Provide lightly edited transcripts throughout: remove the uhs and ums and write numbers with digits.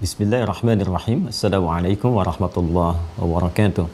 Bismillahirrahmanirrahim. Assalamualaikum warahmatullahi wabarakatuh.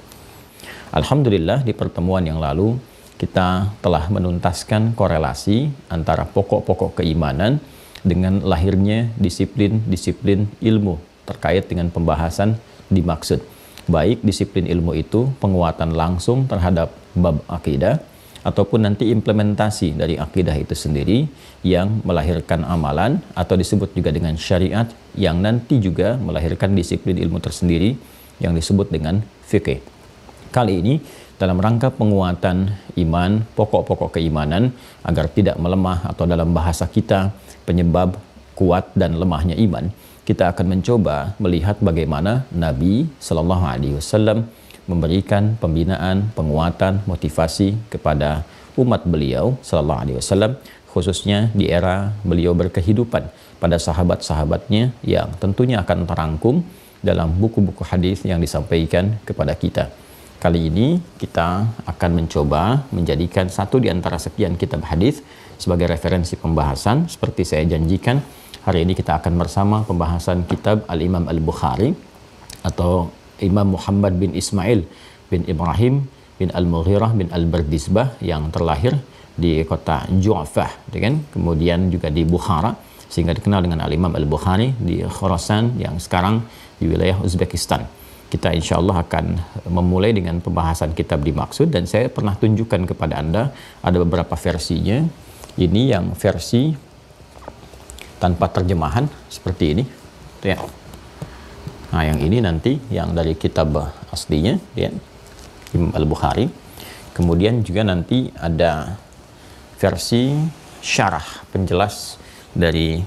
Alhamdulillah, di pertemuan yang lalu kita telah menuntaskan korelasi antara pokok-pokok keimanan dengan lahirnya disiplin-disiplin ilmu terkait dengan pembahasan dimaksud. Baik disiplin ilmu itu penguatan langsung terhadap bab akidah ataupun nanti implementasi dari akidah itu sendiri yang melahirkan amalan atau disebut juga dengan syariat yang nanti juga melahirkan disiplin ilmu tersendiri yang disebut dengan fikih. Kali ini dalam rangka penguatan iman, pokok-pokok keimanan agar tidak melemah atau dalam bahasa kita penyebab kuat dan lemahnya iman, kita akan mencoba melihat bagaimana Nabi Shallallahu Alaihi Wasallam memberikan pembinaan, penguatan, motivasi kepada umat beliau Sallallahu Alaihi Wasallam, khususnya di era beliau berkehidupan pada sahabat-sahabatnya yang tentunya akan terangkum dalam buku-buku hadis yang disampaikan kepada kita. Kali ini kita akan mencoba menjadikan satu di antara sekian kitab hadis sebagai referensi pembahasan. Seperti saya janjikan, hari ini kita akan bersama pembahasan kitab Al-Imam Al-Bukhari atau Imam Muhammad bin Ismail bin Ibrahim bin Al-Mughirah bin Al-Bardizbah yang terlahir di kota Ju'fah, kan? Kemudian juga di Bukhara, sehingga dikenal dengan Al-Imam Al-Bukhari di Khurasan yang sekarang di wilayah Uzbekistan. Kita insya Allah akan memulai dengan pembahasan kitab dimaksud, dan saya pernah tunjukkan kepada Anda ada beberapa versinya. Ini yang versi tanpa terjemahan seperti ini, ya. Nah, yang ini nanti yang dari kitab aslinya, ya, Imam Al-Bukhari. Kemudian juga nanti ada versi syarah penjelas dari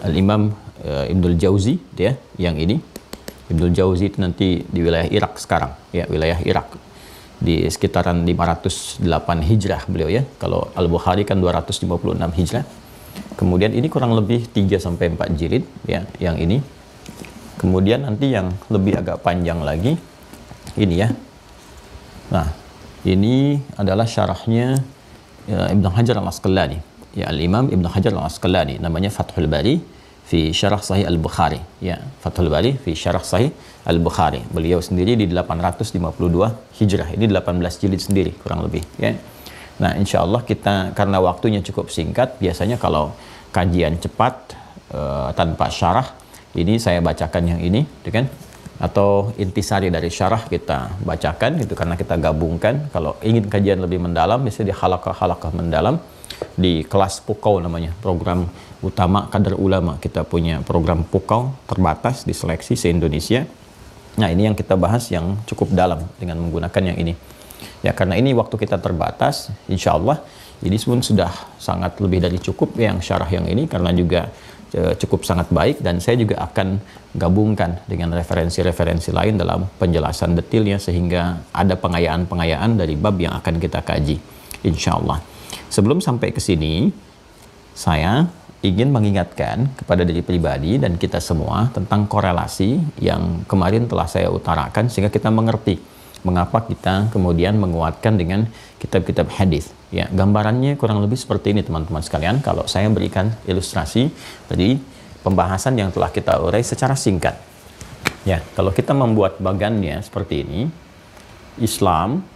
Al-Imam Ibnul Jauzi, ya, yang ini. Ibnul Jauzi itu nanti di wilayah Irak sekarang, ya, wilayah Irak di sekitaran 508 Hijrah beliau, ya. Kalau Al-Bukhari kan 256 Hijrah. Kemudian ini kurang lebih 3 sampai 4 jilid, ya, yang ini. Kemudian nanti yang lebih agak panjang lagi ini, ya. Nah, ini adalah syarahnya Ibnu Hajar Al-Asqalani, ya, Al-Imam Ibnu Hajar Al-Asqalani, namanya Fathul Bari fi Syarah Sahih Al-Bukhari, ya, Fathul Bari fi Syarah Sahih Al-Bukhari. Beliau sendiri di 852 Hijrah. Ini 18 jilid sendiri kurang lebih, ya. Nah, insya Allah kita, karena waktunya cukup singkat, biasanya kalau kajian cepat tanpa syarah, ini saya bacakan yang ini, kan? Atau intisari dari syarah kita bacakan, gitu, karena kita gabungkan. Kalau ingin kajian lebih mendalam, misalnya di halaqah-halaqah mendalam di kelas Pukau namanya, program utama kadar ulama. Kita punya program Pukau terbatas di seleksi se-Indonesia. Nah, ini yang kita bahas yang cukup dalam dengan menggunakan yang ini. Ya, karena ini waktu kita terbatas, insya Allah ini pun sudah sangat lebih dari cukup yang syarah yang ini, karena juga cukup sangat baik, dan saya juga akan gabungkan dengan referensi-referensi lain dalam penjelasan detailnya sehingga ada pengayaan-pengayaan dari bab yang akan kita kaji, insya Allah. Sebelum sampai ke sini, saya ingin mengingatkan kepada diri pribadi dan kita semua tentang korelasi yang kemarin telah saya utarakan, sehingga kita mengerti mengapa kita kemudian menguatkan dengan kitab-kitab hadis. Ya, gambarannya kurang lebih seperti ini, teman-teman sekalian. Kalau saya berikan ilustrasi dari pembahasan yang telah kita urai secara singkat. Ya, kalau kita membuat bagannya seperti ini, Islam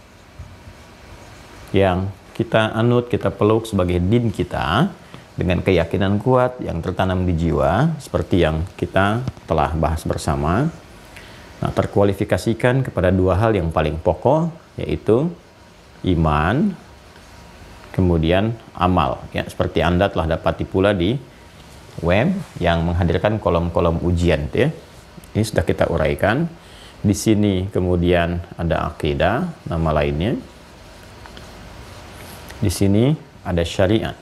yang kita anut, kita peluk sebagai din kita dengan keyakinan kuat yang tertanam di jiwa, seperti yang kita telah bahas bersama. Nah, terkualifikasikan kepada dua hal yang paling pokok, yaitu iman, kemudian amal. Ya, seperti Anda telah dapati pula di web yang menghadirkan kolom-kolom ujian, ya. Ini sudah kita uraikan. Di sini kemudian ada akidah, nama lainnya. Di sini ada syariat.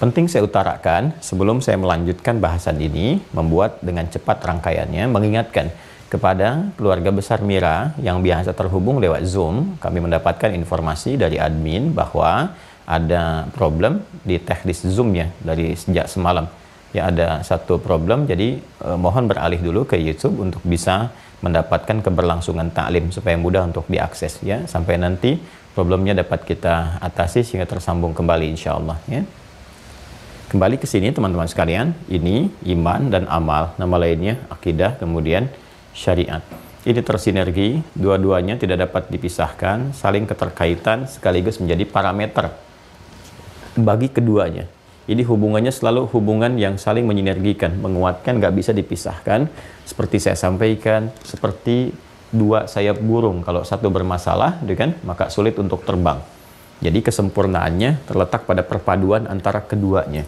Penting saya utarakan sebelum saya melanjutkan bahasan ini, membuat dengan cepat rangkaiannya, mengingatkan kepada keluarga besar Mira yang biasa terhubung lewat Zoom. Kami mendapatkan informasi dari admin bahwa ada problem di teknis Zoom-nya dari sejak semalam. Ya, ada satu problem, jadi mohon beralih dulu ke YouTube untuk bisa mendapatkan keberlangsungan taklim supaya mudah untuk diakses, ya, sampai nanti problemnya dapat kita atasi sehingga tersambung kembali insya Allah, ya. Kembali ke sini teman-teman sekalian, ini iman dan amal, nama lainnya akidah, kemudian syariat. Ini tersinergi, dua-duanya tidak dapat dipisahkan, saling keterkaitan sekaligus menjadi parameter bagi keduanya. Ini hubungannya selalu hubungan yang saling menyinergikan, menguatkan, nggak bisa dipisahkan. Seperti saya sampaikan, seperti dua sayap burung, kalau satu bermasalah, kan, maka sulit untuk terbang. Jadi kesempurnaannya terletak pada perpaduan antara keduanya.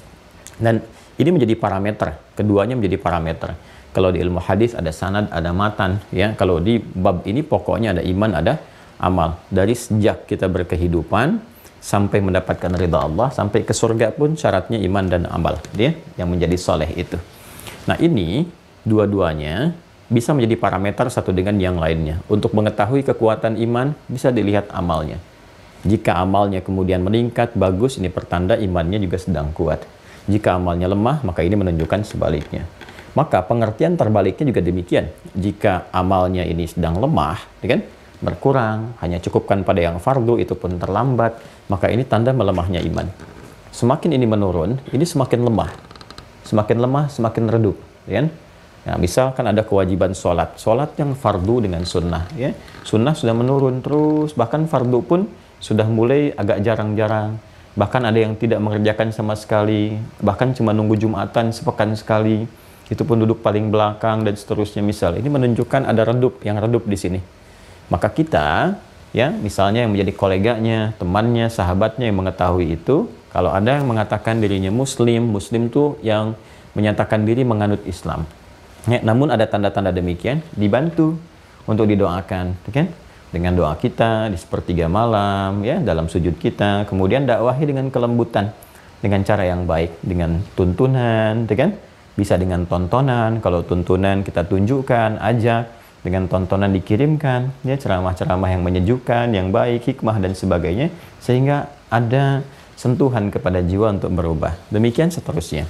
Dan ini menjadi parameter, keduanya menjadi parameter. Kalau di ilmu hadis ada sanad, ada matan, ya. Kalau di bab ini pokoknya ada iman, ada amal. Dari sejak kita berkehidupan sampai mendapatkan ridha Allah, sampai ke surga pun syaratnya iman dan amal, dia yang menjadi soleh itu. Nah, ini dua-duanya bisa menjadi parameter satu dengan yang lainnya. Untuk mengetahui kekuatan iman bisa dilihat amalnya. Jika amalnya kemudian meningkat, bagus, ini pertanda imannya juga sedang kuat. Jika amalnya lemah, maka ini menunjukkan sebaliknya. Maka pengertian terbaliknya juga demikian. Jika amalnya ini sedang lemah, kan, berkurang, hanya cukupkan pada yang fardu, itu pun terlambat, maka ini tanda melemahnya iman. Semakin ini menurun, ini semakin lemah. Semakin lemah, semakin redup. Kan? Nah, misalkan ada kewajiban sholat. Sholat yang fardu dengan sunnah. Ya? Sunnah sudah menurun terus, bahkan fardu pun sudah mulai agak jarang-jarang. Bahkan ada yang tidak mengerjakan sama sekali, bahkan cuma nunggu Jumatan sepekan sekali, itu pun duduk paling belakang dan seterusnya. Misal ini menunjukkan ada redup, yang redup di sini. Maka kita, ya, misalnya yang menjadi koleganya, temannya, sahabatnya yang mengetahui itu, kalau ada yang mengatakan dirinya muslim tuh yang menyatakan diri menganut Islam. Ya, namun ada tanda-tanda demikian, dibantu untuk didoakan, kan? Dengan doa kita di sepertiga malam, ya, dalam sujud kita, kemudian dakwahi dengan kelembutan, dengan cara yang baik, dengan tuntunan, kan? Bisa dengan tontonan, kalau tuntunan kita tunjukkan, ajak, dengan tontonan dikirimkan, ya, ceramah-ceramah yang menyejukkan, yang baik, hikmah dan sebagainya, sehingga ada sentuhan kepada jiwa untuk berubah. Demikian seterusnya.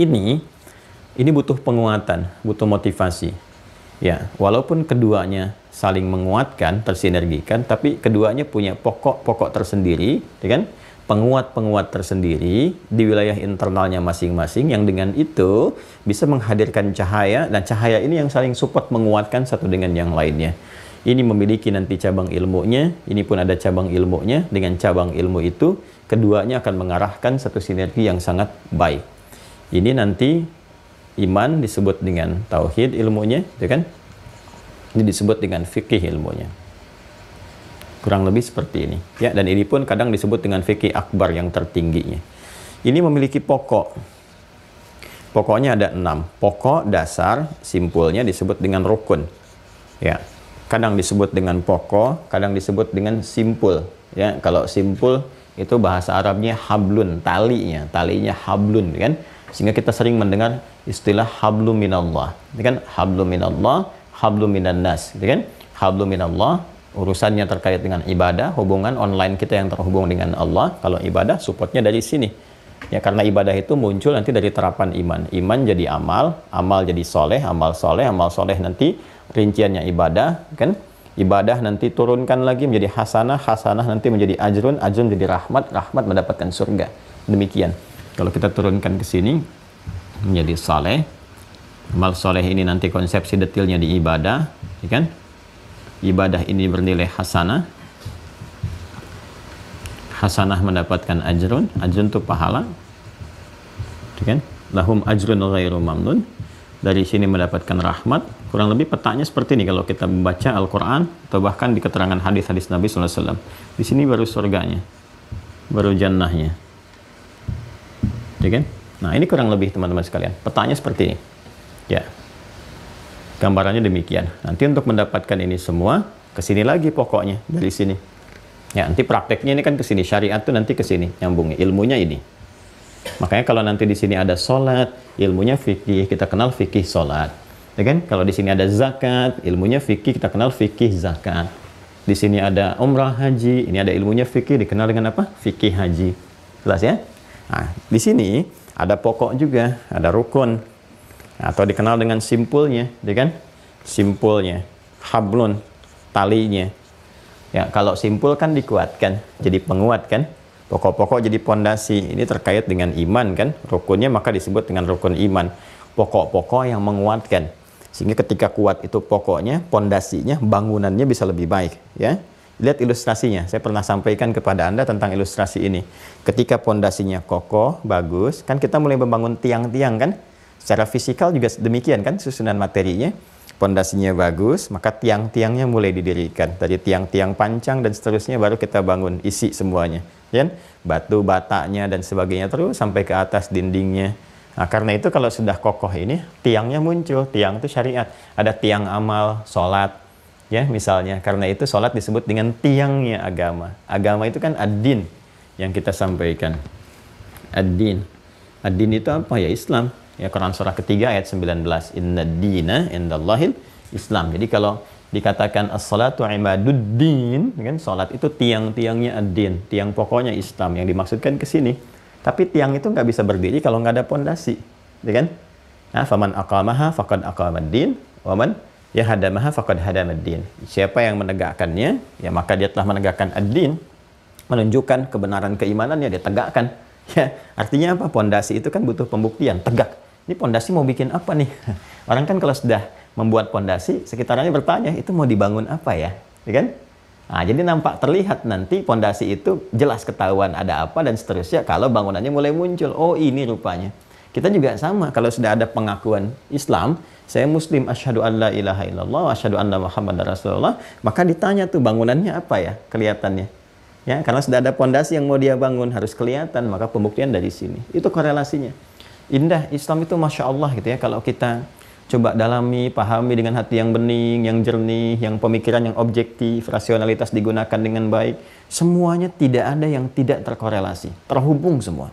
Ini butuh penguatan, butuh motivasi. Ya, walaupun keduanya saling menguatkan, tersinergikan, tapi keduanya punya pokok-pokok tersendiri, ya kan? Penguat-penguat tersendiri di wilayah internalnya masing-masing, yang dengan itu bisa menghadirkan cahaya, dan cahaya ini yang saling support menguatkan satu dengan yang lainnya. Ini memiliki nanti cabang ilmunya, ini pun ada cabang ilmunya. Dengan cabang ilmu itu, keduanya akan mengarahkan satu sinergi yang sangat baik. Ini nanti iman disebut dengan tauhid ilmunya, ya kan? Ini disebut dengan fikih ilmunya. Kurang lebih seperti ini. Ya, dan ini pun kadang disebut dengan fikih akbar yang tertingginya. Ini memiliki pokok. Pokoknya ada 6. Pokok dasar, simpulnya disebut dengan rukun. Ya, kadang disebut dengan pokok, kadang disebut dengan simpul. Ya, kalau simpul itu bahasa Arabnya hablun, talinya hablun, kan? Sehingga kita sering mendengar istilah hablum minallah. Kan? Hablum minallah, hablum minan nas, kan? Hablum minallah urusannya terkait dengan ibadah, hubungan online kita yang terhubung dengan Allah. Kalau ibadah supportnya dari sini. Ya, karena ibadah itu muncul nanti dari terapan iman. Iman jadi amal, amal jadi soleh, amal soleh nanti rinciannya ibadah, kan? Ibadah nanti turunkan lagi menjadi hasanah, hasanah nanti menjadi ajrun, ajrun jadi rahmat, rahmat mendapatkan surga. Demikian. Kalau kita turunkan ke sini menjadi soleh, amal soleh ini nanti konsepsi detailnya di ibadah, ya kan? Ibadah ini bernilai hasanah, hasanah mendapatkan ajrun, ajrun itu pahala, ya kan? Lahum ajrun ghairu mamnun, dari sini mendapatkan rahmat. Kurang lebih petanya seperti ini kalau kita membaca Al-Quran atau bahkan di keterangan hadis-hadis Nabi SAW. Di sini baru surganya, baru jannahnya, ya kan? Nah, ini kurang lebih teman-teman sekalian, petanya seperti ini. Ya, gambarannya demikian. Nanti untuk mendapatkan ini semua, kesini lagi pokoknya dari sini. Ya, nanti prakteknya ini kan kesini, syariat tuh nanti kesini, nyambungnya, ilmunya ini. Makanya kalau nanti di sini ada sholat, ilmunya fikih, kita kenal fikih sholat. Ya kan? Kalau di sini ada zakat, ilmunya fikih, kita kenal fikih zakat. Di sini ada umrah haji, ini ada ilmunya fikih, dikenal dengan apa? Fikih haji. Jelas ya? Nah, di sini ada pokok juga, ada rukun, atau dikenal dengan simpulnya, ya kan? Simpulnya, hablun, talinya. Ya, kalau simpul kan dikuatkan, jadi penguat kan? Pokok-pokok jadi pondasi. Ini terkait dengan iman kan? Rukunnya maka disebut dengan rukun iman. Pokok-pokok yang menguatkan. Sehingga ketika kuat itu pokoknya, pondasinya, bangunannya bisa lebih baik, ya. Lihat ilustrasinya. Saya pernah sampaikan kepada Anda tentang ilustrasi ini. Ketika pondasinya kokoh, bagus, kan kita mulai membangun tiang-tiang kan? Secara fisikal juga demikian kan susunan materinya. Pondasinya bagus, maka tiang-tiangnya mulai didirikan. Dari tiang-tiang pancang dan seterusnya baru kita bangun, isi semuanya. Ya? Batu batanya dan sebagainya terus sampai ke atas dindingnya. Nah, karena itu kalau sudah kokoh ini, tiangnya muncul. Tiang itu syariat. Ada tiang amal, sholat. Ya, misalnya. Karena itu sholat disebut dengan tiangnya agama. Agama itu kan ad-din yang kita sampaikan. Ad-din. Ad-din itu apa? Ya Islam. Ya, Quran surah ketiga ayat 19. Inna dina indallahil Islam. Jadi kalau dikatakan as-salatu imaduddin, kan salat itu tiang-tiangnya ad-din, tiang pokoknya Islam yang dimaksudkan ke sini. Tapi tiang itu nggak bisa berdiri kalau nggak ada pondasi, ya kan? Nah, faman aqamaha faqad aqamaddin, wa man yahadamaha faqad hadamaddin. Siapa yang menegakkannya, ya maka dia telah menegakkan ad-din, menunjukkan kebenaran keimanannya, dia tegakkan. Ya, artinya apa? Pondasi itu kan butuh pembuktian, tegak. Ini pondasi mau bikin apa nih? Orang kan kalau sudah membuat pondasi, sekitarnya bertanya, itu mau dibangun apa ya? Ya kan? Nah, jadi nampak terlihat nanti pondasi itu jelas ketahuan ada apa dan seterusnya kalau bangunannya mulai muncul. Oh, ini rupanya. Kita juga sama, kalau sudah ada pengakuan Islam, saya Muslim, asyhadu an la ilaha illallah, asyhadu anna Muhammadar Rasulullah, maka ditanya tuh bangunannya apa ya kelihatannya. Ya, karena sudah ada pondasi yang mau dia bangun harus kelihatan, maka pembuktian dari sini. Itu korelasinya. Indah, Islam itu Masya Allah gitu ya, kalau kita coba dalami, pahami dengan hati yang bening, yang jernih, yang pemikiran yang objektif, rasionalitas digunakan dengan baik, semuanya tidak ada yang tidak terkorelasi, terhubung semua.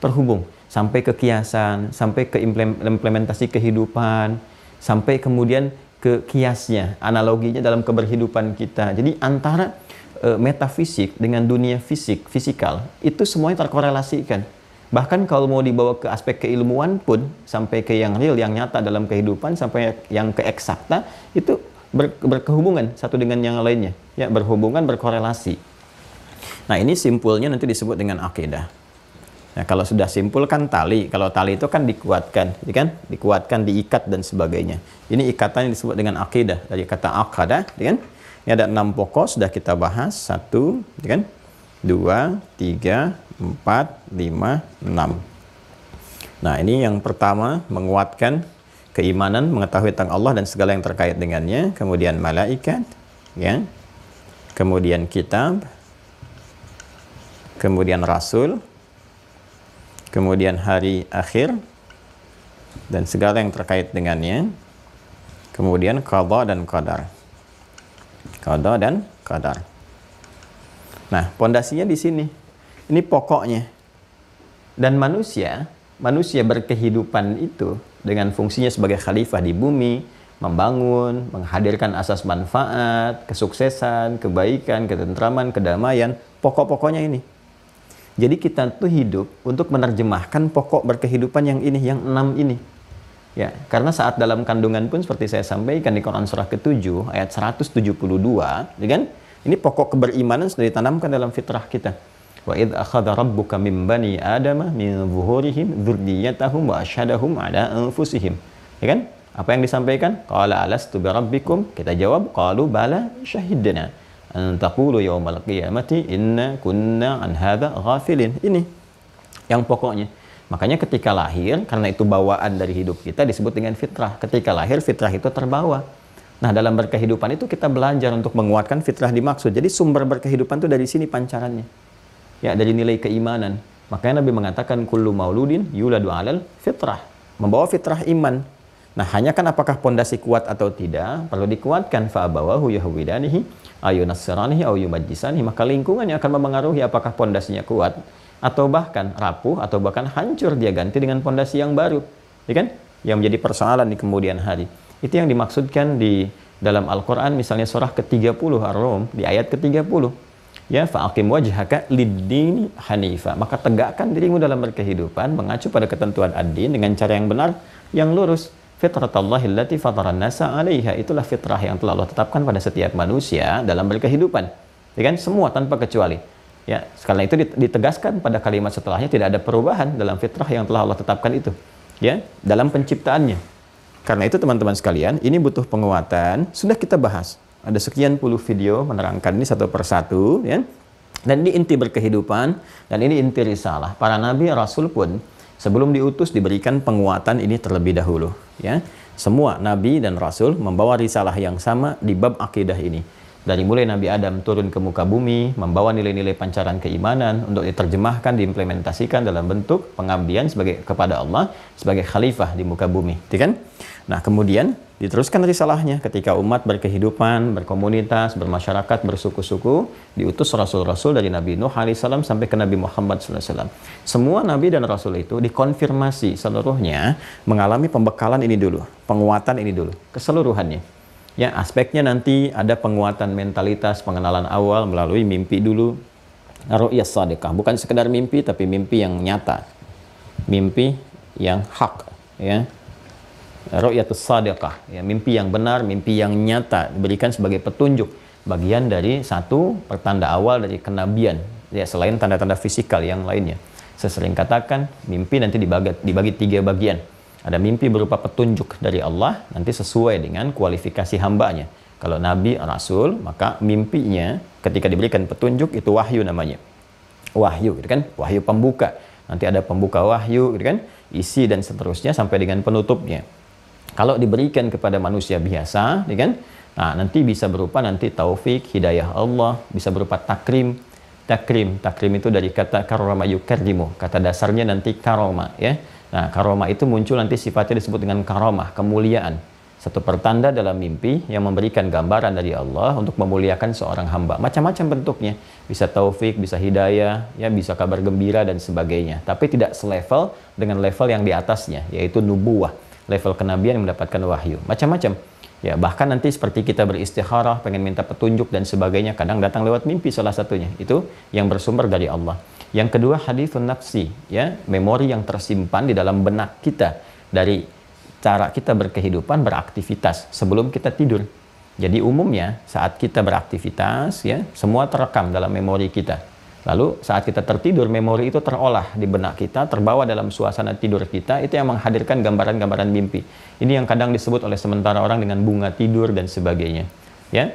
Terhubung, sampai ke kiasan, sampai ke implementasi kehidupan, sampai kemudian ke kiasnya, analoginya dalam keberhidupan kita. Jadi antara metafisik dengan dunia fisikal, itu semuanya terkorelasikan. Bahkan kalau mau dibawa ke aspek keilmuan pun, sampai ke yang real, yang nyata dalam kehidupan, sampai yang ke eksakta, itu berkehubungan satu dengan yang lainnya. Ya, berhubungan, berkorelasi. Nah, ini simpulnya nanti disebut dengan akidah. Nah, kalau sudah simpul kan tali. Kalau tali itu kan dikuatkan, ya kan? Dikuatkan, diikat dan sebagainya. Ini ikatan yang disebut dengan akidah. Dari kata akadah, ya kan? Ini ada 6 pokok, sudah kita bahas. 1, ya kan? 2, 3, 4, 5, 6. Nah, ini yang pertama, menguatkan keimanan, mengetahui tentang Allah dan segala yang terkait dengannya. Kemudian malaikat, ya. Kemudian kitab. Kemudian rasul. Kemudian hari akhir dan segala yang terkait dengannya. Kemudian qada dan qadar. Qada dan qadar. Nah, pondasinya di sini. Ini pokoknya. Dan manusia berkehidupan itu dengan fungsinya sebagai khalifah di bumi, membangun, menghadirkan asas manfaat, kesuksesan, kebaikan, ketentraman, kedamaian, pokok-pokoknya ini. Jadi kita tuh hidup untuk menerjemahkan pokok berkehidupan yang ini, yang 6 ini. Ya, karena saat dalam kandungan pun seperti saya sampaikan di Quran surah ke-7 ayat 172, ya kan? Ini pokok keberimanan sudah ditanamkan dalam fitrah kita. Wa idz akhadha rabbuka min bani adama min zuhurihim dzurriyyatahum wa asyhadahum ala anfusihim. Ya kan? Apa yang disampaikan? Qala alastu bi rabbikum? Kita jawab, qalu bala syahidna an taqulu yaumal qiyamati inna kunna an hadza ghafilin. Ini yang pokoknya. Makanya ketika lahir, karena itu bawaan dari hidup kita disebut dengan fitrah. Ketika lahir, fitrah itu terbawa. Nah, dalam berkehidupan itu kita belajar untuk menguatkan fitrah dimaksud. Jadi sumber berkehidupan itu dari sini pancarannya. Ya, dari nilai keimanan. Makanya Nabi mengatakan kullu mauludin yuladu 'alal fitrah. Membawa fitrah iman. Nah, hanya kan apakah pondasi kuat atau tidak, perlu dikuatkan. Fa abawahu yahwidanihi ayu nasranihi aw yumajjisanihi. Maka lingkungannya akan mempengaruhi apakah pondasinya kuat atau bahkan rapuh atau bahkan hancur, dia ganti dengan pondasi yang baru. Ya kan? Yang menjadi persoalan di kemudian hari. Itu yang dimaksudkan di dalam Al-Qur'an, misalnya surah ke-30 Ar-Rum di ayat ke-30. Ya, fa'aqim wajhaka lid-dini hanifa. Maka tegakkan dirimu dalam berkehidupan mengacu pada ketentuan ad-din dengan cara yang benar, yang lurus. Fitratallahi allati fataran nasa 'alaiha. Itulah fitrah yang telah Allah tetapkan pada setiap manusia dalam berkehidupan. Ya kan? Semua tanpa kecuali. Ya, karena itu ditegaskan pada kalimat setelahnya tidak ada perubahan dalam fitrah yang telah Allah tetapkan itu. Ya, dalam penciptaannya. Karena itu teman-teman sekalian, ini butuh penguatan. Sudah kita bahas. Ada sekian puluh video menerangkan ini satu persatu, ya. Dan ini inti berkehidupan, dan ini inti risalah. Para nabi rasul pun sebelum diutus diberikan penguatan ini terlebih dahulu, ya. Semua nabi dan rasul membawa risalah yang sama di bab akidah ini. Dari mulai Nabi Adam turun ke muka bumi, membawa nilai-nilai pancaran keimanan untuk diterjemahkan, diimplementasikan dalam bentuk pengabdian kepada Allah sebagai khalifah di muka bumi, kan? Nah, kemudian diteruskan risalahnya ketika umat berkehidupan, berkomunitas, bermasyarakat, bersuku-suku, diutus rasul-rasul dari Nabi Nuh alaihissalam sampai ke Nabi Muhammad SAW. Semua nabi dan rasul itu dikonfirmasi seluruhnya mengalami pembekalan ini dulu, penguatan ini dulu, keseluruhannya. Ya, aspeknya nanti ada penguatan mentalitas, pengenalan awal melalui mimpi dulu. Ru'yah shadiqah, bukan sekedar mimpi tapi mimpi yang nyata. Mimpi yang hak, ya. Ru'yatus shadiqah, ya, mimpi yang benar, mimpi yang nyata diberikan sebagai petunjuk, bagian dari satu pertanda awal dari kenabian. Ya, selain tanda-tanda fisikal yang lainnya. Saya sering katakan, mimpi nanti dibagi 3 bagian. Ada mimpi berupa petunjuk dari Allah, nanti sesuai dengan kualifikasi hambanya. Kalau Nabi, Rasul, maka mimpinya ketika diberikan petunjuk itu wahyu namanya. Wahyu, gitu kan? Wahyu pembuka. Nanti ada pembuka wahyu, gitu kan? Isi dan seterusnya sampai dengan penutupnya. Kalau diberikan kepada manusia biasa, gitu kan? Nah, nanti bisa berupa nanti taufik, hidayah Allah, bisa berupa takrim. Takrim itu dari kata karoma yukarrimu. Kata dasarnya nanti karoma, ya. Nah, karomah itu muncul nanti sifatnya disebut dengan karomah, kemuliaan. Satu pertanda dalam mimpi yang memberikan gambaran dari Allah untuk memuliakan seorang hamba. Macam-macam bentuknya. Bisa taufik, bisa hidayah, ya, bisa kabar gembira dan sebagainya. Tapi tidak selevel dengan level yang di atasnya, yaitu nubuwah. Level kenabian yang mendapatkan wahyu. Macam-macam. Ya, bahkan nanti seperti kita beristikharah, pengen minta petunjuk dan sebagainya, kadang datang lewat mimpi salah satunya. Itu yang bersumber dari Allah. Yang kedua, hadithun nafsi, ya, memori yang tersimpan di dalam benak kita dari cara kita berkehidupan, beraktivitas sebelum kita tidur. Jadi umumnya saat kita beraktivitas, ya, semua terekam dalam memori kita. Lalu saat kita tertidur, memori itu terolah di benak kita, terbawa dalam suasana tidur kita, itu yang menghadirkan gambaran-gambaran mimpi. Ini yang kadang disebut oleh sementara orang dengan bunga tidur dan sebagainya, ya.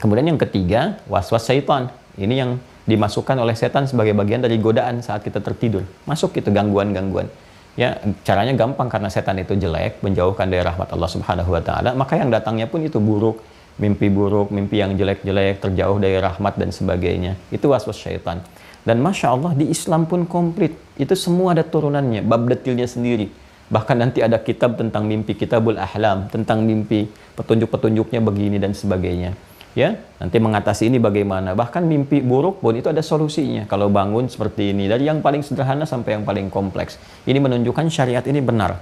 Kemudian yang ketiga, waswas syaitan. Ini yang dimasukkan oleh setan sebagai bagian dari godaan saat kita tertidur. Masuk itu gangguan-gangguan. Ya, caranya gampang karena setan itu jelek, menjauhkan dari rahmat Allah Subhanahu wa taala, maka yang datangnya pun itu buruk, buruk, mimpi yang jelek-jelek, terjauh dari rahmat dan sebagainya. Itu waswas syaitan. Dan Masya Allah di Islam pun komplit. Itu semua ada turunannya, bab detilnya sendiri. Bahkan nanti ada kitab tentang mimpi, Kitabul Ahlam, tentang mimpi, petunjuk-petunjuknya begini dan sebagainya. Ya, nanti mengatasi ini bagaimana. Bahkan mimpi buruk pun itu ada solusinya. Kalau bangun seperti ini, dari yang paling sederhana sampai yang paling kompleks. Ini menunjukkan syariat ini benar.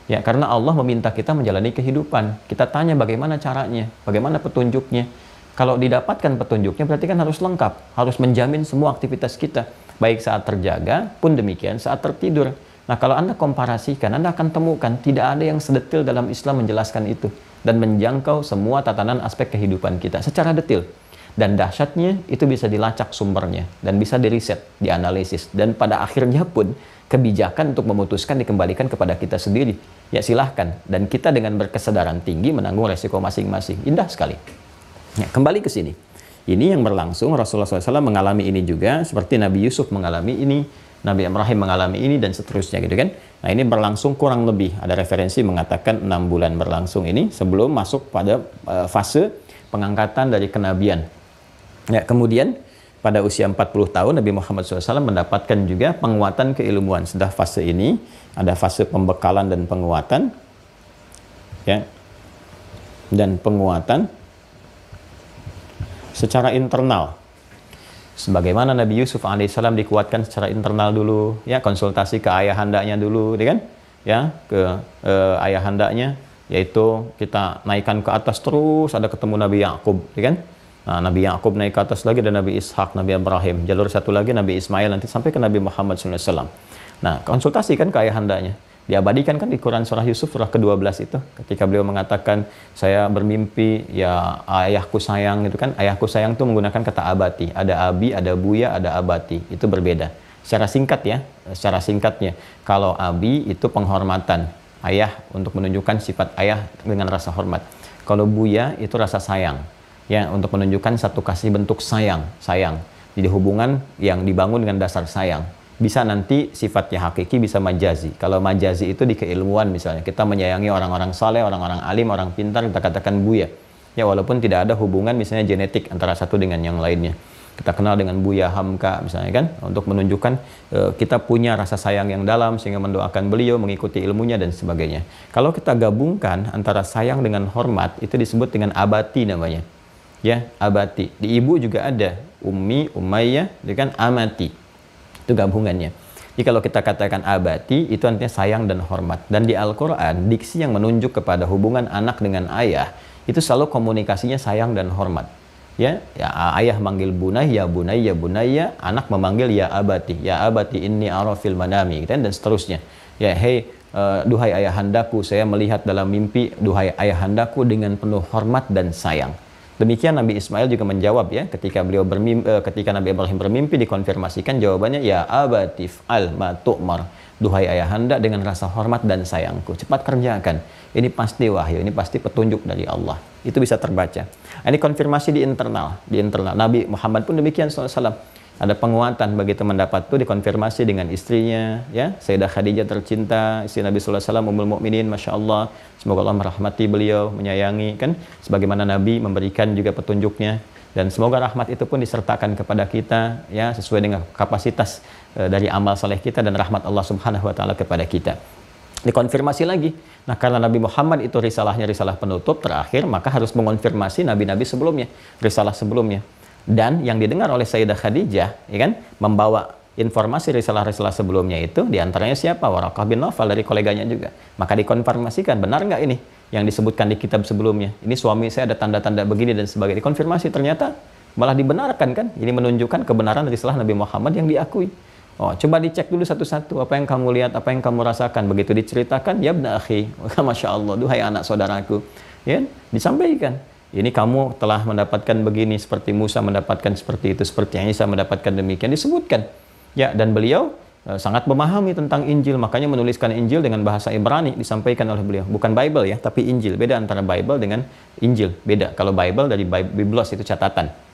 Ya, karena Allah meminta kita menjalani kehidupan. Kita tanya bagaimana caranya, bagaimana petunjuknya. Kalau didapatkan petunjuknya berarti kan harus lengkap, harus menjamin semua aktivitas kita, baik saat terjaga pun demikian saat tertidur. Nah, kalau Anda komparasikan, Anda akan temukan tidak ada yang sedetil dalam Islam menjelaskan itu dan menjangkau semua tatanan aspek kehidupan kita secara detil. Dan dahsyatnya itu bisa dilacak sumbernya dan bisa diriset, dianalisis, dan pada akhirnya pun kebijakan untuk memutuskan dikembalikan kepada kita sendiri. Ya silahkan, dan kita dengan berkesadaran tinggi menanggung resiko masing-masing. Indah sekali. Ya, kembali ke sini. Ini yang berlangsung, Rasulullah SAW mengalami ini juga, seperti Nabi Yusuf mengalami ini, Nabi Ibrahim mengalami ini, dan seterusnya gitu kan. Nah, ini berlangsung kurang lebih, ada referensi mengatakan 6 bulan berlangsung ini, sebelum masuk pada fase pengangkatan dari kenabian. Ya, kemudian pada usia 40 tahun Nabi Muhammad SAW mendapatkan juga penguatan keilmuan. Sudah fase ini, ada fase pembekalan dan penguatan, ya, dan penguatan secara internal. Sebagaimana Nabi Yusuf alaihissalam dikuatkan secara internal dulu, ya, konsultasi ke ayahandanya dulu, kan? Ya, ke ayahandanya, yaitu kita naikkan ke atas terus, ada ketemu Nabi Yakub, kan? Nah, Nabi Yakub naik ke atas lagi, ada Nabi Ishak, Nabi Ibrahim, jalur satu lagi Nabi Ismail, nanti sampai ke Nabi Muhammad SAW. Nah, konsultasi kan ke ayahandanya. Diabadikan kan di Quran surah Yusuf surah ke-12 itu, ketika beliau mengatakan saya bermimpi ya ayahku sayang, itu kan ayahku sayang itu menggunakan kata abati. Ada abi, ada buya, ada abati. Itu berbeda. Secara singkat ya, secara singkatnya, kalau abi itu penghormatan ayah, untuk menunjukkan sifat ayah dengan rasa hormat. Kalau buya itu rasa sayang, ya, untuk menunjukkan satu kasih bentuk sayang. Jadi hubungan yang dibangun dengan dasar sayang. Bisa nanti sifatnya hakiki, bisa majazi. Kalau majazi itu di keilmuan, misalnya kita menyayangi orang-orang saleh, orang-orang alim, orang pintar, kita katakan buya. Ya, walaupun tidak ada hubungan misalnya genetik antara satu dengan yang lainnya. Kita kenal dengan Buya Hamka misalnya kan, untuk menunjukkan kita punya rasa sayang yang dalam sehingga mendoakan beliau, mengikuti ilmunya dan sebagainya. Kalau kita gabungkan antara sayang dengan hormat, itu disebut dengan abati namanya. Ya, abati. Di ibu juga ada ummi, umayyah, itu kan amati. Itu gabungannya. Jadi kalau kita katakan abati, itu artinya sayang dan hormat. Dan di Al-Quran, diksi yang menunjuk kepada hubungan anak dengan ayah, itu selalu komunikasinya sayang dan hormat. Ya, ayah manggil bunayya, bunayya, bunayya, anak memanggil ya abati inni ara fil manami, dan seterusnya. Ya, hei, duhai ayahandaku, saya melihat dalam mimpi, duhai ayahandaku, dengan penuh hormat dan sayang. Demikian Nabi Ismail juga menjawab ya, ketika ketika Nabi Ibrahim bermimpi, dikonfirmasikan jawabannya ya abatif al ma tu'mar, duhai ayahanda, dengan rasa hormat dan sayangku, cepat kerjakan. Ini pasti wahyu, ini pasti petunjuk dari Allah. Itu bisa terbaca. Ini konfirmasi di internal. Nabi Muhammad pun demikian SAW. Ada penguatan begitu mendapat itu, dikonfirmasi dengan istrinya, ya, Sayyidah Khadijah tercinta, istri Nabi SAW, Ummul Mukminin, Masya Allah. Semoga Allah merahmati beliau, menyayangi, kan, sebagaimana Nabi memberikan juga petunjuknya. Dan semoga rahmat itu pun disertakan kepada kita, ya, sesuai dengan kapasitas dari amal saleh kita dan rahmat Allah Subhanahu wa Ta'ala kepada kita. Dikonfirmasi lagi. Nah, karena Nabi Muhammad itu risalahnya risalah penutup terakhir, maka harus mengonfirmasi nabi-nabi sebelumnya, risalah sebelumnya. Dan yang didengar oleh Sayyidah Khadijah, ya kan, membawa informasi risalah-risalah sebelumnya itu, diantaranya siapa? Waraqah bin Nawfal, dari koleganya juga. Maka dikonfirmasikan, benar nggak ini yang disebutkan di kitab sebelumnya? Ini suami saya ada tanda-tanda begini dan sebagainya. Dikonfirmasi, ternyata malah dibenarkan kan? Ini menunjukkan kebenaran risalah Nabi Muhammad yang diakui. Oh, coba dicek dulu satu-satu, apa yang kamu lihat, apa yang kamu rasakan. Begitu diceritakan, ya ibna akhi, Masya Allah, duhai anak saudaraku, ya, disampaikan. Ini kamu telah mendapatkan begini, seperti Musa mendapatkan seperti itu, seperti Isa mendapatkan demikian, disebutkan. Ya, dan beliau sangat memahami tentang Injil, makanya menuliskan Injil dengan bahasa Ibrani, disampaikan oleh beliau. Bukan Bible ya, tapi Injil. Beda antara Bible dengan Injil, beda. Kalau Bible dari Biblos, itu catatan.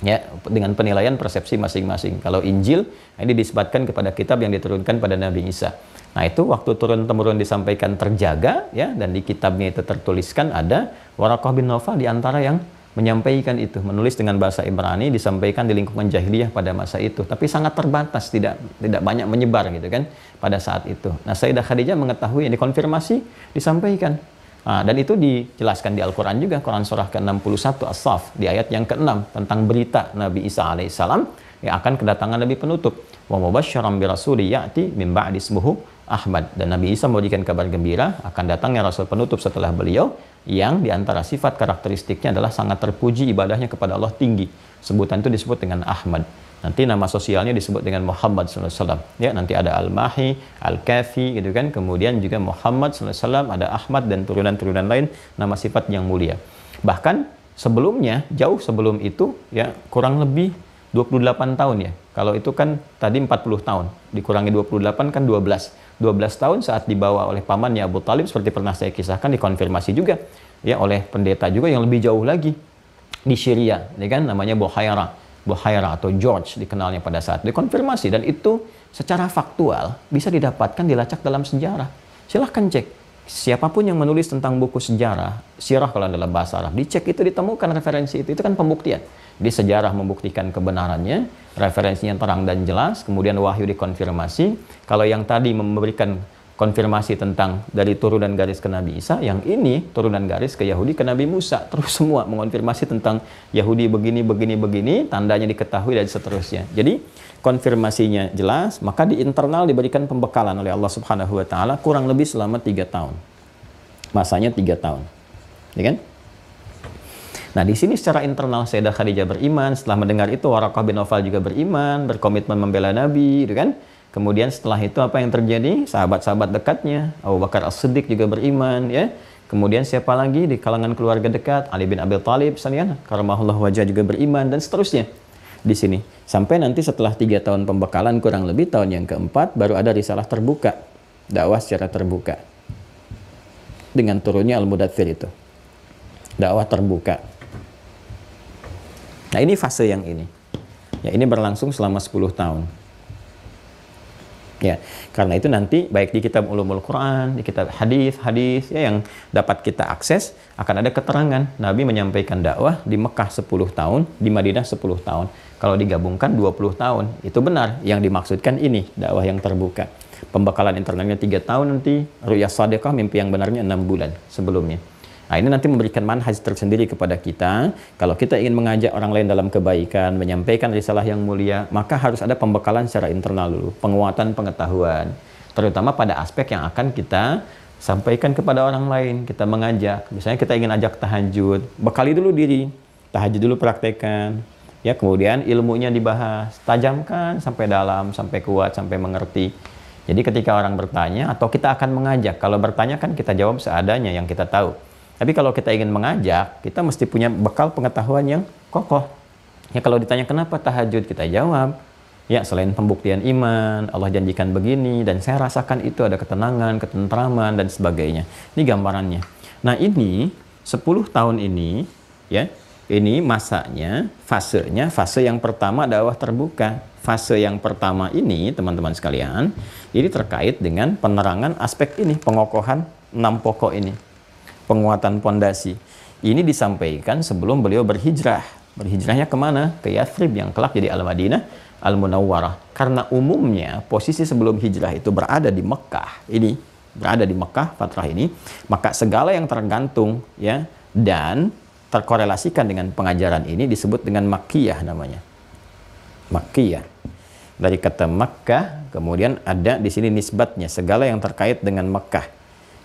Ya, dengan penilaian persepsi masing-masing. Kalau Injil, ini disebutkan kepada kitab yang diturunkan pada Nabi Isa. Nah, itu waktu turun-temurun disampaikan terjaga, ya, dan di kitabnya itu tertuliskan ada Waraqah bin Nawfal di antara yang menyampaikan itu, menulis dengan bahasa Ibrani, disampaikan di lingkungan jahiliyah pada masa itu, tapi sangat terbatas, tidak banyak menyebar gitu kan pada saat itu. Nah, Sayyidah Khadijah mengetahui, yang dikonfirmasi, disampaikan. Nah, dan itu dijelaskan di Al-Quran juga, Quran surah ke-61 As-Saff, di ayat yang ke-6, tentang berita Nabi Isa alaihissalam yang akan kedatangan Nabi penutup. Wa mubasysyiran bi rasuli ya'ti min ba'di ismuhu Ahmad. Dan Nabi Isa memberikan kabar gembira akan datangnya Rasul penutup setelah beliau, yang diantara sifat karakteristiknya adalah sangat terpuji, ibadahnya kepada Allah tinggi. Sebutan itu disebut dengan Ahmad. Nanti nama sosialnya disebut dengan Muhammad SAW. Ya, nanti ada Al-Mahi, Al-Kafi, gitu kan. Kemudian juga Muhammad SAW, ada Ahmad dan turunan-turunan lain, nama sifat yang mulia. Bahkan sebelumnya, jauh sebelum itu, ya, kurang lebih 28 tahun ya. Kalau itu kan tadi 40 tahun, dikurangi 28 kan 12 tahun saat dibawa oleh pamannya Abu Talib, seperti pernah saya kisahkan, dikonfirmasi juga ya oleh pendeta juga yang lebih jauh lagi di Syria, ya kan, namanya Buhaira atau George dikenalnya pada saat dikonfirmasi, dan itu secara faktual bisa didapatkan, dilacak dalam sejarah. Silahkan cek. Siapapun yang menulis tentang buku sejarah, sirah kalau dalam bahasa Arab, dicek itu, ditemukan referensi itu kan pembuktian. Di sejarah membuktikan kebenarannya, referensinya terang dan jelas, kemudian wahyu dikonfirmasi. Kalau yang tadi memberikan konfirmasi tentang dari turunan garis ke Nabi Isa, yang ini turunan garis ke Yahudi ke Nabi Musa, terus semua mengonfirmasi tentang Yahudi begini, tandanya diketahui dan seterusnya. Jadi konfirmasinya jelas, maka di internal diberikan pembekalan oleh Allah Subhanahu wa Ta'ala kurang lebih selama 3 tahun. Masanya 3 tahun. Ya kan? Nah, di sini secara internal Sayyidah Khadijah beriman, setelah mendengar itu Waraqah bin Nawfal juga beriman, berkomitmen membela Nabi, gitu kan? Kemudian setelah itu apa yang terjadi? Sahabat-sahabat dekatnya, Abu Bakar As-Siddiq juga beriman, ya. Kemudian siapa lagi di kalangan keluarga dekat? Ali bin Abi Thalib, sekalian, karamahullah wajah juga beriman, dan seterusnya. Di sini sampai nanti setelah 3 tahun pembekalan, kurang lebih tahun yang keempat baru ada risalah terbuka, dakwah secara terbuka dengan turunnya Al-Mudaththir itu, dakwah terbuka. Nah, ini fase yang ini ya, ini berlangsung selama 10 tahun ya. Karena itu nanti baik di kitab Ulumul Quran, di kitab hadis ya, yang dapat kita akses, akan ada keterangan Nabi menyampaikan dakwah di Mekah 10 tahun, di Madinah 10 tahun. Kalau digabungkan 20 tahun. Itu benar, yang dimaksudkan ini dakwah yang terbuka. Pembekalan internalnya 3 tahun nanti, ru'yah shadiqah, mimpi yang benarnya 6 bulan sebelumnya. Nah, ini nanti memberikan manhaj tersendiri kepada kita. Kalau kita ingin mengajak orang lain dalam kebaikan, menyampaikan risalah yang mulia, maka harus ada pembekalan secara internal dulu, penguatan pengetahuan, terutama pada aspek yang akan kita sampaikan kepada orang lain. Kita mengajak, misalnya kita ingin ajak tahajud, bekali dulu diri, tahajud dulu praktekkan, ya, kemudian ilmunya dibahas, tajamkan sampai dalam, sampai kuat, sampai mengerti. Jadi ketika orang bertanya, atau kita akan mengajak, kalau bertanya kan kita jawab seadanya yang kita tahu. Tapi kalau kita ingin mengajak, kita mesti punya bekal pengetahuan yang kokoh. Ya, kalau ditanya kenapa tahajud, kita jawab, ya, selain pembuktian iman, Allah janjikan begini, dan saya rasakan itu ada ketenangan, ketentraman, dan sebagainya. Ini gambarannya. Nah, ini 10 tahun ini, ya, ini masanya, fasenya, fase yang pertama dakwah terbuka. Fase yang pertama ini, teman-teman sekalian, ini terkait dengan penerangan aspek ini, pengokohan 6 pokok ini, penguatan pondasi. Ini disampaikan sebelum beliau berhijrah. Berhijrahnya kemana? Ke Yathrib yang kelak jadi Al-Madinah Al-Munawwarah. Karena umumnya posisi sebelum hijrah itu berada di Mekah. Ini berada di Mekah fatrah ini, maka segala yang tergantung, ya, dan terkorelasikan dengan pengajaran ini disebut dengan Makkiyah namanya. Makkiyah. Dari kata Makkah, kemudian ada di sini nisbatnya, segala yang terkait dengan Mekah.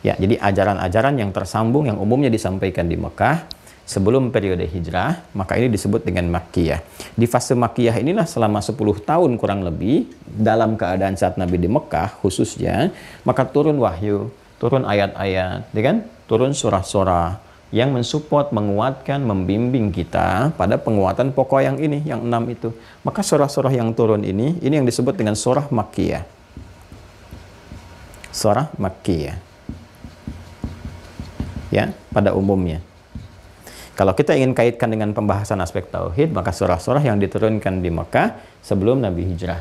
Ya, jadi ajaran-ajaran yang tersambung yang umumnya disampaikan di Mekah sebelum periode hijrah, maka ini disebut dengan Makkiyah. Di fase Makkiyah inilah selama 10 tahun kurang lebih, dalam keadaan saat Nabi di Mekah khususnya, maka turun wahyu, turun ayat-ayat, ya kan? Turun surah-surah yang mensupport, menguatkan, membimbing kita pada penguatan pokok yang ini, yang 6 itu. Maka surah-surah yang turun ini yang disebut dengan surah Makkiyah. Surah Makkiyah. Ya, pada umumnya. Kalau kita ingin kaitkan dengan pembahasan aspek tauhid, maka surah-surah yang diturunkan di Mekah sebelum Nabi hijrah.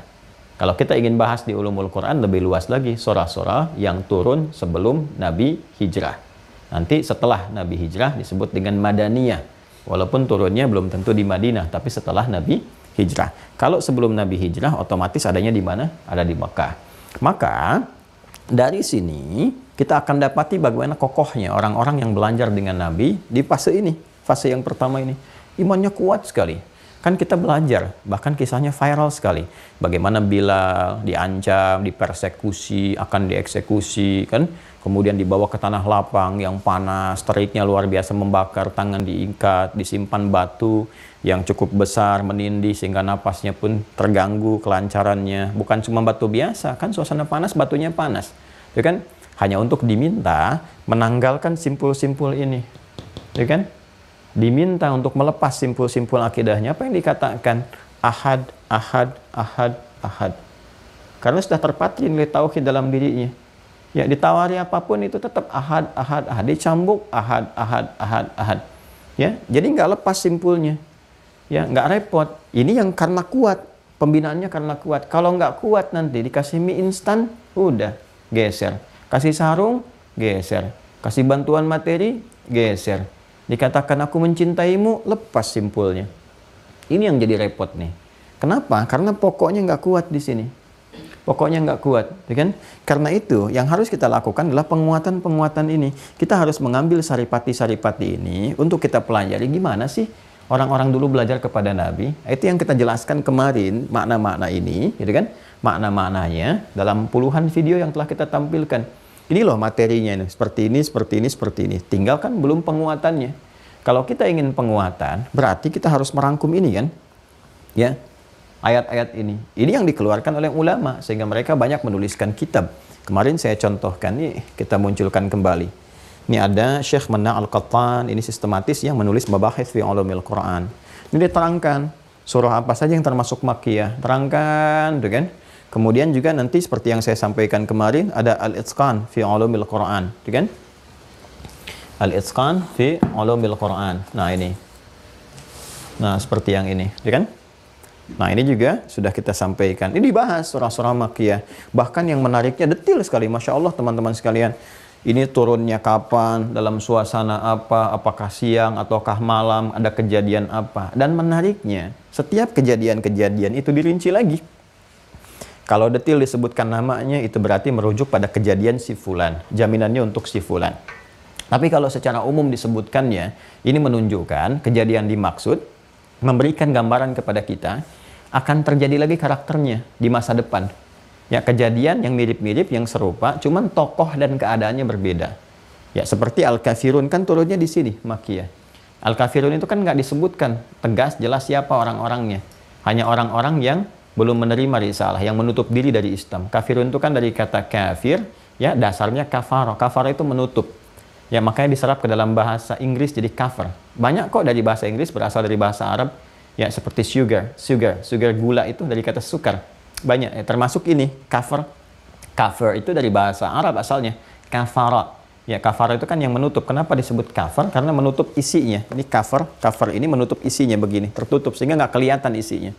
Kalau kita ingin bahas di Ulumul Quran lebih luas lagi, surah-surah yang turun sebelum Nabi hijrah. Nanti setelah Nabi hijrah disebut dengan Madaniyah. Walaupun turunnya belum tentu di Madinah, tapi setelah Nabi hijrah. Kalau sebelum Nabi hijrah, otomatis adanya di mana? Ada di Mekah. Maka dari sini kita akan dapati bagaimana kokohnya orang-orang yang belajar dengan Nabi di fase ini, fase yang pertama ini. Imannya kuat sekali. Kan kita belajar, bahkan kisahnya viral sekali. Bagaimana Bilal diancam, dipersekusi, akan dieksekusi, kan? Kemudian dibawa ke tanah lapang yang panas, teriknya luar biasa membakar, tangan diikat, disimpan batu yang cukup besar, menindih sehingga napasnya pun terganggu kelancarannya. Bukan cuma batu biasa, kan suasana panas, batunya panas. Ya kan? Hanya untuk diminta menanggalkan simpul-simpul ini. Ya kan? Diminta untuk melepas simpul-simpul akidahnya. Apa yang dikatakan? Ahad, ahad, ahad, ahad. Karena sudah terpatri nilai tauhid dalam dirinya. Ya, ditawari apapun itu tetap ahad, ahad, ahad. Dicambuk ahad, ahad, ahad, ahad. Ya, jadi nggak lepas simpulnya. Ya, nggak repot. Ini yang karena kuat. Pembinaannya karena kuat. Kalau nggak kuat nanti dikasih mie instan, udah geser. Kasih sarung, geser. Kasih bantuan materi, geser. Dikatakan aku mencintaimu, lepas simpulnya. Ini yang jadi repot nih. Kenapa? Karena pokoknya nggak kuat di sini. Pokoknya nggak kuat, ya kan? Karena itu yang harus kita lakukan adalah penguatan-penguatan ini. Kita harus mengambil saripati-saripati ini untuk kita pelajari gimana sih orang-orang dulu belajar kepada Nabi. Itu yang kita jelaskan kemarin, makna-makna ini, gitu kan? Makna-maknanya dalam puluhan video yang telah kita tampilkan. Ini loh materinya ini, seperti ini, seperti ini, seperti ini. Tinggal kan belum penguatannya. Kalau kita ingin penguatan, berarti kita harus merangkum ini kan. Ya. ayat-ayat ini. Ini yang dikeluarkan oleh ulama sehingga mereka banyak menuliskan kitab. Kemarin saya contohkan, nih kita munculkan kembali. Ini ada Syekh Manna Al-Qattan, ini sistematis yang menulis Mabahith fi Ulumil Quran. Ini diterangkan surah apa saja yang termasuk Makkiyah, terangkan, tuh kan? Kemudian juga nanti seperti yang saya sampaikan kemarin ada Al-Itqan fi Ulumil Quran, tuh kan? Al-Itqan fi Ulumil Quran. Nah, ini. Nah, seperti yang ini, tuh kan? Nah, ini juga sudah kita sampaikan. Ini dibahas surah-surah Makkiyah. Bahkan yang menariknya detil sekali, Masya Allah teman-teman sekalian. Ini turunnya kapan, dalam suasana apa, apakah siang ataukah malam, ada kejadian apa. Dan menariknya, setiap kejadian-kejadian itu dirinci lagi. Kalau detil disebutkan namanya, itu berarti merujuk pada kejadian si fulan. Jaminannya untuk si fulan. Tapi kalau secara umum disebutkannya, ini menunjukkan kejadian dimaksud, memberikan gambaran kepada kita, akan terjadi lagi karakternya di masa depan. Ya, kejadian yang mirip-mirip, yang serupa, cuman tokoh dan keadaannya berbeda. Ya, seperti Al-Kafirun kan turunnya di sini, Makkiyah. Al-Kafirun itu kan nggak disebutkan tegas jelas siapa orang-orangnya. Hanya orang-orang yang belum menerima risalah, yang menutup diri dari Islam. Kafirun itu kan dari kata kafir, ya dasarnya kafaro. Kafaro itu menutup. Ya, makanya diserap ke dalam bahasa Inggris jadi cover. Banyak kok dari bahasa Inggris berasal dari bahasa Arab. Ya, seperti sugar gula itu dari kata sukar. Banyak, ya, termasuk ini, cover itu dari bahasa Arab asalnya, kafara. Ya, kafara itu kan yang menutup. Kenapa disebut cover? Karena menutup isinya. Ini cover ini menutup isinya begini, tertutup sehingga nggak kelihatan isinya.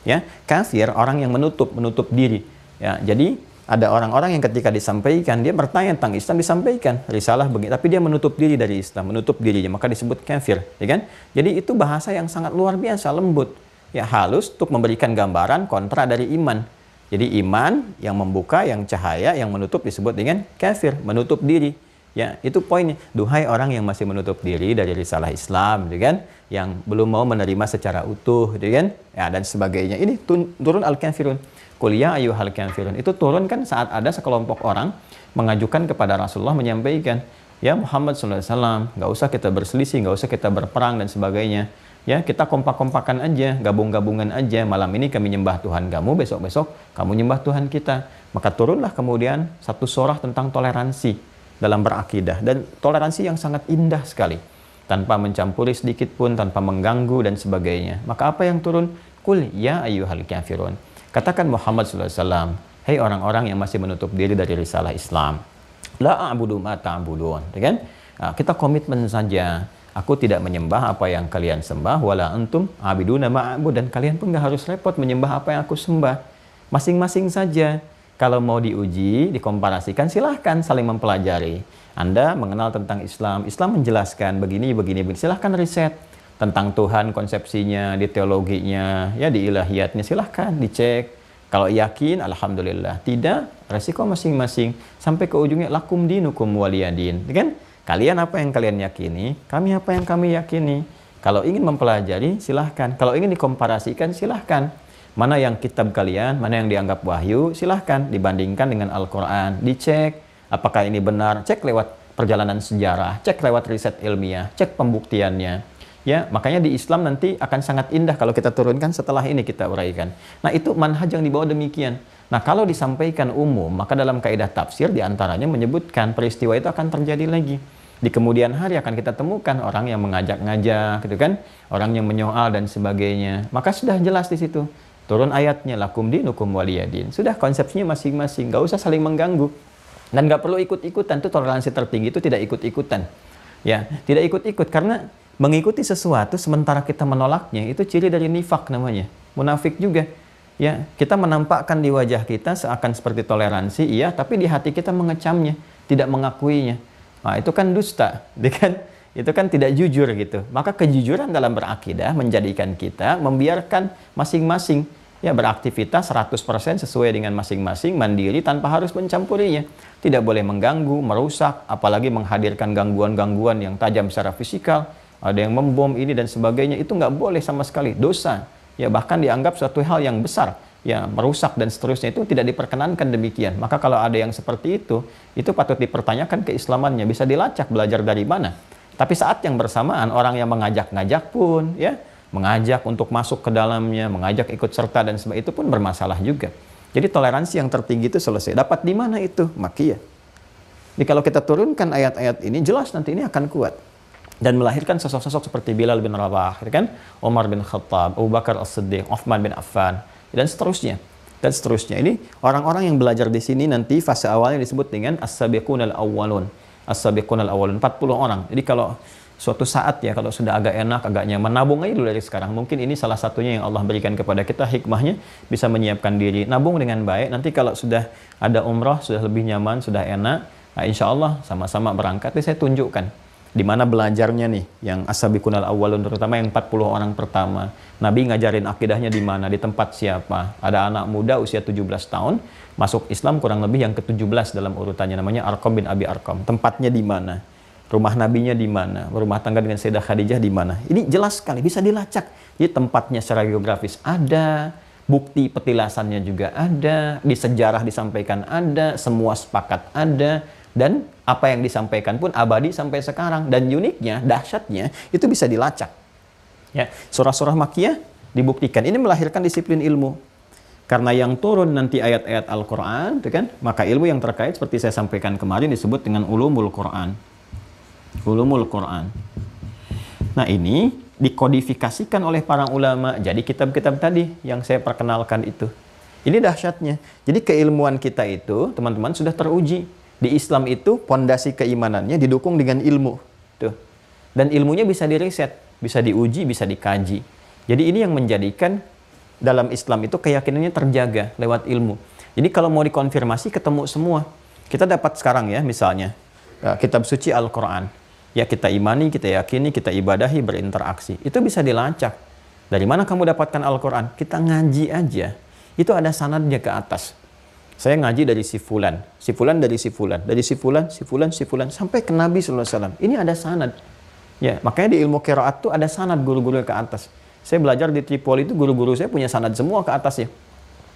Ya, kafir orang yang menutup diri. Ya, jadi ada orang-orang yang ketika disampaikan dia bertanya tentang Islam, disampaikan risalah begini, tapi dia menutup diri dari Islam, menutup dirinya, maka disebut kafir, ya kan? Jadi itu bahasa yang sangat luar biasa, lembut. Ya, halus untuk memberikan gambaran kontra dari iman. Jadi iman yang membuka, yang cahaya, yang menutup disebut dengan kafir, menutup diri. Ya, itu poinnya. Duhai orang yang masih menutup diri dari risalah Islam, gitu kan? Yang belum mau menerima secara utuh, gitu kan? Ya, dan sebagainya. Ini turun Al-Kafirun. Qul ya ayyuhal kafirun. Itu turun kan saat ada sekelompok orang mengajukan kepada Rasulullah menyampaikan, ya Muhammad SAW, nggak usah kita berselisih, nggak usah kita berperang dan sebagainya. Ya, kita kompak-kompakan aja, gabung-gabungan aja. Malam ini kami nyembah Tuhan kamu, besok-besok kamu nyembah Tuhan kita. Maka turunlah kemudian satu surah tentang toleransi dalam berakidah. Dan toleransi yang sangat indah sekali. Tanpa mencampuri sedikit pun, tanpa mengganggu dan sebagainya. Maka apa yang turun? Qul ya ayyuhal kafirun. Katakan Muhammad SAW, hei orang-orang yang masih menutup diri dari risalah Islam. La a'budu ma ta'budun. Kan? Nah, kita komitmen saja. Aku tidak menyembah apa yang kalian sembah, wala antum abiduna ma'abud, dan kalian pun nggak harus repot menyembah apa yang aku sembah. Masing-masing saja. Kalau mau diuji, dikomparasikan, silahkan saling mempelajari. Anda mengenal tentang Islam, Islam menjelaskan begini, silahkan riset tentang Tuhan, konsepsinya, di teologinya, ya di ilahiyatnya, silahkan dicek. Kalau yakin, alhamdulillah. Tidak, resiko masing-masing. Sampai ke ujungnya, lakum dinukum waliyadin. Kan? Kalian apa yang kalian yakini, kami apa yang kami yakini. Kalau ingin mempelajari, silahkan. Kalau ingin dikomparasikan, silahkan. Mana yang kitab kalian, mana yang dianggap wahyu, silahkan. Dibandingkan dengan Al-Quran, dicek. Apakah ini benar? Cek lewat perjalanan sejarah, cek lewat riset ilmiah, cek pembuktiannya. Ya, makanya di Islam nanti akan sangat indah kalau kita turunkan setelah ini kita uraikan. Nah, itu manhaj yang dibawa demikian. Nah, kalau disampaikan umum, maka dalam kaidah tafsir diantaranya menyebutkan peristiwa itu akan terjadi lagi. Di kemudian hari akan kita temukan orang yang mengajak-ngajak, gitu kan? Orang yang menyoal dan sebagainya. Maka sudah jelas di situ. Turun ayatnya, lakum dinukum waliyadin. Sudah konsepsinya masing-masing, nggak usah saling mengganggu. Dan nggak perlu ikut-ikutan, itu toleransi tertinggi itu tidak ikut-ikutan. Ya, tidak ikut-ikut karena mengikuti sesuatu sementara kita menolaknya, itu ciri dari nifak namanya. Munafik juga. Ya, kita menampakkan di wajah kita seakan seperti toleransi, iya, tapi di hati kita mengecamnya, tidak mengakuinya. Nah, itu kan dusta, itu kan tidak jujur gitu. Maka kejujuran dalam berakidah menjadikan kita membiarkan masing-masing ya beraktivitas 100% sesuai dengan masing-masing, mandiri tanpa harus mencampurinya. Tidak boleh mengganggu, merusak, apalagi menghadirkan gangguan-gangguan yang tajam secara fisikal. Ada yang membom ini dan sebagainya, itu nggak boleh sama sekali, dosa. Ya, bahkan dianggap suatu hal yang besar, ya merusak dan seterusnya, itu tidak diperkenankan demikian. Maka kalau ada yang seperti itu patut dipertanyakan keislamannya, bisa dilacak belajar dari mana. Tapi saat yang bersamaan orang yang mengajak-ngajak pun, ya mengajak untuk masuk ke dalamnya, mengajak ikut serta dan sebagainya, itu pun bermasalah juga. Jadi toleransi yang tertinggi itu selesai. Dapat di mana itu? Makkiyah. Jadi kalau kita turunkan ayat-ayat ini, jelas nanti ini akan kuat. Dan melahirkan sosok-sosok seperti Bilal bin Rabah, kan? Umar bin Khattab, Abu Bakar As-Siddiq, Uthman bin Affan, dan seterusnya. Dan seterusnya. Ini orang-orang yang belajar di sini nanti fase awalnya disebut dengan As-Sabiqunal Awwalun. As-Sabiqunal Awwalun, 40 orang. Jadi kalau suatu saat ya, kalau sudah agak enak, agak nyaman, nabung aja dulu dari sekarang. Mungkin ini salah satunya yang Allah berikan kepada kita, hikmahnya bisa menyiapkan diri. Nabung dengan baik, nanti kalau sudah ada umrah, sudah lebih nyaman, sudah enak, nah insya Allah sama-sama berangkat. Jadi saya tunjukkan di mana belajarnya nih, yang As-Sabiqunal Awwalun, terutama yang 40 orang pertama. Nabi ngajarin akidahnya di mana, di tempat siapa. Ada anak muda usia 17 tahun, masuk Islam kurang lebih yang ke-17 dalam urutannya, namanya Arqam bin Abi Arqam. Tempatnya di mana? Rumah nabinya di mana? Rumah tangga dengan Sayyidah Khadijah di mana? Ini jelas sekali, bisa dilacak. Jadi tempatnya secara geografis ada, bukti petilasannya juga ada, di sejarah disampaikan ada, semua sepakat ada, dan apa yang disampaikan pun abadi sampai sekarang. Dan uniknya, dahsyatnya, itu bisa dilacak. Ya, surah-surah Makkiyah dibuktikan. Ini melahirkan disiplin ilmu. Karena yang turun nanti ayat-ayat Al-Quran, kan? Maka ilmu yang terkait seperti saya sampaikan kemarin disebut dengan ulumul Quran. Ulumul Quran. Nah ini dikodifikasikan oleh para ulama. Jadi kitab-kitab tadi yang saya perkenalkan itu. Ini dahsyatnya. Jadi keilmuan kita itu, teman-teman, sudah teruji. Di Islam itu pondasi keimanannya didukung dengan ilmu. Tuh. Dan ilmunya bisa diriset, bisa diuji, bisa dikaji. Jadi ini yang menjadikan dalam Islam itu keyakinannya terjaga lewat ilmu. Jadi kalau mau dikonfirmasi ketemu semua. Kita dapat sekarang ya misalnya kitab suci Al-Quran. Ya kita imani, kita yakini, kita ibadahi, berinteraksi. Itu bisa dilacak. Dari mana kamu dapatkan Al-Quran? Kita ngaji aja. Itu ada sanadnya ke atas. Saya ngaji dari si fulan dari si fulan, dari si fulan, sampai ke Nabi SAW. Ini ada sanad. Ya, makanya di ilmu qiraat itu ada sanad guru-guru ke atas. Saya belajar di Tripoli itu guru-guru saya punya sanad semua ke atasnya.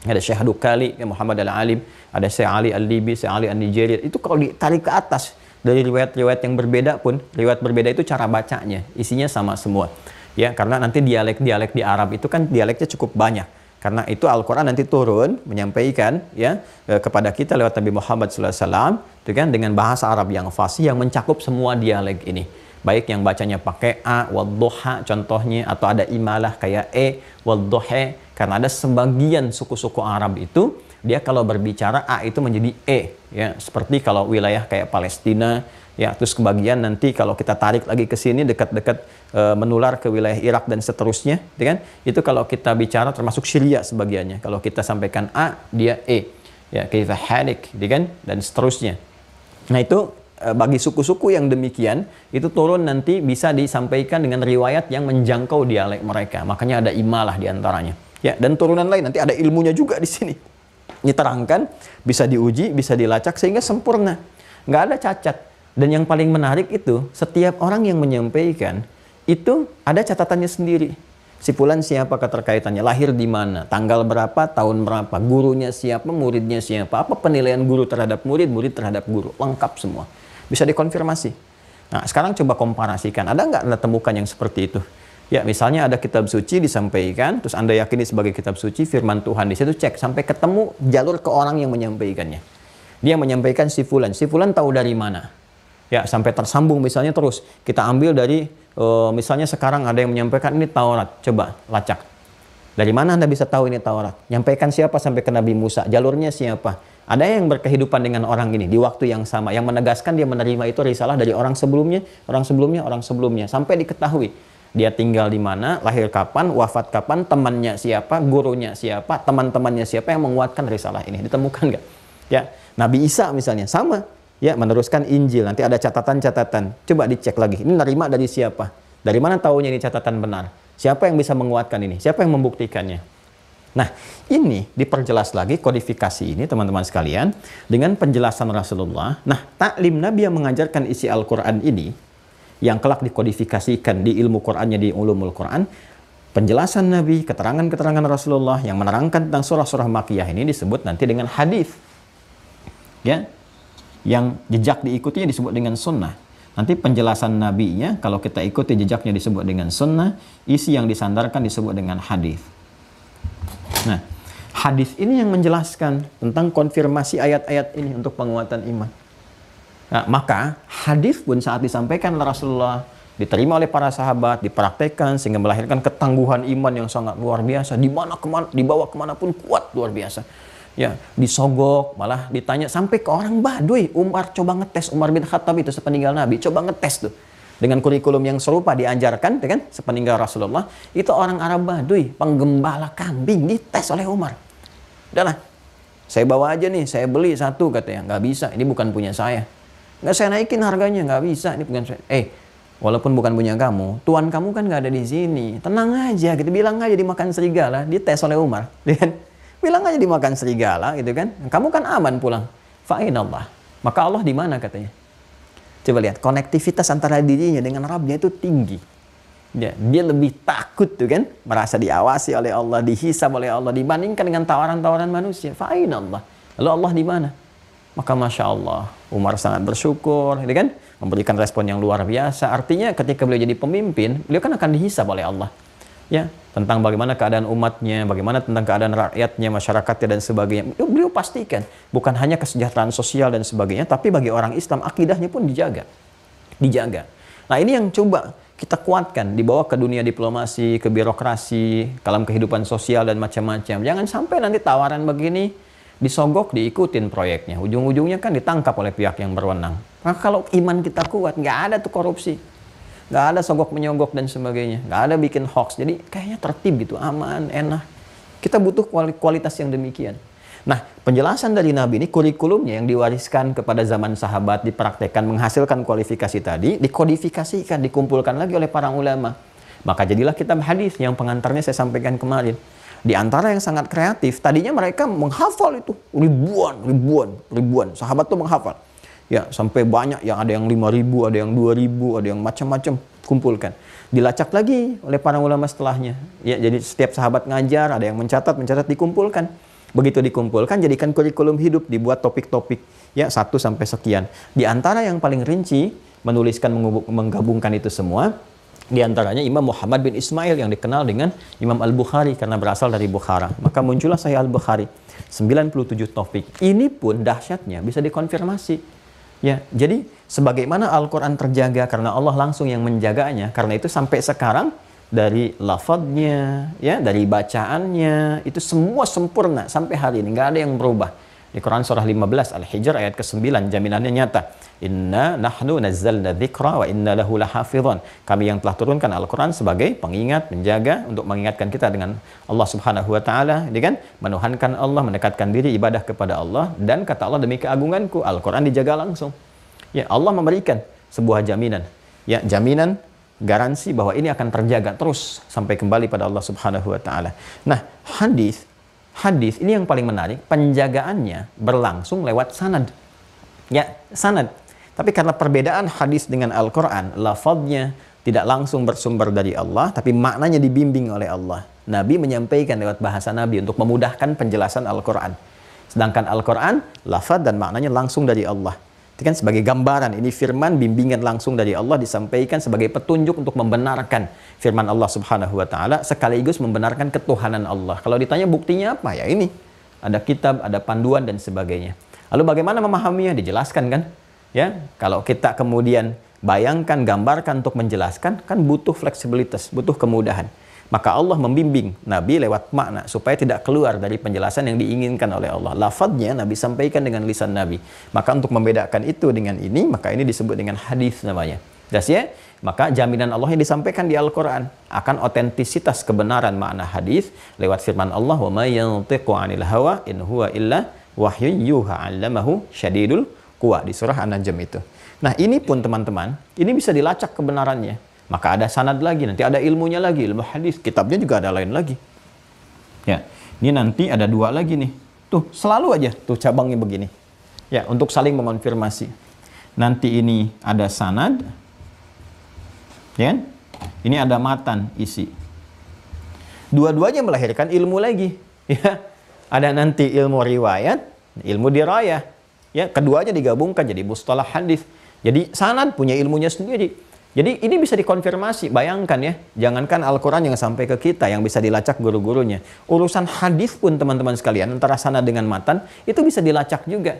Ada Syekh Dukali, Muhammad Al-Alim, ada Syekh Ali Al-Libi, Syekh Ali Al-Nigeria. Itu kalau ditarik ke atas, dari riwayat-riwayat yang berbeda pun, riwayat berbeda itu cara bacanya, isinya sama semua. Ya, karena nanti dialek-dialek di Arab itu kan dialeknya cukup banyak. Karena itu Al-Quran nanti turun menyampaikan ya kepada kita lewat Nabi Muhammad SAW, itu kan dengan bahasa Arab yang fasih yang mencakup semua dialek ini. Baik yang bacanya pakai a, wadduha contohnya, atau ada imalah kayak wadduha, karena ada sebagian suku-suku Arab itu dia kalau berbicara A itu menjadi E, ya seperti kalau wilayah kayak Palestina, ya terus kebagian nanti kalau kita tarik lagi ke sini dekat-dekat menular ke wilayah Irak dan seterusnya, ya kan? Itu kalau kita bicara termasuk Syria sebagiannya. Kalau kita sampaikan A, dia E, ya kaifa halik, ya kan? Dan seterusnya. Nah itu bagi suku-suku yang demikian itu turun nanti bisa disampaikan dengan riwayat yang menjangkau dialek mereka. Makanya ada imalah diantaranya. Ya dan turunan lain nanti ada ilmunya juga di sini. Diterangkan, bisa diuji, bisa dilacak sehingga sempurna, nggak ada cacat. Dan yang paling menarik itu setiap orang yang menyampaikan itu ada catatannya sendiri. Si fulan siapa keterkaitannya, lahir di mana, tanggal berapa, tahun berapa, gurunya siapa, muridnya siapa, apa penilaian guru terhadap murid, murid terhadap guru, lengkap semua, bisa dikonfirmasi. Nah sekarang coba komparasikan, ada nggak Anda temukan yang seperti itu? Ya, misalnya ada kitab suci disampaikan, terus Anda yakini sebagai kitab suci, firman Tuhan di situ, cek sampai ketemu jalur ke orang yang menyampaikannya. Dia menyampaikan si fulan tahu dari mana? Ya, sampai tersambung misalnya terus. Kita ambil dari, misalnya sekarang ada yang menyampaikan ini Taurat, coba lacak. Dari mana Anda bisa tahu ini Taurat? Nyampaikan siapa sampai ke Nabi Musa? Jalurnya siapa? Ada yang berkehidupan dengan orang ini di waktu yang sama, yang menegaskan dia menerima itu risalah dari orang sebelumnya, sampai diketahui. Dia tinggal di mana, lahir kapan, wafat kapan, temannya siapa, gurunya siapa, teman-temannya siapa yang menguatkan risalah ini. Ditemukan nggak? Ya, Nabi Isa misalnya, sama. Ya, meneruskan Injil. Nanti ada catatan-catatan. Coba dicek lagi. Ini nerima dari siapa? Dari mana tahunya ini catatan benar? Siapa yang bisa menguatkan ini? Siapa yang membuktikannya? Nah, ini diperjelas lagi kodifikasi ini, teman-teman sekalian, dengan penjelasan Rasulullah. Nah, taklim Nabi yang mengajarkan isi Al-Quran ini, yang kelak dikodifikasikan di ilmu Qur'annya, di ulumul Qur'an, penjelasan Nabi, keterangan-keterangan Rasulullah yang menerangkan tentang surah-surah Makkiyah ini disebut nanti dengan hadis. Ya, yang jejak diikutinya disebut dengan sunnah. Nanti penjelasan nabinya, kalau kita ikuti jejaknya disebut dengan sunnah, isi yang disandarkan disebut dengan hadis. Nah, hadis ini yang menjelaskan tentang konfirmasi ayat-ayat ini untuk penguatan iman. Nah, maka hadis pun saat disampaikan oleh Rasulullah, diterima oleh para sahabat, dipraktekkan sehingga melahirkan ketangguhan iman yang sangat luar biasa. Dibawa kemanapun kuat luar biasa. Ya, disogok, malah ditanya sampai ke orang Baduy. Umar coba ngetes, Umar bin Khattab itu sepeninggal Nabi, coba ngetes tuh. Dengan kurikulum yang serupa diajarkan, kan, sepeninggal Rasulullah, itu orang Arab Baduy, penggembala kambing, dites oleh Umar. Udahlah, saya bawa aja nih, saya beli satu, katanya. Nggak bisa, ini bukan punya saya. Nggak, saya naikin harganya, nggak bisa, ini bukan saya. Walaupun bukan punya kamu, tuan kamu kan nggak ada di sini. Tenang aja, gitu, bilang aja dimakan serigala, dites oleh Umar. Bilang aja dimakan serigala, gitu kan. Kamu kan aman pulang. Fa'inallah. Maka Allah di mana katanya? Coba lihat, konektivitas antara dirinya dengan Rabbnya itu tinggi. Ya, dia lebih takut tuh kan, merasa diawasi oleh Allah, dihisab oleh Allah, dibandingkan dengan tawaran-tawaran manusia. Fa'inallah. Lalu Allah di mana? Maka Masya Allah, Umar sangat bersyukur, gitu kan? Memberikan respon yang luar biasa. Artinya ketika beliau jadi pemimpin, beliau kan akan dihisab oleh Allah. Ya, tentang bagaimana keadaan umatnya, bagaimana tentang keadaan rakyatnya, masyarakatnya, dan sebagainya. Beliau pastikan, bukan hanya kesejahteraan sosial dan sebagainya, tapi bagi orang Islam, akidahnya pun dijaga. Nah, ini yang coba kita kuatkan, dibawa ke dunia diplomasi, ke birokrasi, dalam kehidupan sosial, dan macam-macam. Jangan sampai nanti tawaran begini, disogok, diikutin proyeknya. Ujung-ujungnya kan ditangkap oleh pihak yang berwenang. Maka kalau iman kita kuat, nggak ada tuh korupsi. Nggak ada sogok menyogok dan sebagainya. Nggak ada bikin hoax. Jadi kayaknya tertib gitu, aman, enak. Kita butuh kualitas yang demikian. Nah, penjelasan dari Nabi ini, kurikulumnya yang diwariskan kepada zaman sahabat, dipraktekkan, menghasilkan kualifikasi tadi, dikodifikasikan, dikumpulkan lagi oleh para ulama. Maka jadilah kitab hadis yang pengantarnya saya sampaikan kemarin. Di antara yang sangat kreatif, tadinya mereka menghafal itu ribuan. Sahabat tuh menghafal. Ya, sampai banyak, yang ada yang 5.000, ada yang 2.000, ada yang macam-macam, kumpulkan. Dilacak lagi oleh para ulama setelahnya. Ya, jadi setiap sahabat ngajar, ada yang mencatat, dikumpulkan. Begitu dikumpulkan, jadikan kurikulum hidup, dibuat topik-topik. Ya, 1 sampai sekian. Di antara yang paling rinci, menuliskan, menggabungkan itu semua, di antaranya Imam Muhammad bin Ismail yang dikenal dengan Imam Al-Bukhari karena berasal dari Bukhara. Maka muncullah Sahih Al-Bukhari. 97 topik. Ini pun dahsyatnya bisa dikonfirmasi. Ya, jadi sebagaimana Al-Quran terjaga karena Allah langsung yang menjaganya, karena itu sampai sekarang dari lafadznya, ya, dari bacaannya, itu semua sempurna sampai hari ini, nggak ada yang berubah. Di Quran surah 15 Al-Hijr ayat ke-9 jaminannya nyata. Inna nahnu nazzalna dzikra wa inna lahu lahafizun. Kami yang telah turunkan Al-Quran sebagai pengingat, menjaga, untuk mengingatkan kita dengan Allah Subhanahu wa taala, kan? Menuhankan Allah, mendekatkan diri ibadah kepada Allah, dan kata Allah, demi keagunganku Al-Quran dijaga langsung. Ya, Allah memberikan sebuah jaminan. Ya, jaminan garansi bahwa ini akan terjaga terus sampai kembali pada Allah Subhanahu wa taala. Nah, hadis ini yang paling menarik, penjagaannya berlangsung lewat sanad. Ya, sanad. Tapi karena perbedaan hadis dengan Al-Quran, lafadznya tidak langsung bersumber dari Allah, tapi maknanya dibimbing oleh Allah. Nabi menyampaikan lewat bahasa Nabi untuk memudahkan penjelasan Al-Quran. Sedangkan Al-Quran, lafadz dan maknanya langsung dari Allah. Itu kan sebagai gambaran, ini firman bimbingan langsung dari Allah disampaikan sebagai petunjuk untuk membenarkan firman Allah Subhanahu wa taala, sekaligus membenarkan ketuhanan Allah. Kalau ditanya buktinya apa? Ya ini, ada kitab, ada panduan dan sebagainya. Lalu bagaimana memahaminya? Dijelaskan kan? Ya, kalau kita kemudian bayangkan, gambarkan untuk menjelaskan, kan butuh fleksibilitas, butuh kemudahan. Maka Allah membimbing Nabi lewat makna supaya tidak keluar dari penjelasan yang diinginkan oleh Allah. Lafadznya Nabi sampaikan dengan lisan Nabi. Maka untuk membedakan itu dengan ini, maka ini disebut dengan hadis namanya. Das ya? Maka jaminan Allah yang disampaikan di Al-Quran akan otentisitas kebenaran makna hadis lewat firman Allah, wa may yantiqu 'anil hawa in huwa illa wahyun yuha 'allamahu syadidul quwa, di surah An-Najm itu. Nah, ini pun teman-teman, ini bisa dilacak kebenarannya. Maka ada sanad lagi, nanti ada ilmunya lagi, ilmu hadis, kitabnya juga ada lain lagi. Ya, ini nanti ada 2 lagi nih. Tuh, selalu aja tuh cabangnya begini. Ya, untuk saling mengonfirmasi. Nanti ini ada sanad, ya kan? Ini ada matan, isi. Dua-duanya melahirkan ilmu lagi. Ya, ada nanti ilmu riwayat, ilmu dirayah. Ya, keduanya digabungkan jadi mustalah hadis. Jadi sanad punya ilmunya sendiri. Jadi ini bisa dikonfirmasi. Bayangkan ya, jangankan Al-Quran yang sampai ke kita, yang bisa dilacak guru-gurunya. Urusan hadis pun teman-teman sekalian, antara sanad dengan matan, itu bisa dilacak juga.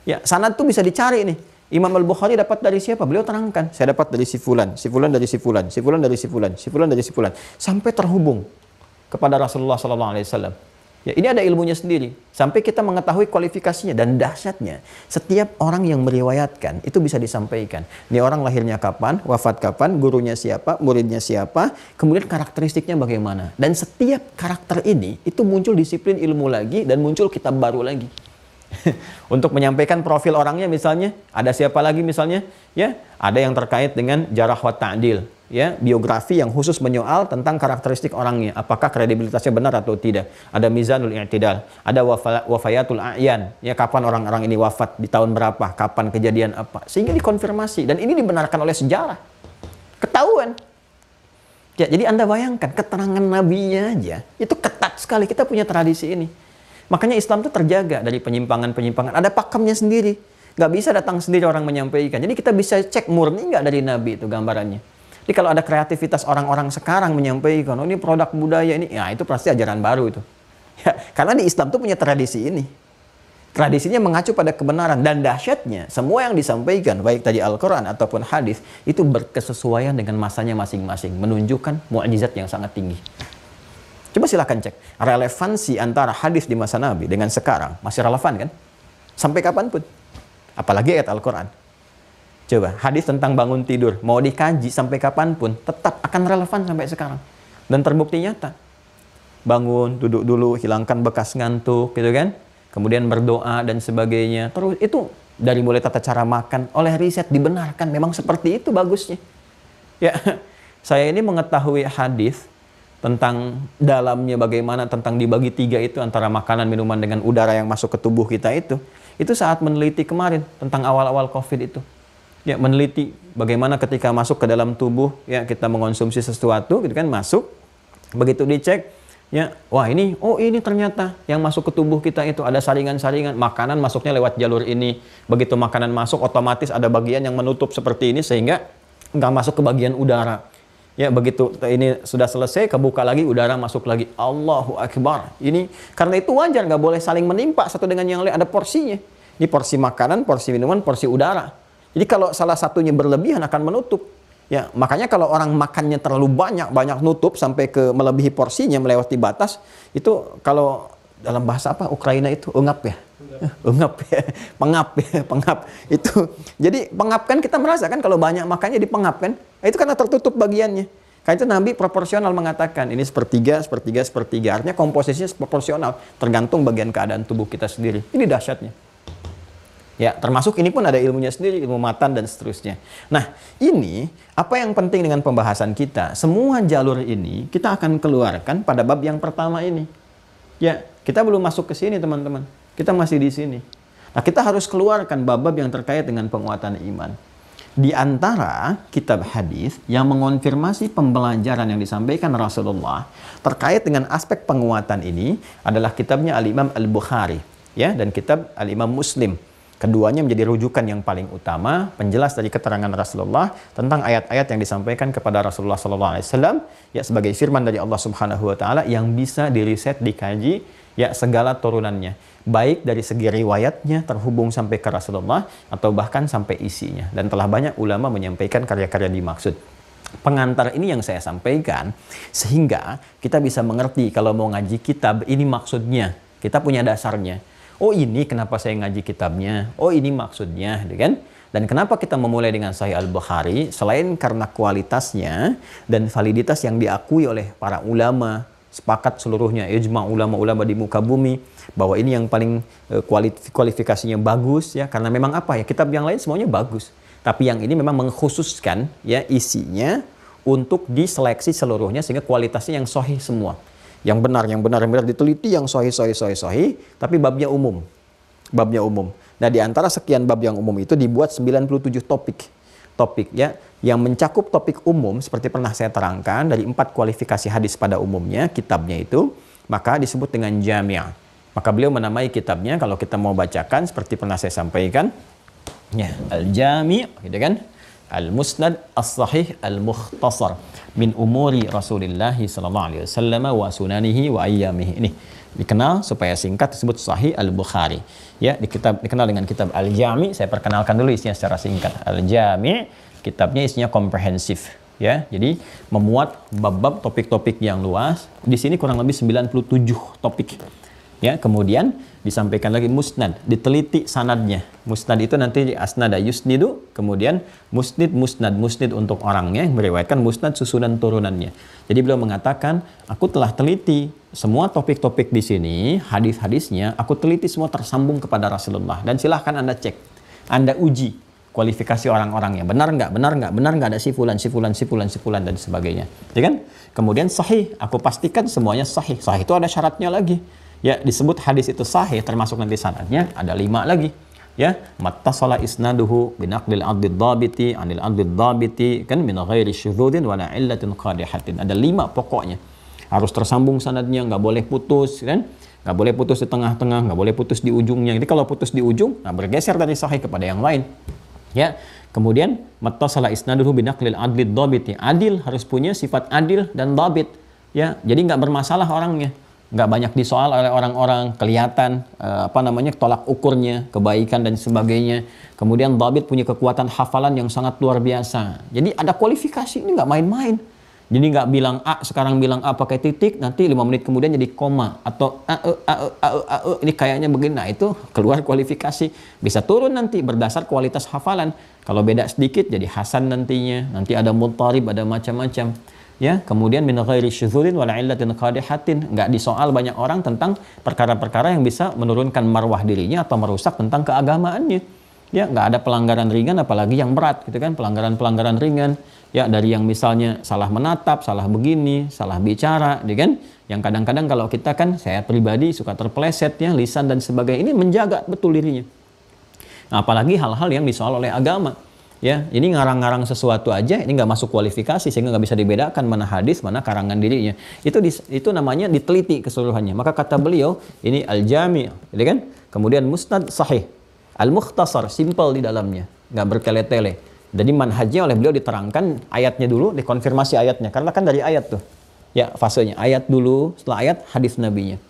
Ya, sanad tuh bisa dicari nih. Imam Al-Bukhari dapat dari siapa? Beliau terangkan. Saya dapat dari si fulan, si fulan dari si fulan, si fulan dari si fulan, si fulan dari si fulan. Sampai terhubung kepada Rasulullah SAW. Ya, ini ada ilmunya sendiri. Sampai kita mengetahui kualifikasinya dan dahsyatnya. Setiap orang yang meriwayatkan itu bisa disampaikan. Ini orang lahirnya kapan, wafat kapan, gurunya siapa, muridnya siapa, kemudian karakteristiknya bagaimana. Dan setiap karakter ini itu muncul disiplin ilmu lagi dan muncul kitab baru lagi. Untuk menyampaikan profil orangnya misalnya, ada siapa lagi misalnya? Ya, ada yang terkait dengan jarah wa ta'dil. Ya, biografi yang khusus menyoal tentang karakteristik orangnya, apakah kredibilitasnya benar atau tidak. Ada mizanul i'tidal, ada wafayatul a'yan, ya kapan orang-orang ini wafat, di tahun berapa, kapan kejadian apa, sehingga dikonfirmasi dan ini dibenarkan oleh sejarah, ketahuan. Ya, jadi Anda bayangkan keterangan nabinya aja itu ketat sekali. Kita punya tradisi ini, makanya Islam itu terjaga dari penyimpangan-penyimpangan. Ada pakemnya sendiri, nggak bisa datang sendiri orang menyampaikan. Jadi kita bisa cek murni nggak dari nabi itu gambarannya. Jadi kalau ada kreativitas orang-orang sekarang menyampaikan, oh ini produk budaya ini, ya itu pasti ajaran baru itu. Ya, karena di Islam tuh punya tradisi ini. Tradisinya mengacu pada kebenaran dan dahsyatnya. Semua yang disampaikan, baik tadi Al-Quran ataupun hadis, itu berkesesuaian dengan masanya masing-masing. Menunjukkan mukjizat yang sangat tinggi. Coba silahkan cek. Relevansi antara hadis di masa Nabi dengan sekarang. Masih relevan kan? Sampai kapanpun. Apalagi ayat Al-Quran. Coba, hadis tentang bangun tidur, mau dikaji sampai kapanpun, tetap akan relevan sampai sekarang. Dan terbukti nyata. Bangun, duduk dulu, hilangkan bekas ngantuk, gitu kan. Kemudian berdoa dan sebagainya. Terus itu dari mulai tata cara makan, oleh riset dibenarkan. Memang seperti itu bagusnya. Ya, saya ini mengetahui hadis tentang dalamnya bagaimana, tentang dibagi 3 itu antara makanan, minuman dengan udara yang masuk ke tubuh kita itu. Itu saat meneliti kemarin tentang awal-awal COVID itu. Ya, meneliti bagaimana ketika masuk ke dalam tubuh, ya kita mengonsumsi sesuatu gitu kan, masuk, begitu dicek, ya wah ini, oh ini ternyata yang masuk ke tubuh kita itu ada saringan-saringan, makanan masuknya lewat jalur ini, begitu makanan masuk otomatis ada bagian yang menutup seperti ini sehingga nggak masuk ke bagian udara. Ya, begitu ini sudah selesai, kebuka lagi, udara masuk lagi. Allahu Akbar. Ini karena itu wajar, nggak boleh saling menimpa satu dengan yang lain, ada porsinya. Ini porsi makanan, porsi minuman, porsi udara. Jadi kalau salah satunya berlebihan akan menutup. Ya, makanya kalau orang makannya terlalu banyak nutup sampai ke melebihi porsinya, melewati batas, itu kalau dalam bahasa apa Ukraina itu ungap ya. Ungap ya, pengap itu. Jadi pengap kan kita merasakan kalau banyak makannya dipengap kan. Nah, itu karena tertutup bagiannya. Karena itu Nabi proporsional mengatakan ini sepertiga. Artinya komposisinya proporsional, tergantung bagian keadaan tubuh kita sendiri. Ini dahsyatnya. Ya, termasuk ini pun ada ilmunya sendiri, ilmu matan dan seterusnya. Nah, ini apa yang penting dengan pembahasan kita? Semua jalur ini kita akan keluarkan pada bab yang pertama ini. Ya, kita belum masuk ke sini teman-teman. Kita masih di sini. Nah, kita harus keluarkan bab-bab yang terkait dengan penguatan iman. Di antara kitab hadis yang mengonfirmasi pembelajaran yang disampaikan Rasulullah terkait dengan aspek penguatan ini adalah kitabnya Al-Imam Al-Bukhari, ya, dan kitab Al-Imam Muslim. Keduanya menjadi rujukan yang paling utama, penjelas dari keterangan Rasulullah tentang ayat-ayat yang disampaikan kepada Rasulullah SAW, ya sebagai firman dari Allah Subhanahu Wa Taala yang bisa diriset, dikaji, ya segala turunannya, baik dari segi riwayatnya terhubung sampai ke Rasulullah atau bahkan sampai isinya. Dan telah banyak ulama menyampaikan karya-karya dimaksud. Pengantar ini yang saya sampaikan sehingga kita bisa mengerti kalau mau ngaji kitab ini maksudnya, kita punya dasarnya. Oh ini kenapa saya ngaji kitabnya, oh ini maksudnya, gitu kan? Dan kenapa kita memulai dengan Sahih Al-Bukhari? Selain karena kualitasnya dan validitas yang diakui oleh para ulama, sepakat seluruhnya, ijma ulama-ulama di muka bumi, bahwa ini yang paling kualifikasinya bagus, ya, karena memang apa ya, kitab yang lain semuanya bagus. Tapi yang ini memang mengkhususkan, ya, isinya untuk diseleksi seluruhnya sehingga kualitasnya yang sahih semua. Yang benar diteliti, yang sahih, tapi babnya umum. Nah, di antara sekian bab yang umum itu dibuat 97 topik, ya, yang mencakup topik umum seperti pernah saya terangkan dari 4 kualifikasi hadis pada umumnya, kitabnya itu, maka disebut dengan jami'. Maka beliau menamai kitabnya, kalau kita mau bacakan seperti pernah saya sampaikan, Ya, al-jami' gitu kan? Al-musnad as-sahih al-mukhtasar min umuri Rasulillah sallallahu alaihi wasallam wa sunanihi wa ayyamihi. Ini dikenal supaya singkat disebut Sahih Al-Bukhari. Ya, dikenal dengan kitab Al-Jami'. Saya perkenalkan dulu isinya secara singkat. Al-Jami' kitabnya isinya komprehensif, ya. Jadi memuat bab-bab topik-topik yang luas. Di sini kurang lebih 97 topik. Ya, kemudian disampaikan lagi musnad, diteliti sanadnya. Musnad itu nanti asnada yusnidu, kemudian musnad untuk orangnya yang meriwayatkan, musnad susunan turunannya. Jadi beliau mengatakan, aku telah teliti semua topik-topik di sini, hadis-hadisnya, aku teliti semua tersambung kepada Rasulullah. Dan silahkan Anda cek, Anda uji kualifikasi orang-orangnya. Benar nggak ada si fulan dan sebagainya. Ya kan? Kemudian sahih, aku pastikan semuanya sahih. Sahih itu ada syaratnya lagi. Ya, disebut hadis itu sahih, termasuk nanti sanadnya ada 5 lagi. Ya, mattasala isnaduhu binaqlil adlid dhabiti anil adlid dhabiti kan min ghairi syudzudin wala illatin qadihatin. Ada 5 pokoknya. Harus tersambung sanadnya, nggak boleh putus kan? Nggak boleh putus di tengah-tengah, nggak boleh putus di ujungnya. Jadi kalau putus di ujung, nah bergeser dari sahih kepada yang lain. Ya, kemudian mattasala isnaduhu binaqlil adlid dhabiti. Adil harus punya sifat adil dan dhabit. Ya, jadi nggak bermasalah orangnya. Nggak banyak disoal oleh orang-orang, kelihatan tolak ukurnya, kebaikan dan sebagainya. Kemudian dhabit punya kekuatan hafalan yang sangat luar biasa. Jadi ada kualifikasi, ini nggak main-main. Jadi nggak bilang A, sekarang bilang A pakai titik, nanti 5 menit kemudian jadi koma. Atau ini kayaknya begini. Nah, itu keluar kualifikasi. Bisa turun nanti berdasar kualitas hafalan. Kalau beda sedikit jadi hasan nantinya. Nanti ada mudharib, ada macam-macam. Ya, kemudian min ghairi syudzudin wala illatin qadihatin, enggak disoal banyak orang tentang perkara-perkara yang bisa menurunkan marwah dirinya atau merusak tentang keagamaannya. Ya, enggak ada pelanggaran ringan apalagi yang berat gitu kan, pelanggaran-pelanggaran ringan. Ya, dari yang misalnya salah menatap, salah begini, salah bicara, gitu kan? Yang kadang-kadang kalau kita kan, saya pribadi suka terpeleset ya, lisan dan sebagainya, ini menjaga betul dirinya. Nah, apalagi hal-hal yang disoal oleh agama. Ya, ini ngarang-ngarang sesuatu aja, ini nggak masuk kualifikasi sehingga nggak bisa dibedakan mana hadis, mana karangan dirinya. Itu namanya diteliti keseluruhannya. Maka kata beliau, ini al-jami', gitu kan? Kemudian musnad sahih, al-mukhtasar, simple di dalamnya, nggak bertele-tele. Jadi manhajnya oleh beliau diterangkan ayatnya dulu, dikonfirmasi ayatnya, karena kan dari ayat tuh. Ya, fasenya ayat dulu, setelah ayat hadis nabinya.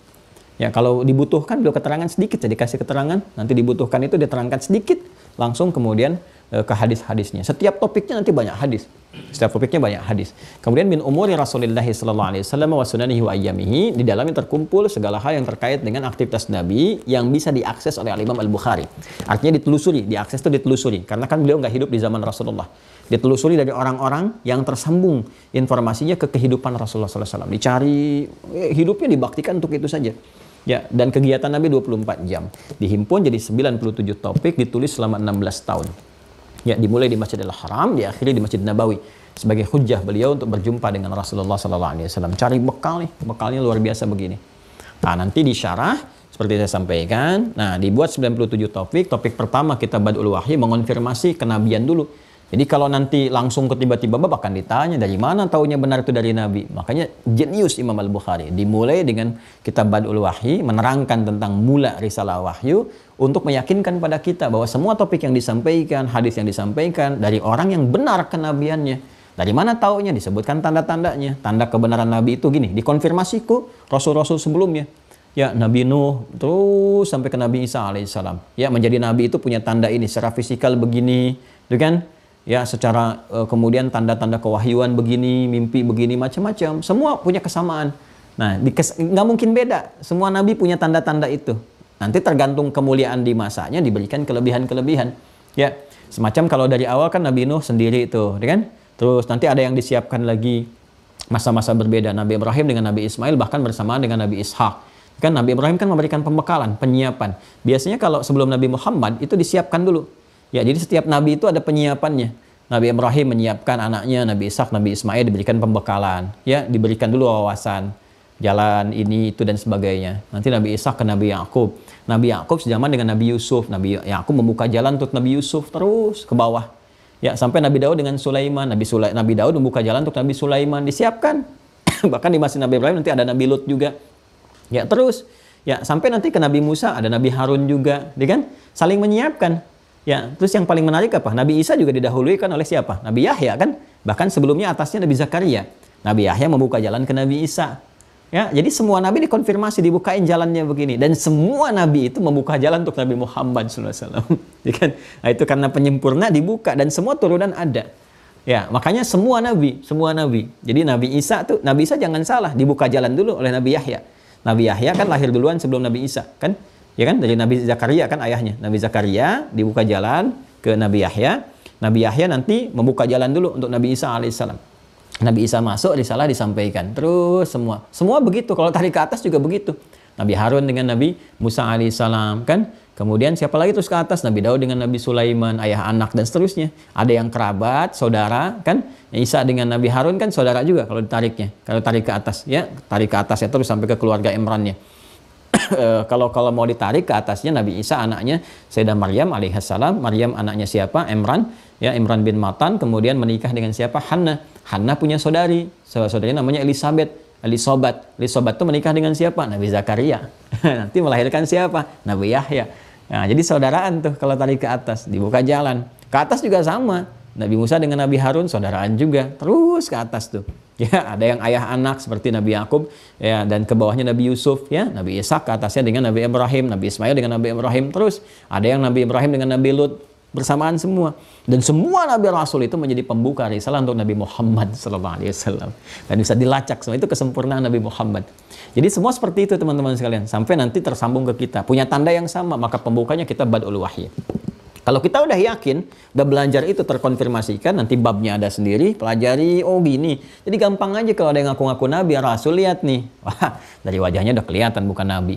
Ya, kalau dibutuhkan beliau keterangan sedikit, jadi kasih keterangan, nanti dibutuhkan itu diterangkan sedikit, langsung kemudian ke hadis-hadisnya. Setiap topiknya nanti banyak hadis. Setiap topiknya banyak hadis. Kemudian min umuri Rasulullah sallallahu alaihi wasallam wa sunanihi wa ayyamihi, di dalamnya terkumpul segala hal yang terkait dengan aktivitas Nabi yang bisa diakses oleh Imam Al-Bukhari. Artinya ditelusuri, diakses itu ditelusuri, karena kan beliau nggak hidup di zaman Rasulullah. Ditelusuri dari orang-orang yang tersambung informasinya ke kehidupan Rasulullah sallallahu alaihi wasallam. Dicari, hidupnya dibaktikan untuk itu saja. Ya, dan kegiatan Nabi 24 jam. Dihimpun jadi 97 topik, ditulis selama 16 tahun. Ya, dimulai di Masjidil Haram, diakhiri di Masjid Nabawi sebagai hujjah beliau untuk berjumpa dengan Rasulullah SAW. Cari bekal nih, bekalnya luar biasa begini. Nah, nanti disyarah seperti saya sampaikan. Nah, dibuat 97 topik. Topik pertama kita Badul Wahyi, mengonfirmasi kenabian dulu. Jadi kalau nanti langsung ke tiba-tiba bab akan ditanya dari mana taunya benar itu dari Nabi. Makanya jenius Imam Al-Bukhari. Dimulai dengan kitab Badul Wahyi, menerangkan tentang mula risalah wahyu untuk meyakinkan pada kita bahwa semua topik yang disampaikan, hadis yang disampaikan dari orang yang benar kenabiannya. Dari mana taunya? Disebutkan tanda-tandanya. Tanda kebenaran Nabi itu gini, dikonfirmasiku rasul-rasul sebelumnya. Ya, Nabi Nuh terus sampai ke Nabi Isa alaihissalam. Ya, menjadi Nabi itu punya tanda ini, secara fisikal begini, gitu kan? Ya, secara kemudian tanda-tanda kewahyuan begini, mimpi begini, macam-macam. Semua punya kesamaan. Nah, nggak mungkin beda. Semua Nabi punya tanda-tanda itu. Nanti tergantung kemuliaan di masanya diberikan kelebihan-kelebihan. Ya, semacam kalau dari awal kan Nabi Nuh sendiri itu, kan? Terus nanti ada yang disiapkan lagi masa-masa berbeda. Nabi Ibrahim dengan Nabi Ismail bahkan bersamaan dengan Nabi Ishak. Kan Nabi Ibrahim kan memberikan pembekalan, penyiapan. Biasanya kalau sebelum Nabi Muhammad itu disiapkan dulu. Ya, jadi setiap nabi itu ada penyiapannya. Nabi Ibrahim menyiapkan anaknya, Nabi Ishak, Nabi Ismail diberikan pembekalan. Ya, diberikan dulu wawasan, jalan ini, itu, dan sebagainya. Nanti Nabi Ishak ke Nabi Yakub. Nabi Yakub sejaman dengan Nabi Yusuf. Nabi Yakub membuka jalan untuk Nabi Yusuf terus ke bawah. Ya, sampai Nabi Daud dengan Sulaiman. Nabi Daud membuka jalan untuk Nabi Sulaiman. Disiapkan. Bahkan di masa Nabi Ibrahim nanti ada Nabi Lut juga. Ya, terus. Ya, sampai nanti ke Nabi Musa, ada Nabi Harun juga. Kan? Saling menyiapkan. Ya, terus yang paling menarik apa? Nabi Isa juga didahului kan oleh siapa? Nabi Yahya kan? Bahkan sebelumnya atasnya Nabi Zakaria. Nabi Yahya membuka jalan ke Nabi Isa. Ya, jadi semua nabi dikonfirmasi, dibukain jalannya begini, dan semua nabi itu membuka jalan untuk Nabi Muhammad SAW. Ya kan? Nah, itu karena penyempurna dibuka dan semua turunan ada. Ya, makanya semua nabi. Jadi Nabi Isa jangan salah, dibuka jalan dulu oleh Nabi Yahya. Nabi Yahya kan lahir duluan sebelum Nabi Isa, kan? Ya kan? Dari Nabi Zakaria kan ayahnya. Nabi Zakaria dibuka jalan ke Nabi Yahya. Nabi Yahya nanti membuka jalan dulu untuk Nabi Isa alaihissalam. Nabi Isa masuk, risalah disampaikan. Terus semua begitu. Kalau tarik ke atas juga begitu. Nabi Harun dengan Nabi Musa alaihissalam, kan? Kemudian siapa lagi terus ke atas? Nabi Daud dengan Nabi Sulaiman, ayah anak dan seterusnya. Ada yang kerabat, saudara, kan? Isa dengan Nabi Harun kan saudara juga kalau ditariknya. Kalau tarik ke atas, ya, tarik ke atas ya terus sampai ke keluarga Imrannya. Kalau mau ditarik ke atasnya Nabi Isa anaknya Sayyidah Maryam alaihissalam. Maryam anaknya siapa? Imran, ya, Imran bin Matan. Kemudian menikah dengan siapa? Hannah punya saudaranya namanya Elisabeth itu menikah dengan siapa? Nabi Zakaria. Nanti melahirkan siapa? Nabi Yahya. Nah, jadi saudaraan tuh kalau tarik ke atas, dibuka jalan. Ke atas juga sama. Nabi Musa dengan Nabi Harun saudaraan juga. Terus ke atas tuh. Ya, ada yang ayah anak seperti Nabi Yakub, ya, dan ke bawahnya Nabi Yusuf, ya, Nabi Ishak, ke atasnya dengan Nabi Ibrahim, Nabi Ismail dengan Nabi Ibrahim. Terus ada yang Nabi Ibrahim dengan Nabi Lut, bersamaan semua. Dan semua Nabi Rasul itu menjadi pembuka risalah untuk Nabi Muhammad SAW. Dan bisa dilacak semua, itu kesempurnaan Nabi Muhammad. Jadi semua seperti itu teman-teman sekalian. Sampai nanti tersambung ke kita. Punya tanda yang sama, maka pembukanya kita Badul Wahyi. Kalau kita udah yakin, udah belajar itu terkonfirmasikan, nanti babnya ada sendiri, pelajari, oh gini. Jadi gampang aja kalau ada yang ngaku-ngaku Nabi, Rasul, lihat nih. Wah, dari wajahnya udah kelihatan bukan Nabi.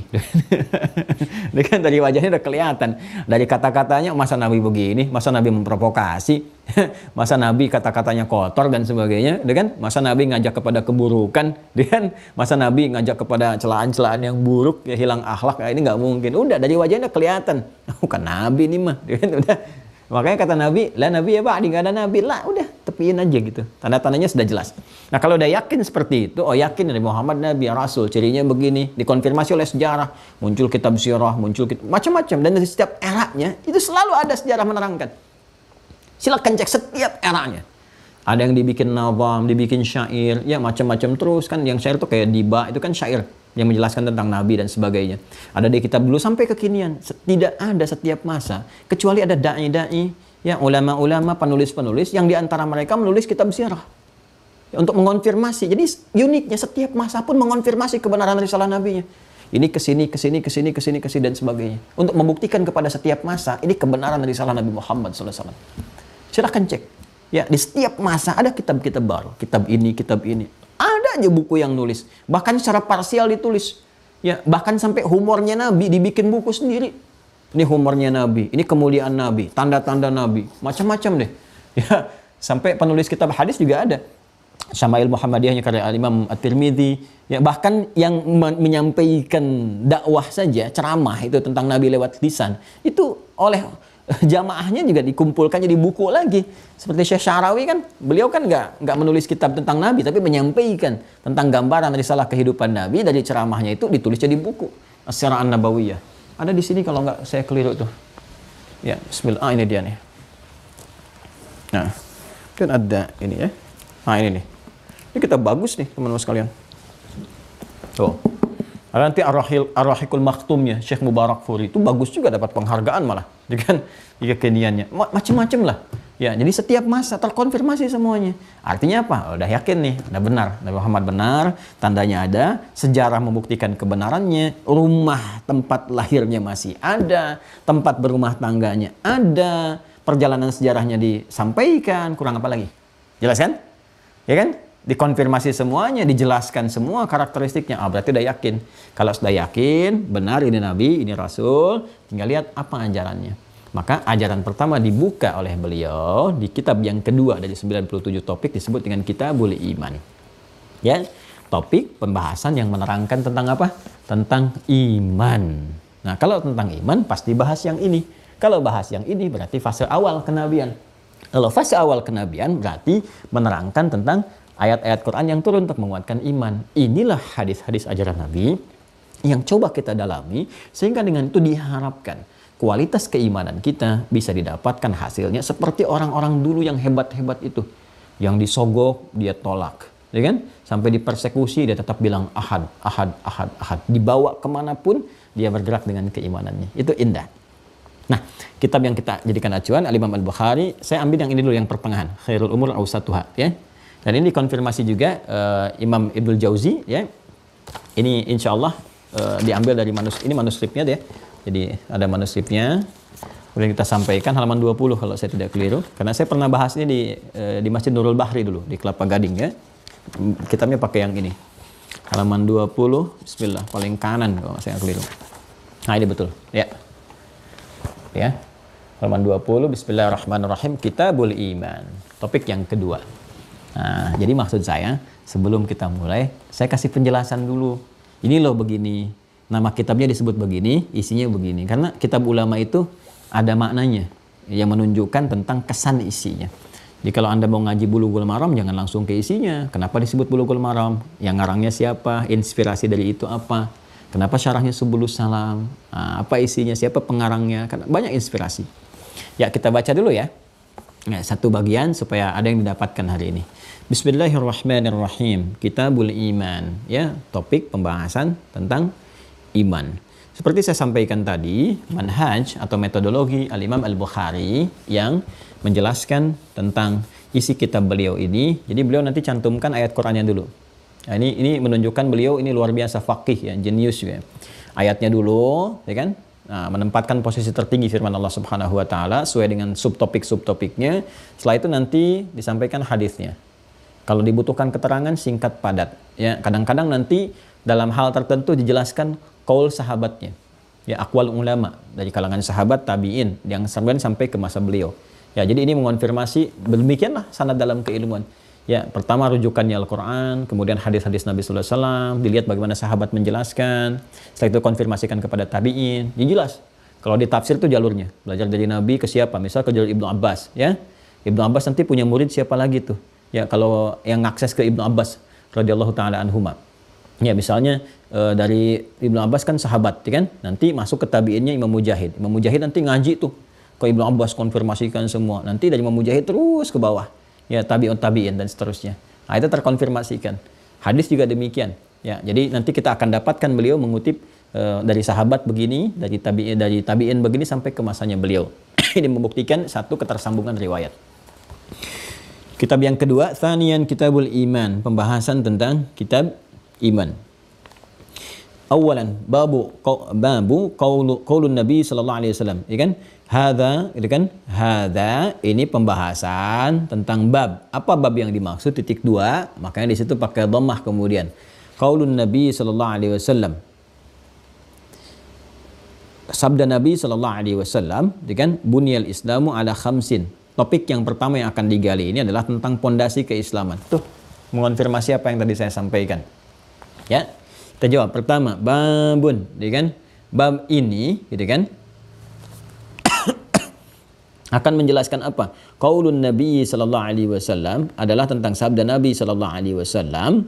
Dari wajahnya udah kelihatan. Dari kata-katanya, masa Nabi begini, masa Nabi memprovokasi, masa Nabi kata-katanya kotor dan sebagainya, masa Nabi ngajak kepada keburukan, masa Nabi ngajak kepada celaan-celaan yang buruk, ya hilang akhlak, ya, ini nggak mungkin. Udah dari wajahnya udah kelihatan, bukan Nabi nih mah, udah. Makanya kata Nabi, lah Nabi ya Pak, nggak ada Nabi lah, udah tepiin aja gitu. Tanda-tandanya sudah jelas. Nah kalau udah yakin seperti itu, oh yakin dari Muhammad Nabi Rasul, cirinya begini, dikonfirmasi oleh sejarah, muncul kitab sirah, muncul macam-macam, dan dari setiap eranya itu selalu ada sejarah menerangkan. Silakan cek setiap eranya. Ada yang dibikin nazam, dibikin syair, ya macam-macam terus kan. Yang syair itu kayak diba, itu kan syair yang menjelaskan tentang Nabi dan sebagainya. Ada di kitab dulu sampai kekinian. Tidak ada setiap masa, kecuali ada da'i-da'i, ya ulama-ulama, penulis-penulis yang diantara mereka menulis kitab sirah ya, untuk mengonfirmasi. Jadi uniknya setiap masa pun mengonfirmasi kebenaran risalah Nabinya. Ini kesini dan sebagainya. Untuk membuktikan kepada setiap masa ini kebenaran risalah Nabi Muhammad SAW. Silahkan cek. Ya, di setiap masa ada kitab-kitab baru. Kitab ini. Ada aja buku yang nulis. Bahkan secara parsial ditulis. Ya, bahkan sampai humornya Nabi dibikin buku sendiri. Ini humornya Nabi, ini kemuliaan Nabi, tanda-tanda Nabi, macam-macam deh. Ya, sampai penulis kitab hadis juga ada. Syama'il Muhammadiyahnya karya Imam At-Tirmidzi. Ya, bahkan yang menyampaikan dakwah saja, ceramah itu tentang Nabi lewat lisan, itu oleh jamaahnya juga dikumpulkan jadi buku lagi. Seperti Syekh Syarawi kan, beliau kan nggak menulis kitab tentang Nabi, tapi menyampaikan tentang gambaran risalah kehidupan Nabi dari ceramahnya itu ditulis jadi buku. As-Sirah An-Nabawiyah. Ada di sini kalau nggak saya keliru tuh. Ya, bismillah, ini dia nih. Nah, kan ada ini ya. Nah, ini nih. Ini kitab bagus nih, teman-teman sekalian. Tuh. Ada nanti Ar-Rahiqul Maktumnya Syekh Mubarakfuri itu bagus juga, dapat penghargaan malah. Ya kan? Kekiniannya. Macam-macam lah. Ya, jadi setiap masa terkonfirmasi semuanya. Artinya apa? Udah yakin nih, udah benar. Nabi Muhammad benar, tandanya ada, sejarah membuktikan kebenarannya, rumah tempat lahirnya masih ada, tempat berumah tangganya ada, perjalanan sejarahnya disampaikan, kurang apa lagi? Jelas kan? Ya kan? Dikonfirmasi semuanya, dijelaskan semua karakteristiknya. Berarti udah yakin. Kalau sudah yakin, benar ini Nabi, ini Rasul, tinggal lihat apa ajarannya. Maka ajaran pertama dibuka oleh beliau di kitab yang kedua dari 97 topik disebut dengan Kitabul Iman. Ya, topik pembahasan yang menerangkan tentang apa? Tentang iman. Nah, kalau tentang iman pasti bahas yang ini. Kalau bahas yang ini berarti fase awal kenabian. Kalau fase awal kenabian berarti menerangkan tentang ayat-ayat Quran yang turun untuk menguatkan iman. Inilah hadis-hadis ajaran Nabi yang coba kita dalami sehingga dengan itu diharapkan kualitas keimanan kita bisa didapatkan hasilnya seperti orang-orang dulu yang hebat-hebat itu. Yang disogok, dia tolak. Ya kan? Sampai dipersekusi, dia tetap bilang ahad, ahad, ahad, ahad. Dibawa kemanapun, dia bergerak dengan keimanannya. Itu indah. Nah, kitab yang kita jadikan acuan, Al-Imam Al-Bukhari, saya ambil yang ini dulu, yang pertengahan. Khairul Umur Awsatuha. Ya. Dan ini dikonfirmasi juga Imam Ibnul Jauzi. Ya. Ini insya Allah diambil dari ini manuskripnya deh. Jadi ada manuskripnya. Kemudian kita sampaikan halaman 20 kalau saya tidak keliru. Karena saya pernah bahas ini di Masjid Nurul Bahri dulu, di Kelapa Gading ya. Kitabnya pakai yang ini. Halaman 20, bismillah, paling kanan kalau saya keliru. Nah, ini betul. Ya. Ya. Halaman 20, bismillahirrahmanirrahim, Kitabul Iman. Topik yang kedua. Nah, jadi maksud saya, sebelum kita mulai, saya kasih penjelasan dulu. Ini loh begini. Nama kitabnya disebut begini, isinya begini. Karena kitab ulama itu ada maknanya yang menunjukkan tentang kesan isinya. Jadi kalau Anda mau ngaji Bulughul Maram, jangan langsung ke isinya. Kenapa disebut Bulughul Maram? Yang ngarangnya siapa? Inspirasi dari itu apa? Kenapa syarahnya Subulus Salam? Apa isinya? Siapa pengarangnya? Karena banyak inspirasi. Ya, kita baca dulu ya. Nah, satu bagian supaya ada yang didapatkan hari ini. Bismillahirrahmanirrahim. Kitabul Iman. Ya, topik pembahasan tentang iman. Seperti saya sampaikan tadi, manhaj atau metodologi Al-Imam Al-Bukhari yang menjelaskan tentang isi kitab beliau ini. Jadi beliau nanti cantumkan ayat Qur'annya dulu. Nah, ini menunjukkan beliau ini luar biasa faqih ya, jenius ya. Ayatnya dulu, ya kan? Nah, menempatkan posisi tertinggi firman Allah Subhanahu wa taala sesuai dengan subtopik-subtopiknya. Setelah itu nanti disampaikan hadisnya. Kalau dibutuhkan keterangan singkat padat, ya. Kadang-kadang nanti dalam hal tertentu dijelaskan qaul sahabatnya. Ya, aqwal ulama dari kalangan sahabat tabi'in yang sampai ke masa beliau. Ya, jadi ini mengonfirmasi demikianlah sanad dalam keilmuan. Ya, pertama rujukannya Al-Quran, kemudian hadis-hadis Nabi Sallallahu Alaihi Wasallam, dilihat bagaimana sahabat menjelaskan, setelah itu konfirmasikan kepada tabi'in, ya jelas. Kalau di tafsir itu jalurnya, belajar dari Nabi ke siapa? Misal ke jalur Ibnu Abbas, ya. Ibnu Abbas nanti punya murid siapa lagi tuh? Ya, kalau yang ngakses ke Ibnu Abbas radhiyallahu taala anhuma. Ya, misalnya dari Ibnu Abbas kan sahabat, ya kan? Nanti masuk ke tabi'innya Imam Mujahid. Imam Mujahid nanti ngaji tuh ke Ibnu Abbas, konfirmasikan semua. Nanti dari Imam Mujahid terus ke bawah. Ya, tabi'in dan seterusnya. Nah, itu terkonfirmasikan. Hadis juga demikian. Ya, jadi nanti kita akan dapatkan beliau mengutip dari sahabat begini, dari tabi'in begini sampai ke masanya beliau. Ini membuktikan satu ketersambungan riwayat. Kitab yang kedua, Tsaniyan Kitabul Iman, pembahasan tentang kitab iman. Awalan babu qaulun Nabi sallallahu alaihi wasallam, ya kan? Hadza, itu kan? Hadza ini pembahasan tentang bab. Apa bab yang dimaksud? Titik 2, makanya di situ pakai dhammah kemudian. Qaulun Nabi sallallahu alaihi wasallam. Sabda Nabi sallallahu alaihi wasallam, itu kan? Bunyal Islamu ala khamsin. Topik yang pertama yang akan digali ini adalah tentang pondasi keislaman. Tuh, mengonfirmasi apa yang tadi saya sampaikan. Ya. Kita jawab pertama, babun, gitu kan? Bab ini, gitu kan? Akan menjelaskan apa? Qaulun Nabi sallallahu alaihi wasallam adalah tentang sabda Nabi sallallahu alaihi wasallam,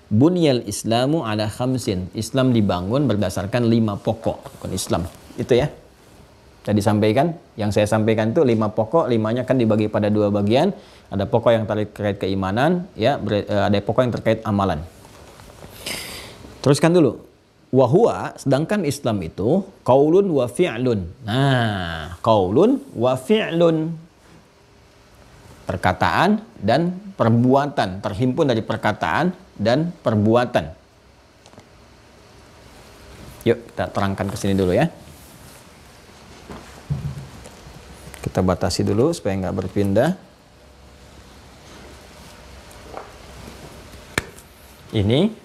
bunyal Islamu ala khamsin. Islam dibangun berdasarkan 5 pokok rukun Islam. Itu ya. Tadi sampaikan, yang saya sampaikan itu 5 pokok, 5-nya kan dibagi pada 2 bagian. Ada pokok yang terkait keimanan, ya, ada pokok yang terkait amalan. Teruskan dulu. Wahua, sedangkan Islam itu qaulun wa fi'lun. Nah, qaulun wa fi'lun. Perkataan dan perbuatan, terhimpun dari perkataan dan perbuatan. Yuk, kita terangkan ke sini dulu ya. Kita batasi dulu supaya nggak berpindah. Ini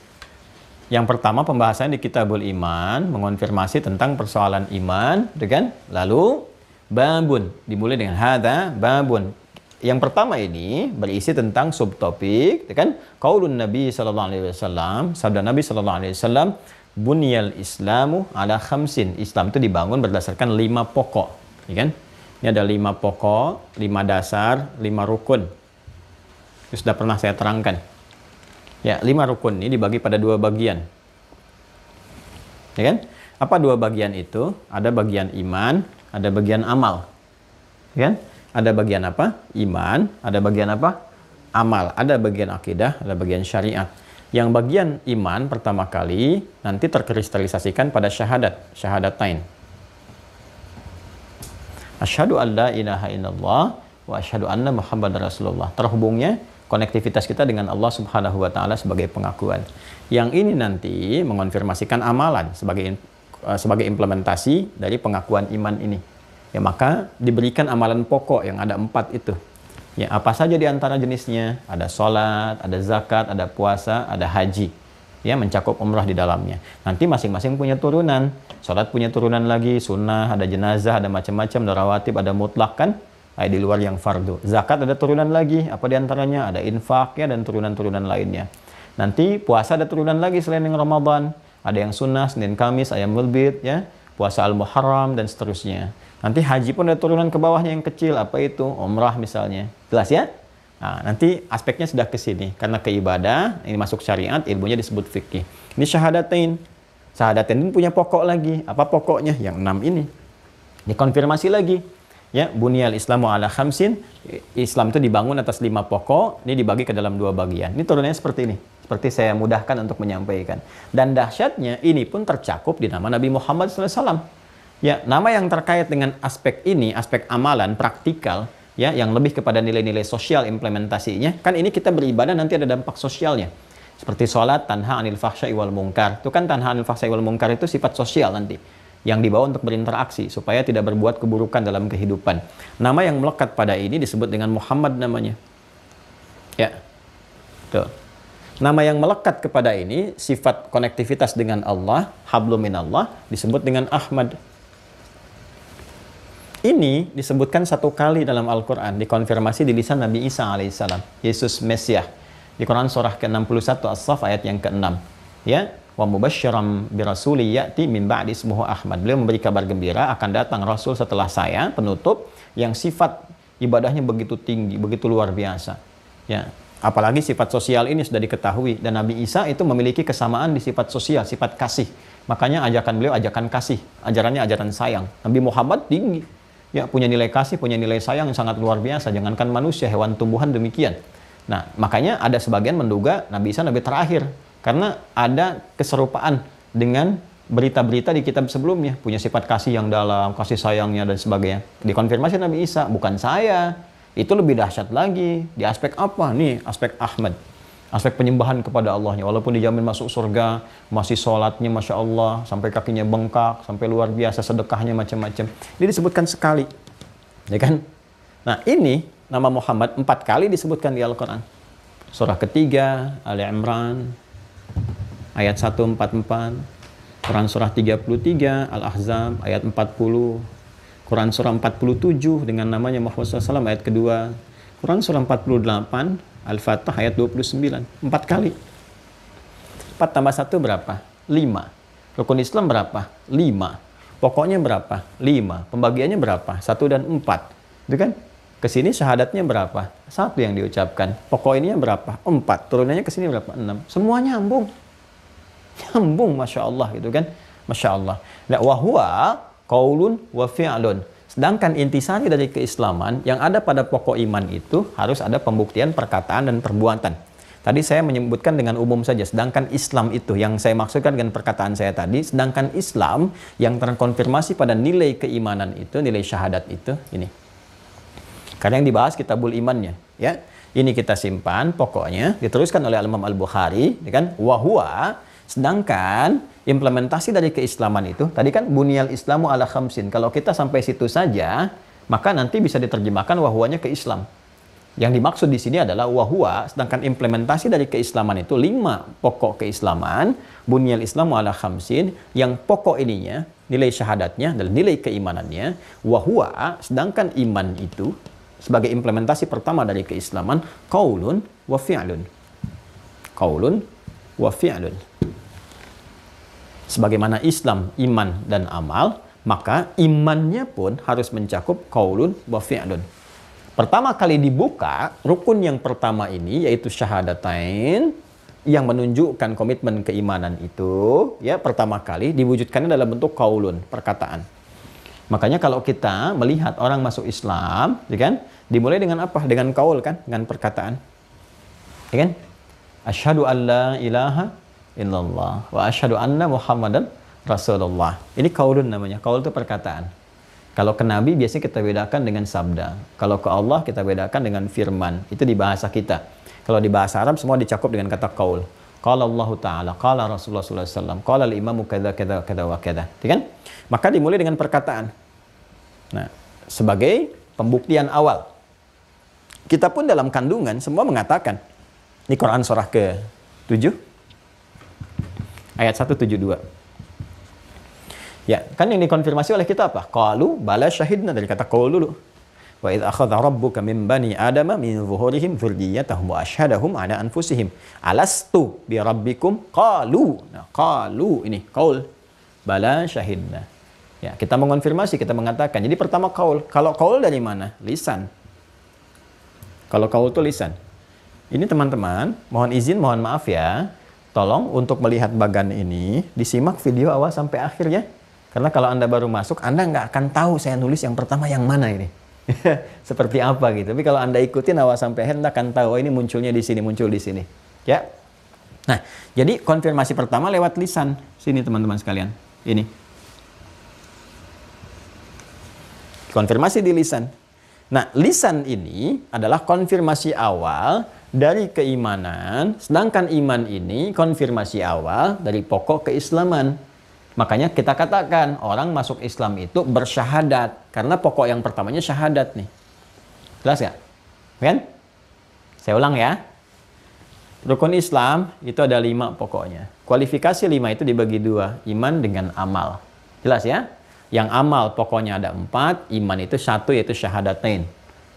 yang pertama pembahasan di Kitabul Iman mengonfirmasi tentang persoalan iman, kan? Lalu babun dimulai dengan hadza babun. Yang pertama ini berisi tentang subtopik, kan? Qaulun Nabi sallallahu alaihi wasallam, sabda Nabi sallallahu alaihi wasallam, bunyal Islamu ala khamsin. Islam itu dibangun berdasarkan 5 pokok, ya kan? Ini ada 5 pokok, 5 dasar, 5 rukun. Itu sudah pernah saya terangkan. Ya, 5 rukun ini dibagi pada 2 bagian. Ya kan? Apa 2 bagian itu? Ada bagian iman, ada bagian amal. Kan? Ada bagian apa? Iman, ada bagian apa? Amal, ada bagian akidah, ada bagian syariat. Yang bagian iman pertama kali nanti terkristalisasikan pada syahadatain. Asyhadu an la ilaha illallah wa asyhadu anna Muhammadar Rasulullah. Terhubungnya konektivitas kita dengan Allah Subhanahu wa taala sebagai pengakuan. Yang ini nanti mengonfirmasikan amalan sebagai implementasi dari pengakuan iman ini. Ya, maka diberikan amalan pokok yang ada 4 itu. Ya, apa saja di antara jenisnya? Ada sholat, ada zakat, ada puasa, ada haji. Ya, mencakup umrah di dalamnya. Nanti masing-masing punya turunan. Sholat punya turunan lagi, sunnah, ada jenazah, ada macam-macam, ada rawatib, ada mutlak kan? Di luar yang fardu. Zakat ada turunan lagi, apa diantaranya? Ada infak ya dan turunan-turunan lainnya. Nanti puasa ada turunan lagi selain yang Ramadan. Ada yang sunnah, Senin Kamis, Ayyamul Bid, ya, puasa Al-Muharram dan seterusnya. Nanti haji pun ada turunan ke bawahnya yang kecil, apa itu? Umrah misalnya. Jelas ya? Nah, nanti aspeknya sudah ke sini. Karena keibadah, ini masuk syariat, ilmunya disebut fikih. Ini syahadatain. Syahadatain ini punya pokok lagi. Apa pokoknya? Yang 6 ini. Dikonfirmasi lagi. Ya, bunyal Islamu ala khamsin. Islam itu dibangun atas 5 pokok. Ini dibagi ke dalam 2 bagian. Ini turunannya seperti ini. Seperti saya mudahkan untuk menyampaikan. Dan dahsyatnya ini pun tercakup di nama Nabi Muhammad SAW. Ya, nama yang terkait dengan aspek ini, aspek amalan, praktikal, ya, yang lebih kepada nilai-nilai sosial implementasinya. Kan ini kita beribadah nanti ada dampak sosialnya. Seperti sholat, tanha anil fahsya'i wal munkar. Itu kan tanha anil fahsya'i wal munkar itu sifat sosial nanti. Yang dibawa untuk berinteraksi, supaya tidak berbuat keburukan dalam kehidupan. Nama yang melekat pada ini disebut dengan Muhammad namanya. Ya, tuh. Nama yang melekat kepada ini, sifat konektivitas dengan Allah, hablum minallah, disebut dengan Ahmad. Ini disebutkan 1 kali dalam Al-Quran, dikonfirmasi di lisan Nabi Isa alaihissalam, Yesus Mesias. Di Quran surah ke-61 As-Saff ayat yang ke-6. Ya, wa mubasysyiran birasuli ya'ti min ba'di ismuhu Ahmad. Beliau memberi kabar gembira akan datang Rasul setelah saya, penutup, yang sifat ibadahnya begitu tinggi, begitu luar biasa. Ya, apalagi sifat sosial ini sudah diketahui, dan Nabi Isa itu memiliki kesamaan di sifat sosial, sifat kasih. Makanya ajakan beliau ajakan kasih, ajarannya ajaran sayang. Nabi Muhammad tinggi. Ya, punya nilai kasih, punya nilai sayang yang sangat luar biasa. Jangankan manusia, hewan tumbuhan demikian. Nah, makanya ada sebagian menduga Nabi Isa Nabi terakhir. Karena ada keserupaan dengan berita-berita di kitab sebelumnya. Punya sifat kasih yang dalam, kasih sayangnya dan sebagainya. Dikonfirmasi Nabi Isa, bukan saya. Itu lebih dahsyat lagi. Di aspek apa? Nih, aspek Ahmad. Aspek penyembahan kepada Allahnya. Walaupun dijamin masuk surga, masih sholatnya Masya Allah, sampai kakinya bengkak, sampai luar biasa, sedekahnya macam-macam. Ini disebutkan sekali. Ya kan? Nah, ini nama Muhammad 4 kali disebutkan di Al-Quran. Surah ketiga, Ali Imran, ayat 144. Quran surah 33, Al-Ahzab, ayat 40. Quran surah 47 dengan namanya Muhammad SAW, ayat kedua. Quran surah 48, Al-Fatah ayat 29. 4 kali. 4 tambah 1 berapa? 5. Rukun Islam berapa? 5. Pokoknya berapa? 5. Pembagiannya berapa? 1 dan 4. Itu kan? Kesini syahadatnya berapa? 1 yang diucapkan. Pokok ininya berapa? 4. Turunannya kesini berapa? 6. Semua nyambung. Nyambung, Masya Allah gitu kan? Masya Allah. Nah, wahuwa qaulun wa fi'lun. Sedangkan intisari dari keislaman yang ada pada pokok iman itu harus ada pembuktian perkataan dan perbuatan. Tadi saya menyebutkan dengan umum saja, sedangkan Islam itu yang saya maksudkan dengan perkataan saya tadi, sedangkan Islam yang terkonfirmasi pada nilai keimanan itu, nilai syahadat itu, ini. Karena yang dibahas kitabul imannya, ya. Ini kita simpan, pokoknya diteruskan oleh Imam Al-Bukhari, ya kan? Wahwa, sedangkan implementasi dari keislaman itu, tadi kan bunyal Islamu ala khamsin. Kalau kita sampai situ saja, maka nanti bisa diterjemahkan wahwanya ke Islam. Yang dimaksud di sini adalah wahwa, sedangkan implementasi dari keislaman itu 5 pokok keislaman, bunyal Islamu ala khamsin, yang pokok ininya, nilai syahadatnya dan nilai keimanannya, wahwa, sedangkan iman itu sebagai implementasi pertama dari keislaman, qaulun wa fi'lun. Qaulun wa fi'lun. Sebagaimana Islam, iman, dan amal, maka imannya pun harus mencakup qaulun wa fi'lun. Pertama kali dibuka, rukun yang pertama ini, yaitu syahadatain, yang menunjukkan komitmen keimanan itu, ya, pertama kali diwujudkannya dalam bentuk qaulun, perkataan. Makanya kalau kita melihat orang masuk Islam, ya kan, dimulai dengan apa? Dengan qaul kan, dengan perkataan. Ya kan? Asyhadu an la ilaha illallah wa asyhadu anna Muhammadan Rasulullah. Ini qaulun namanya. Qaul itu perkataan. Kalau ke Nabi biasanya kita bedakan dengan sabda. Kalau ke Allah kita bedakan dengan firman. Itu di bahasa kita. Kalau di bahasa Arab semua dicakup dengan kata qaul. Qala Allah Ta'ala, qala Rasulullah sallallahu alaihi wasallam, qala al-imamu kadza kadza kadza wa kadza. Ya kan? Maka dimulai dengan perkataan. Nah, sebagai pembuktian awal. Kita pun dalam kandungan semua mengatakan. Ini Quran surah ke-7 ayat 172. Ya, kan yang dikonfirmasi oleh kita apa? Qalu bala syahidna, dari kata qaul dulu. Wa idz akhadha rabbuka min bani adama min zuhurihim dzurriyyatahum wa asyhadahum ala anfusihim alastu bi rabbikum qalu. Nah, qalu ini qaul. Bala syahidna. Ya, kita mengonfirmasi, kita mengatakan. Jadi pertama qaul. Kalau qaul dari mana? Lisan. Kalau qaul itu lisan. Ini teman-teman, mohon izin, mohon maaf ya. Tolong untuk melihat bagan ini, disimak video awal sampai akhir ya. Karena kalau Anda baru masuk, Anda nggak akan tahu saya nulis yang pertama yang mana ini. Seperti apa gitu. Tapi kalau Anda ikutin awal sampai akhir, Anda akan tahu, oh ini munculnya di sini, muncul di sini. Ya. Nah, jadi konfirmasi pertama lewat lisan. Sini teman-teman sekalian. Ini. Konfirmasi di lisan. Nah, lisan ini adalah konfirmasi awal dari keimanan, sedangkan iman ini konfirmasi awal dari pokok keislaman. Makanya kita katakan orang masuk Islam itu bersyahadat, karena pokok yang pertamanya syahadat nih. Jelas nggak? Kan? Saya ulang ya. Rukun Islam itu ada 5 pokoknya. Kualifikasi 5 itu dibagi 2, iman dengan amal. Jelas ya? Yang amal pokoknya ada 4, iman itu 1 yaitu syahadatain.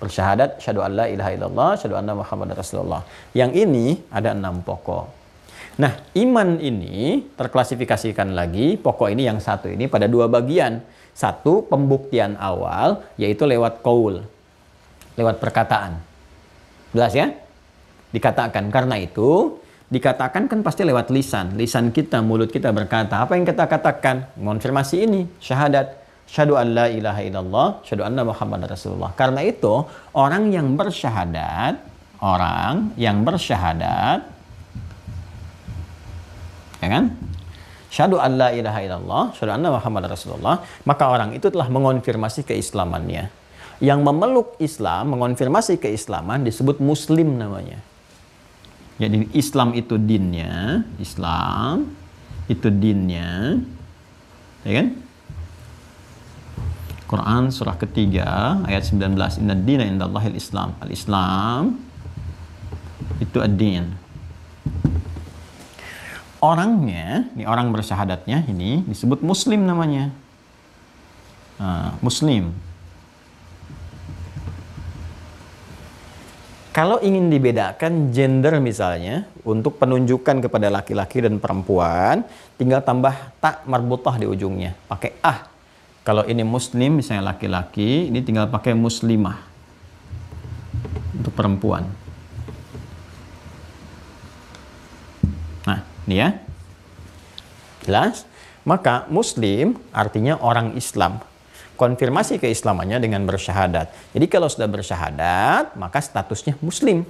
Bersyahadat, syahadu an la ilaha illallah, syahadu anna Muhammadar Rasulullah. Yang ini ada 6 pokok. Nah, iman ini terklasifikasikan lagi, pokok ini yang 1 ini pada 2 bagian. 1, pembuktian awal, yaitu lewat qaul, lewat perkataan. Jelas ya? Dikatakan, karena itu, dikatakan kan pasti lewat lisan. Lisan kita, mulut kita berkata. Apa yang kita katakan? Mengonfirmasi ini, syahadat. Syahadu an la ilaha illallah, syahadu anna Muhammadar Rasulullah. Karena itu, orang yang bersyahadat, ya kan? Syahadu an la ilaha illallah, syahadu anna Muhammadar Rasulullah, maka orang itu telah mengonfirmasi keislamannya. Yang memeluk Islam, mengonfirmasi keislaman disebut muslim namanya. Jadi Islam itu dinnya, ya kan? Quran surah ketiga ayat 19, inna dina indallahil Islam. Al-Islam itu ad-din. Orangnya, ini orang bersyahadatnya ini disebut muslim namanya. Muslim. Kalau ingin dibedakan gender misalnya, untuk penunjukan kepada laki-laki dan perempuan, tinggal tambah tak marbutah di ujungnya, pakai ah. Kalau ini muslim, misalnya laki-laki, ini tinggal pakai muslimah untuk perempuan. Nah, ini ya. Jelas? Maka muslim artinya orang Islam. Konfirmasi keislamannya dengan bersyahadat. Jadi kalau sudah bersyahadat, maka statusnya muslim.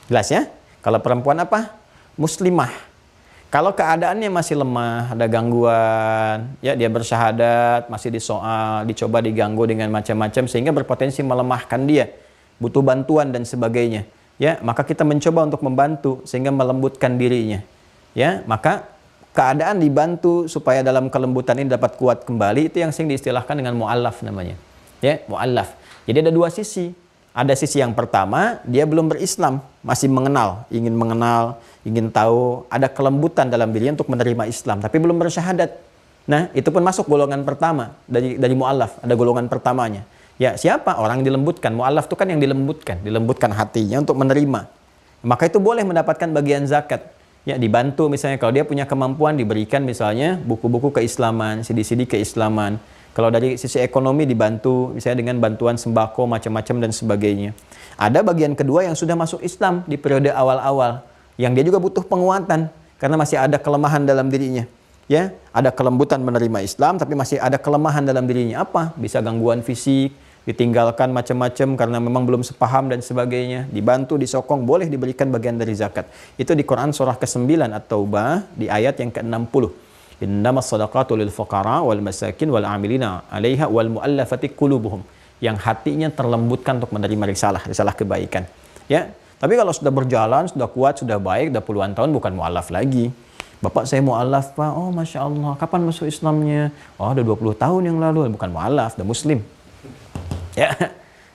Jelas ya? Kalau perempuan apa? Muslimah. Kalau keadaannya masih lemah, ada gangguan, ya dia bersyahadat, masih disoal, dicoba diganggu dengan macam-macam sehingga berpotensi melemahkan dia, butuh bantuan dan sebagainya. Ya, maka kita mencoba untuk membantu sehingga melembutkan dirinya. Ya, maka keadaan dibantu supaya dalam kelembutan ini dapat kuat kembali, itu yang sering diistilahkan dengan mu'allaf namanya. Ya, mu'allaf. Jadi ada 2 sisi. Ada sisi yang pertama, dia belum berislam, masih ingin tahu, ada kelembutan dalam dirinya untuk menerima Islam, tapi belum bersyahadat. Nah, itu pun masuk golongan pertama dari mu'allaf, ada golongan pertamanya. Ya, siapa? Orang yang dilembutkan. Mu'allaf itu kan yang dilembutkan hatinya untuk menerima. Maka itu boleh mendapatkan bagian zakat. Ya, dibantu misalnya kalau dia punya kemampuan, diberikan misalnya buku-buku keislaman, CD-CD keislaman. Kalau dari sisi ekonomi dibantu, misalnya dengan bantuan sembako, macam-macam dan sebagainya. Ada bagian kedua yang sudah masuk Islam di periode awal-awal, yang dia juga butuh penguatan, karena masih ada kelemahan dalam dirinya. ya, ada kelembutan menerima Islam, tapi masih ada kelemahan dalam dirinya. Apa? Bisa gangguan fisik, ditinggalkan macam-macam karena memang belum sepaham dan sebagainya. Dibantu, disokong, boleh diberikan bagian dari zakat. Itu di Quran surah ke-9 At-Taubah di ayat yang ke-60. Innamas sadaqatu lil fuqara wal masakin wal amilina 'alaiha wal mu'allafati qulubuhum. Yang hatinya terlembutkan untuk menerima risalah kebaikan. Ya. Tapi kalau sudah berjalan, sudah kuat, sudah baik, sudah puluhan tahun, bukan mu'allaf lagi. Bapak saya mu'allaf, Pak. Oh, Masya Allah. Kapan masuk Islamnya? Oh, udah 20 tahun yang lalu. Bukan mu'allaf, udah muslim. Ya,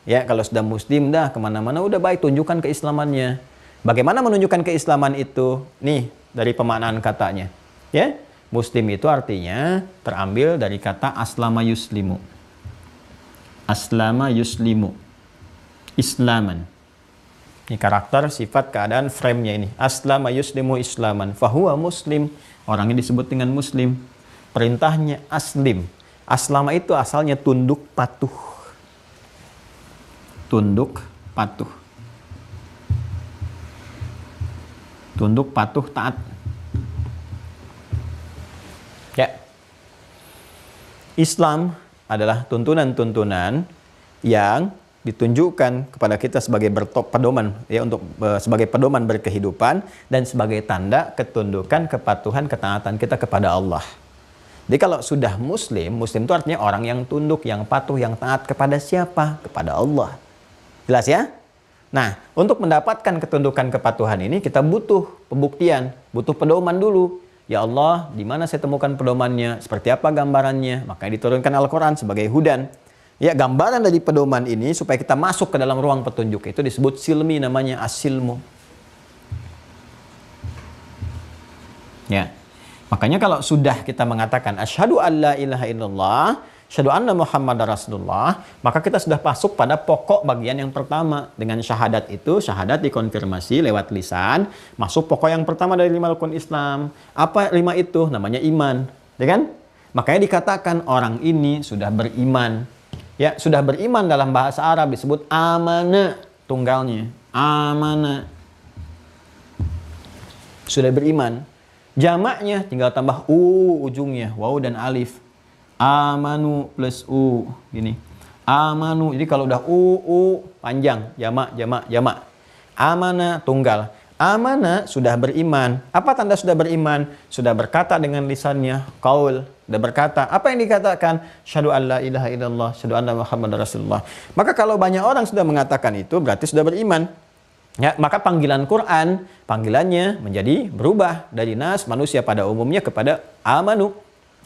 ya, kalau sudah muslim, dah kemana-mana udah baik, tunjukkan keislamannya. Bagaimana menunjukkan keislaman itu? Nih, dari pemaknaan katanya. Ya, muslim itu artinya terambil dari kata aslama yuslimu. Aslama yuslimu. Islaman. Ini karakter, sifat, keadaan, frame-nya ini. Aslama yuslimu islaman. Fahuwa muslim. Orangnya disebut dengan muslim. Perintahnya aslim. Aslama itu asalnya tunduk patuh. Tunduk patuh. Tunduk patuh taat. Ya. Islam adalah tuntunan-tuntunan yang ditunjukkan kepada kita sebagai pedoman, ya, untuk sebagai pedoman berkehidupan dan sebagai tanda ketundukan, kepatuhan, ketaatan kita kepada Allah. Jadi kalau sudah muslim itu artinya orang yang tunduk, yang patuh, yang taat kepada siapa? Kepada Allah. Jelas ya? Nah, untuk mendapatkan ketundukan, kepatuhan ini kita butuh pembuktian, butuh pedoman dulu. Ya Allah, di mana saya temukan pedomannya? Seperti apa gambarannya? Maka diturunkan Al-Quran sebagai hudan. Ya, gambaran dari pedoman ini supaya kita masuk ke dalam ruang petunjuk itu disebut silmi, namanya as-silmu. Ya. Makanya kalau sudah kita mengatakan asyhadu alla ilaha illallah, asyhadu anna Muhammadar Rasulullah, maka kita sudah masuk pada pokok bagian yang pertama. Dengan syahadat itu, syahadat dikonfirmasi lewat lisan, masuk pokok yang pertama dari 5 rukun Islam. Apa 5 itu? Namanya iman, ya kan? Makanya dikatakan orang ini sudah beriman. Ya, sudah beriman dalam bahasa Arab disebut amana, tunggalnya. Amana. Sudah beriman. Jamaknya tinggal tambah ujungnya, waw dan alif. Amanu plus gini. Amanu. Jadi kalau udah panjang, jamak. Amana tunggal. Amana sudah beriman. Apa tanda sudah beriman? Sudah berkata dengan lisannya, qaul. Sudah berkata. Apa yang dikatakan? Syahadu an la ilaha illallah, syahadu anna Muhammadar Rasulullah. Maka kalau banyak orang sudah mengatakan itu, berarti sudah beriman. Ya, maka panggilan Quran, panggilannya menjadi berubah dari nas, manusia pada umumnya, kepada amanu.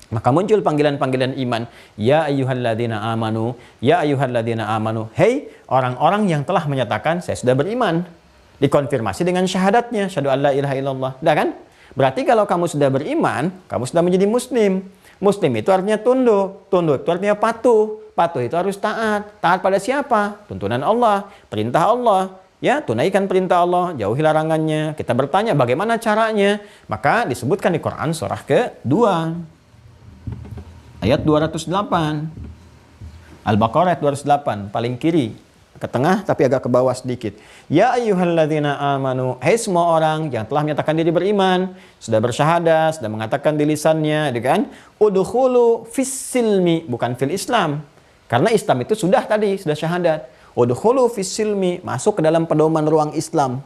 Maka muncul panggilan-panggilan iman. Ya ayyuhalladzina amanu, ya ayyuhalladzina amanu. Hei orang-orang yang telah menyatakan saya sudah beriman. Dikonfirmasi dengan syahadatnya, syahadu an la ilaha illallah. Dah kan? Berarti kalau kamu sudah beriman, kamu sudah menjadi muslim. Muslim itu artinya tunduk. Tunduk itu artinya patuh. Patuh itu harus taat. Taat pada siapa? Tuntunan Allah, perintah Allah. Ya, tunaikan perintah Allah, jauhi larangannya. Kita bertanya bagaimana caranya? Maka disebutkan di Quran surah ke-2. Ayat 208. Al-Baqarah ayat 208, paling kiri. Ke tengah tapi agak ke bawah sedikit. Ya ayyuhalladzina amanu, hai semua orang yang telah menyatakan diri beriman, sudah bersyahadat, sudah mengatakan di lisannya, kan? Udkhulu fis silmi, bukan fil Islam. Karena Islam itu sudah syahadat. Udkhulu fis silmi, masuk ke dalam pedoman ruang Islam.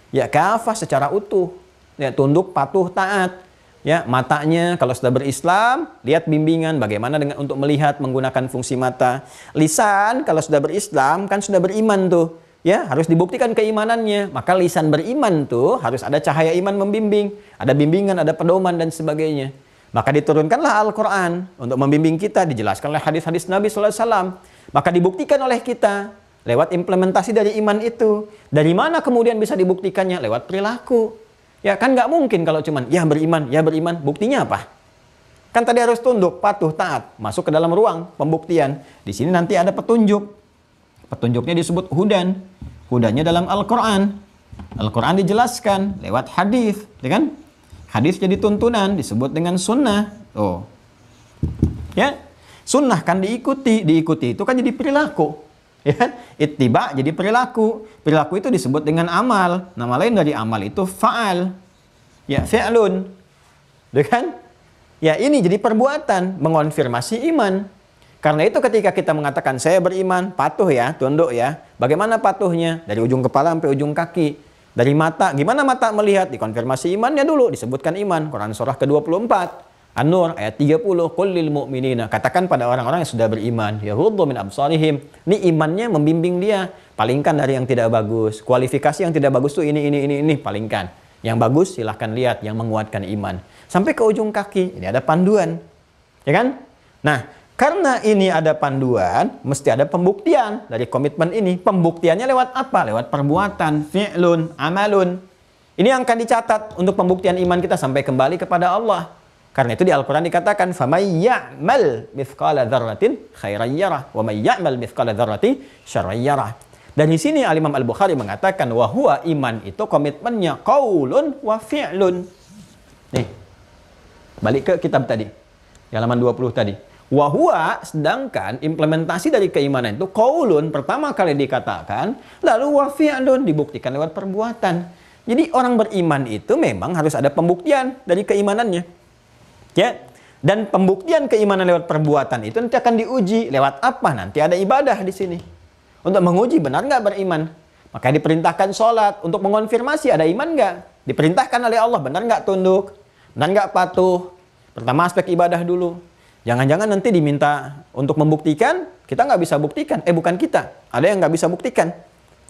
Ya, kafah secara utuh. Ya, tunduk, patuh, taat. Ya, matanya kalau sudah berislam, lihat bimbingan bagaimana dengan untuk melihat menggunakan fungsi mata. Lisan kalau sudah berislam kan sudah beriman tuh. Ya, harus dibuktikan keimanannya. Maka lisan beriman tuh harus ada cahaya iman membimbing, ada bimbingan, ada pedoman dan sebagainya. Maka diturunkanlah Al-Quran untuk membimbing kita, dijelaskan oleh hadis-hadis Nabi SAW. Maka dibuktikan oleh kita lewat implementasi dari iman itu. Dari mana kemudian bisa dibuktikannya? Lewat perilaku. Ya kan nggak mungkin kalau cuman ya beriman. Buktinya apa? Kan tadi harus tunduk, patuh, taat. Masuk ke dalam ruang pembuktian. Di sini nanti ada petunjuk. Petunjuknya disebut hudan. Hudannya dalam Al-Quran. Al-Quran dijelaskan lewat hadis, ya kan? Hadis jadi tuntunan, disebut dengan sunnah. Oh, ya, sunnah kan diikuti itu kan jadi perilaku. Ya, ittiba jadi perilaku. Perilaku itu disebut dengan amal. Nama lain dari amal itu fa'al. Ya, fi'lun. Ya kan? Ya ini jadi perbuatan, mengonfirmasi iman. Karena itu ketika kita mengatakan saya beriman, patuh ya, tunduk ya. Bagaimana patuhnya? Dari ujung kepala sampai ujung kaki. Dari mata, gimana mata melihat? Dikonfirmasi imannya dulu, disebutkan iman. Quran surah ke-24. An-Nur ayat 30. Qul lil mu'minina. Katakan pada orang-orang yang sudah beriman. Yaghuddu min absarihim. Ini imannya membimbing dia. Palingkan dari yang tidak bagus. Kualifikasi yang tidak bagus tuh ini. Palingkan. Yang bagus silahkan lihat, yang menguatkan iman. Sampai ke ujung kaki, ini ada panduan. Ya kan? Nah, karena ini ada panduan, mesti ada pembuktian dari komitmen ini. Pembuktiannya lewat apa? Lewat perbuatan, fi'lun, amalun. Ini yang akan dicatat untuk pembuktian iman kita sampai kembali kepada Allah. Karena itu di Al-Quran dikatakan, فَمَنْ يَعْمَلْ مِثْقَالَ ذَرَّةٍ خَيْرًا يَرَهُ وَمَنْ يَعْمَلْ مِثْقَالَ ذَرَّةٍ شَرًّا يَرَهُ. Dari sini Al-Imam Al-Bukhari mengatakan, wahwa iman itu komitmennya qaulun wa fi'lun. Nih, balik ke kitab tadi, di halaman 20 tadi. Wahwa, sedangkan implementasi dari keimanan itu qaulun, pertama kali dikatakan, lalu wa fi'lun, dibuktikan lewat perbuatan. Jadi orang beriman itu memang harus ada pembuktian dari keimanannya. Ya, dan pembuktian keimanan lewat perbuatan itu nanti akan diuji lewat apa? Nanti ada ibadah di sini untuk menguji benar nggak beriman. Maka diperintahkan sholat untuk mengonfirmasi ada iman nggak. Diperintahkan oleh Allah benar nggak tunduk, benar nggak patuh. Pertama aspek ibadah dulu. Jangan-jangan nanti diminta untuk membuktikan, kita nggak bisa buktikan. Bukan kita, ada yang nggak bisa buktikan.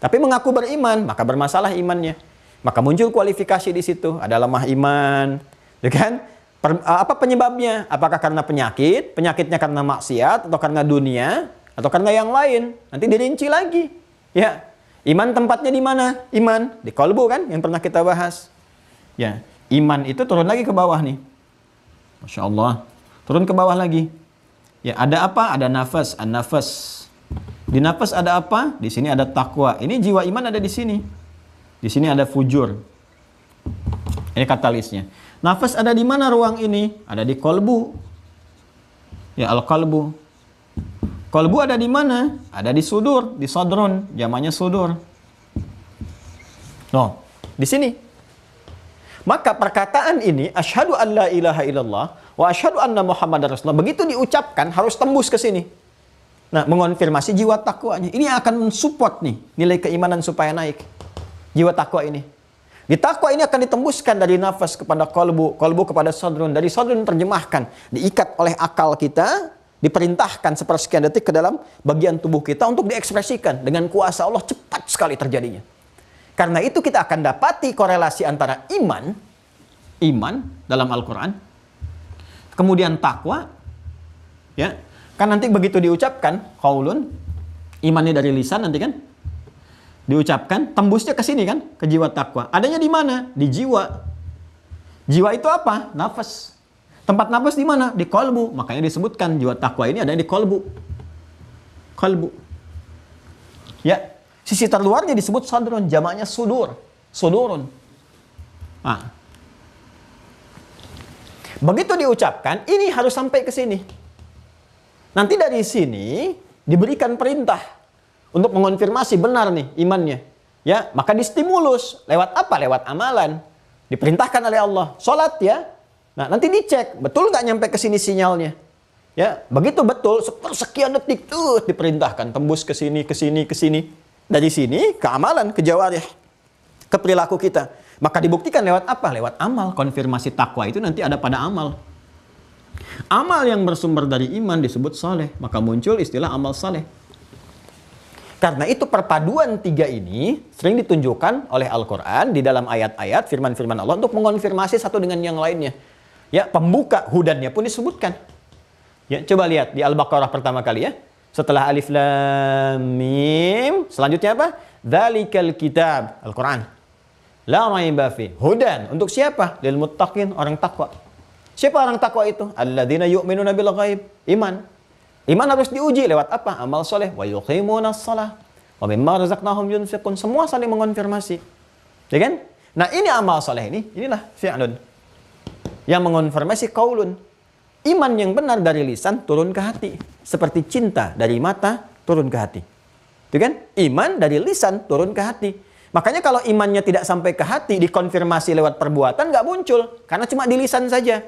Tapi mengaku beriman, maka bermasalah imannya. Maka muncul kualifikasi di situ. Ada lemah iman, ya kan? Apa penyebabnya? Apakah karena penyakit? Penyakitnya karena maksiat atau karena dunia atau karena yang lain? Nanti dirinci lagi. Ya, iman tempatnya di mana? Iman di qalbu kan, yang pernah kita bahas. Ya, iman itu turun lagi ke bawah nih. Masya Allah, turun ke bawah lagi. Ya, ada apa? Ada nafas, an-nafas. Di nafas ada apa? Di sini ada takwa. Ini jiwa iman ada di sini. Di sini ada fujur. Ini katalisnya. Nafas ada di mana ruang ini? Ada di kolbu. Ya, al-qalbu. Kolbu ada di mana? Ada di sudur, di sodron, jamannya sudur. No, di sini. Maka perkataan ini, asyhadu an la ilaha illallah wa asyhadu anna Muhammadar Rasulullah, begitu diucapkan harus tembus ke sini. Nah, mengonfirmasi jiwa takwanya. Ini akan mensupport nih nilai keimanan supaya naik. Jiwa takwa ini. Di takwa ini akan ditembuskan dari nafas kepada kolbu, kolbu kepada sodrun, dari sodrun terjemahkan, diikat oleh akal kita, diperintahkan sepersekian detik ke dalam bagian tubuh kita untuk diekspresikan dengan kuasa Allah, cepat sekali terjadinya. Karena itu kita akan dapati korelasi antara iman dalam Al-Quran, kemudian takwa, ya kan nanti begitu diucapkan qaulun, imannya dari lisan nanti kan. Diucapkan, tembusnya ke sini kan, ke jiwa takwa. Adanya di mana? Di jiwa. Jiwa itu apa? Nafas. Tempat nafas di mana? Di kolbu. Makanya disebutkan jiwa takwa ini ada di kolbu. Kolbu. Ya, sisi terluarnya disebut sadrun, jamaknya sudur. Sudurun. Nah. Begitu diucapkan, ini harus sampai ke sini. Nanti dari sini diberikan perintah untuk mengonfirmasi benar nih imannya. Ya, maka distimulus lewat apa? Lewat amalan. Diperintahkan oleh Allah. Sholat ya. Nah, nanti dicek. Betul nggak nyampe ke sini sinyalnya? Ya, begitu betul. Sepersekian detik tuh diperintahkan. Tembus ke sini, ke sini, ke sini. Dari sini ke amalan, ke jawarih. Ke perilaku kita. Maka dibuktikan lewat apa? Lewat amal. Konfirmasi takwa itu nanti ada pada amal. Amal yang bersumber dari iman disebut saleh. Maka muncul istilah amal saleh. Karena itu perpaduan tiga ini sering ditunjukkan oleh Al-Quran di dalam ayat-ayat firman-firman Allah untuk mengonfirmasi satu dengan yang lainnya. Ya, pembuka hudannya pun disebutkan. Ya, coba lihat di Al-Baqarah pertama kali ya. Setelah alif lam mim, selanjutnya apa? Dzalikal kitab, Al-Quran. La raiba fi. Hudan untuk siapa? Lil muttaqin, orang takwa. Siapa orang takwa itu? Alladzina yu'minuna bil ghaib, iman. Iman harus diuji lewat apa? Amal soleh. Wa yuqimunas shalah wa mimma razaqnahum yunfiqun. Semua saling mengonfirmasi. Ya kan? Nah, ini amal soleh ini, inilah fi'lun. Yang mengonfirmasi qaulun. Iman yang benar dari lisan turun ke hati. Seperti cinta dari mata turun ke hati. Itu kan? Iman dari lisan turun ke hati. Makanya kalau imannya tidak sampai ke hati, dikonfirmasi lewat perbuatan, nggak muncul. Karena cuma di lisan saja.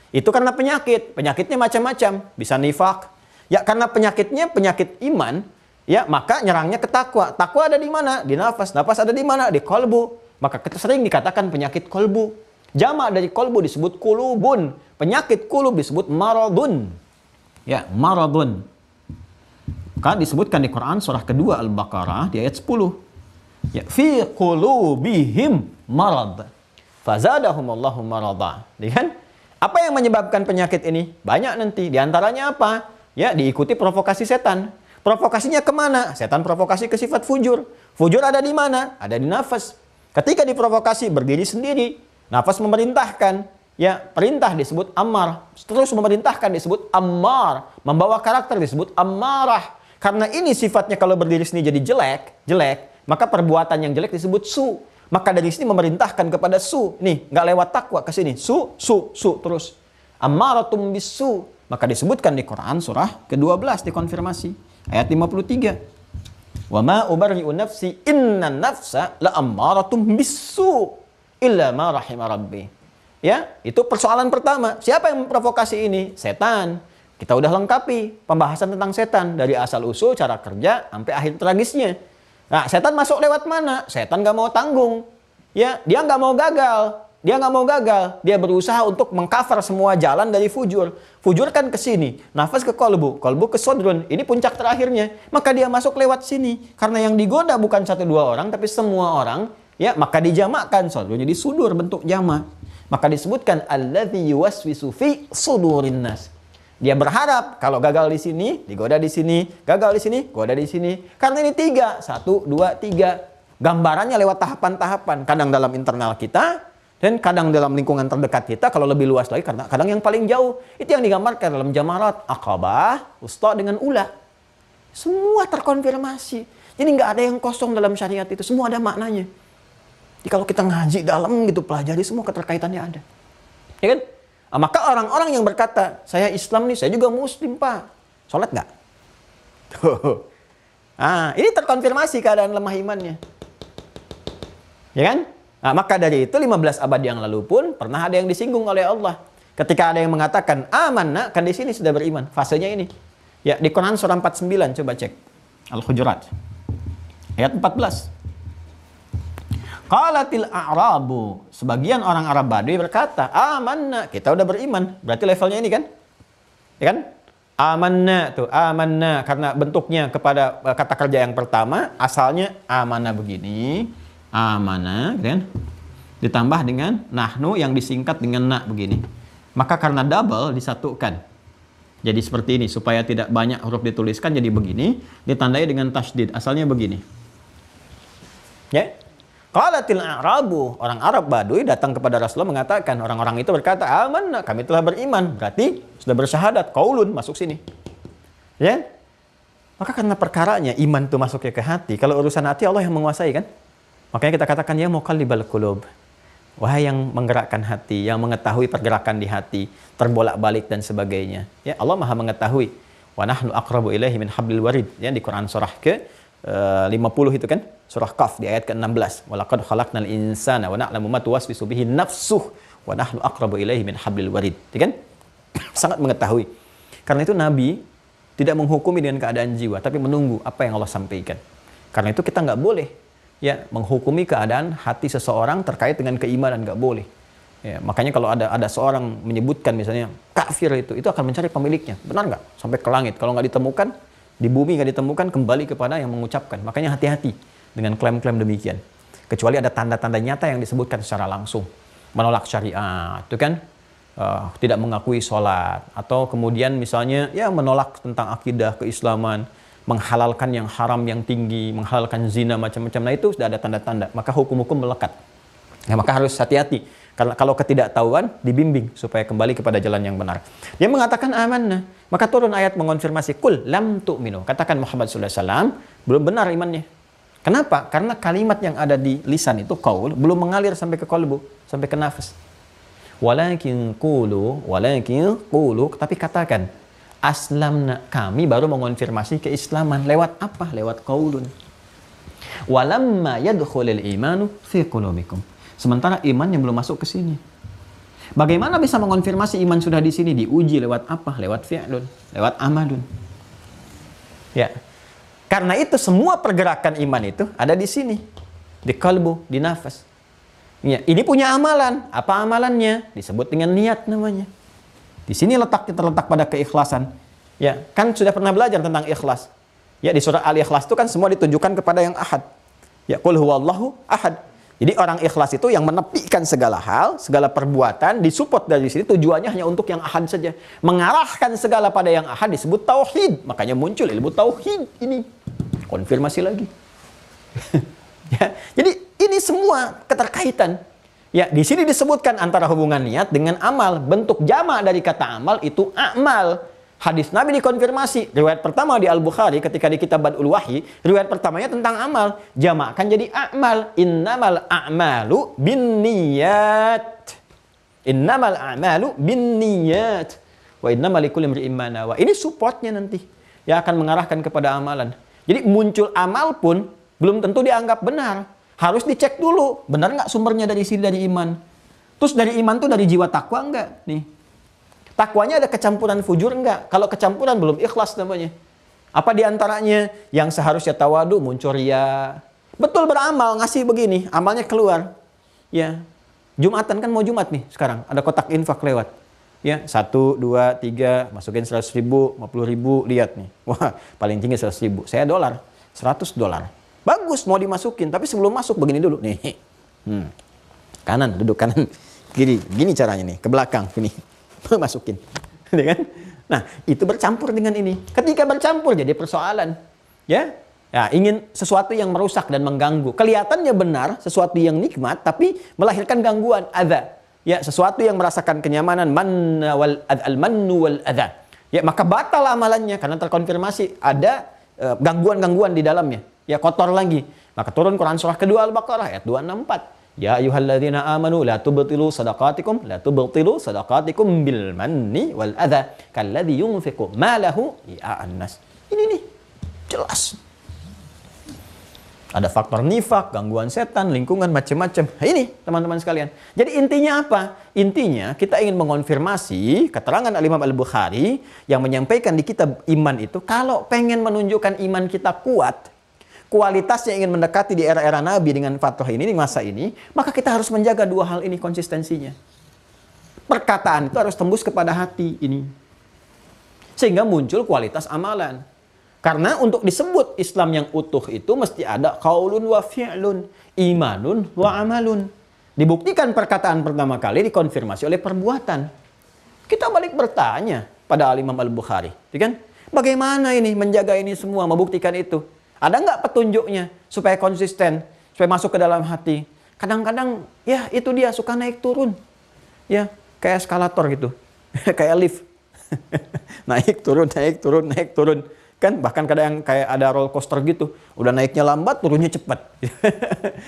Itu karena penyakit. Penyakitnya macam-macam. Bisa nifak. Ya karena penyakitnya penyakit iman, ya maka nyerangnya ke takwa. Takwa ada di mana? Di nafas. Nafas ada di mana? Di kolbu. Maka sering dikatakan penyakit kolbu. Jamak dari kolbu disebut kulubun. Penyakit kulub disebut maradun. Ya, maradun. Maka disebutkan di Quran surah kedua Al-Baqarah di ayat 10. Ya, fi qulubihim marad. Fazadahumullahu marada. Kan? Apa yang menyebabkan penyakit ini? Banyak nanti. Di antaranya apa? Ya, diikuti provokasi setan. Provokasinya kemana? Setan provokasi ke sifat fujur. Fujur ada di mana? Ada di nafas. Ketika diprovokasi berdiri sendiri, nafas memerintahkan. Ya, perintah disebut ammar. Terus memerintahkan disebut ammar. Membawa karakter disebut ammarah. Karena ini sifatnya kalau berdiri sendiri jadi jelek, maka perbuatan yang jelek disebut su. Maka dari sini memerintahkan kepada su. Nih, nggak lewat takwa ke sini. Su terus. Ammaratum bisu. Maka disebutkan di Quran surah ke-12 dikonfirmasi. Ayat 53. Wa ma ubarri'u nafsi inna nafsa la ammaratum bisu illa ma rahima rabbi. Ya, itu persoalan pertama. Siapa yang memprovokasi ini? Setan. Kita udah lengkapi pembahasan tentang setan. Dari asal-usul, cara kerja, sampai akhir tragisnya. Nah, setan masuk lewat mana? Setan gak mau tanggung. Ya, dia gak mau gagal. Dia berusaha untuk mengcover semua jalan dari fujur. Fujur kan ke sini. Nafas ke kolbu. Kolbu ke sodrun. Ini puncak terakhirnya. Maka dia masuk lewat sini. Karena yang digoda bukan 1-2 orang, tapi semua orang. Ya, maka dijamakkan. Sodrun jadi sudur bentuk jamak. Maka disebutkan alladzi yuwaswisu fi sudurin nas. Dia berharap kalau gagal di sini, digoda di sini, gagal di sini, goda di sini. Karena ini 3, 1, 2, 3. Gambarannya lewat tahapan-tahapan. Kadang dalam internal kita, dan kadang dalam lingkungan terdekat kita. Kalau lebih luas lagi, kadang yang paling jauh. Itu yang digambarkan dalam jamarat, aqabah, wusta dengan ula. Semua terkonfirmasi. Jadi nggak ada yang kosong dalam syariat itu. Semua ada maknanya. Jadi kalau kita ngaji dalam gitu, pelajari semua keterkaitannya ada. Ya kan? Nah, maka orang-orang yang berkata, saya Islam nih, saya juga Muslim Pak. Sholat nggak? Tuh. Nah, ini terkonfirmasi keadaan lemah imannya. Ya kan? Nah, maka dari itu 15 abad yang lalu pun pernah ada yang disinggung oleh Allah. Ketika ada yang mengatakan, amanna, kan di sini sudah beriman. Fasenya ini. Ya, di Quran surah 49, coba cek. Al-Hujurat. Ayat 14. Qalatil a'rabu, sebagian orang Arab Badui berkata, amanna, kita udah beriman. Berarti levelnya ini kan? Ya kan? Amanna tuh, amanna karena bentuknya kepada kata kerja yang pertama, asalnya amanah begini, amanah, kan? Ditambah dengan nahnu yang disingkat dengan na begini. Maka karena double disatukan. Jadi seperti ini supaya tidak banyak huruf dituliskan jadi begini, ditandai dengan tasydid. Asalnya begini. Ya? Qalatil a'rabu, orang Arab Badui datang kepada Rasulullah mengatakan, orang-orang itu berkata, amanna, kami telah beriman. Berarti sudah bersyahadat, qaulun, masuk sini. Ya? Maka karena perkaranya iman itu masuknya ke hati, kalau urusan hati Allah yang menguasai kan? Makanya kita katakan ya muqallibal qulub. Wahai yang menggerakkan hati, yang mengetahui pergerakan di hati, terbolak-balik dan sebagainya. Ya, Allah Maha mengetahui. Wa nahnu aqrabu ilaihi min hablil warid. Ya, di Quran surah ke 50 itu kan? Surah Qaf di ayat ke-16. Walaqad khalaqnal insana wa na'lamu ma tuwaswisu bihi nafsuh wa nahnu aqrabu ilaihi min hablil warid. Ya kan? Sangat mengetahui. Karena itu Nabi tidak menghukumi dengan keadaan jiwa, tapi menunggu apa yang Allah sampaikan. Karena itu kita nggak boleh ya menghukumi keadaan hati seseorang terkait dengan keimanan, nggak boleh. Ya, makanya kalau ada seorang menyebutkan misalnya kafir itu akan mencari pemiliknya. Benar nggak? Sampai ke langit. Kalau nggak ditemukan, di bumi nggak ditemukan, kembali kepada yang mengucapkan. Makanya hati-hati dengan klaim-klaim demikian. Kecuali ada tanda-tanda nyata yang disebutkan secara langsung. Menolak syariat, itu kan? Tidak mengakui sholat. Atau kemudian misalnya ya menolak tentang akidah keislaman. Menghalalkan yang haram yang tinggi. Menghalalkan zina macam-macam. Nah itu sudah ada tanda-tanda. Maka hukum-hukum melekat. Nah, maka harus hati-hati. Karena kalau ketidaktahuan dibimbing supaya kembali kepada jalan yang benar. Dia mengatakan amanah. Maka turun ayat mengonfirmasi. Kul lam tu'minu. Katakan Muhammad SAW. Belum benar imannya. Kenapa? Karena kalimat yang ada di lisan itu qaul belum mengalir sampai ke qalbu, sampai ke nafas. Walakin qulu, tapi katakan aslamna, kami baru mengonfirmasi keislaman lewat apa? Lewat qaulun. Walamma yadkhulul imanu fi qulubikum. Sementara iman yang belum masuk ke sini. Bagaimana bisa mengonfirmasi iman sudah di sini? Diuji lewat apa? Lewat fi'lun, lewat amalun. Ya. Karena itu semua pergerakan iman itu ada di sini. Di kalbu, di nafas. Ya, ini punya amalan. Apa amalannya? Disebut dengan niat namanya. Di sini terletak pada keikhlasan. Ya, kan sudah pernah belajar tentang ikhlas. Ya, di surah Al-Ikhlas itu kan semua ditujukan kepada yang ahad. Ya, qul huwallahu ahad. Jadi orang ikhlas itu yang menepikan segala hal, segala perbuatan, disupport dari sini tujuannya hanya untuk yang ahad saja. Mengarahkan segala pada yang ahad disebut tauhid. Makanya muncul ilmu tauhid ini. Konfirmasi lagi. Ya, jadi ini semua keterkaitan. Ya, di sini disebutkan antara hubungan niat dengan amal. Bentuk jamak dari kata amal itu amal. Hadis Nabi dikonfirmasi. Riwayat pertama di Al-Bukhari ketika di kitab Bad'ul Wahyi, riwayat pertamanya tentang amal. Jamakkan jadi amal. Innamal a'malu binniyat. Innamal a'malu binniyat. Wa innamal likulli imri'in ma nawa. Ini supportnya nanti. Yang akan mengarahkan kepada amalan. Jadi muncul amal pun belum tentu dianggap benar. Harus dicek dulu. Benar nggak sumbernya dari sini, dari iman. Terus dari iman tuh dari jiwa takwa enggak? Nih. Takwanya ada kecampuran fujur enggak? Kalau kecampuran belum ikhlas namanya. Apa diantaranya? Yang seharusnya tawadu muncul ria. Betul beramal, ngasih begini, amalnya keluar. Ya, Jumatan kan mau Jumat nih sekarang. Ada kotak infak lewat. Ya, 1, 2, 3, masukin 100.000, 50.000, lihat nih. Wah, paling tinggi 100.000. Saya dolar, $100. Bagus mau dimasukin, tapi sebelum masuk begini dulu nih. Kanan, duduk kanan. Gini caranya nih, ke belakang gini. Masukin, kan? Nah, itu bercampur dengan ini. Ketika bercampur jadi persoalan, ya. Ya, ingin sesuatu yang merusak dan mengganggu. Kelihatannya benar, sesuatu yang nikmat, tapi melahirkan gangguan, adza. Ya, sesuatu yang merasakan kenyamanan, al-mannu wal adza. Ya, maka batal amalannya karena terkonfirmasi ada gangguan-gangguan di dalamnya. Ya, kotor lagi. Maka turun Quran surah kedua Al-Baqarah ayat 264. Ya ayyuhalladzina amanu la tubtilu sadaqatikum bil manni wal adza kalladzi yunfiqu malahu ria'an nas. Ini nih jelas. Ada faktor nifak, gangguan setan, lingkungan macam-macam. Nah, ini teman-teman sekalian. Jadi intinya apa? Intinya kita ingin mengonfirmasi keterangan Al-Imam Al-Bukhari yang menyampaikan di kitab iman itu kalau pengen menunjukkan iman kita kuat, kualitasnya ingin mendekati di era-era Nabi dengan Fathah ini, di masa ini, maka kita harus menjaga dua hal ini konsistensinya. Perkataan itu harus tembus kepada hati ini. Sehingga muncul kualitas amalan. Karena untuk disebut Islam yang utuh itu mesti ada qaulun wa fi'lun, imanun wa amalun. Dibuktikan perkataan pertama kali dikonfirmasi oleh perbuatan. Kita balik bertanya pada Al-Imam Al-Bukhari. Kan? Bagaimana ini menjaga ini semua, membuktikan itu? Ada nggak petunjuknya supaya konsisten, supaya masuk ke dalam hati? Kadang-kadang ya itu dia suka naik turun. Ya, kayak eskalator gitu. Kayak lift. Naik turun, naik turun, naik turun. Kan bahkan kadang kayak ada roller coaster gitu. Udah naiknya lambat, turunnya cepat.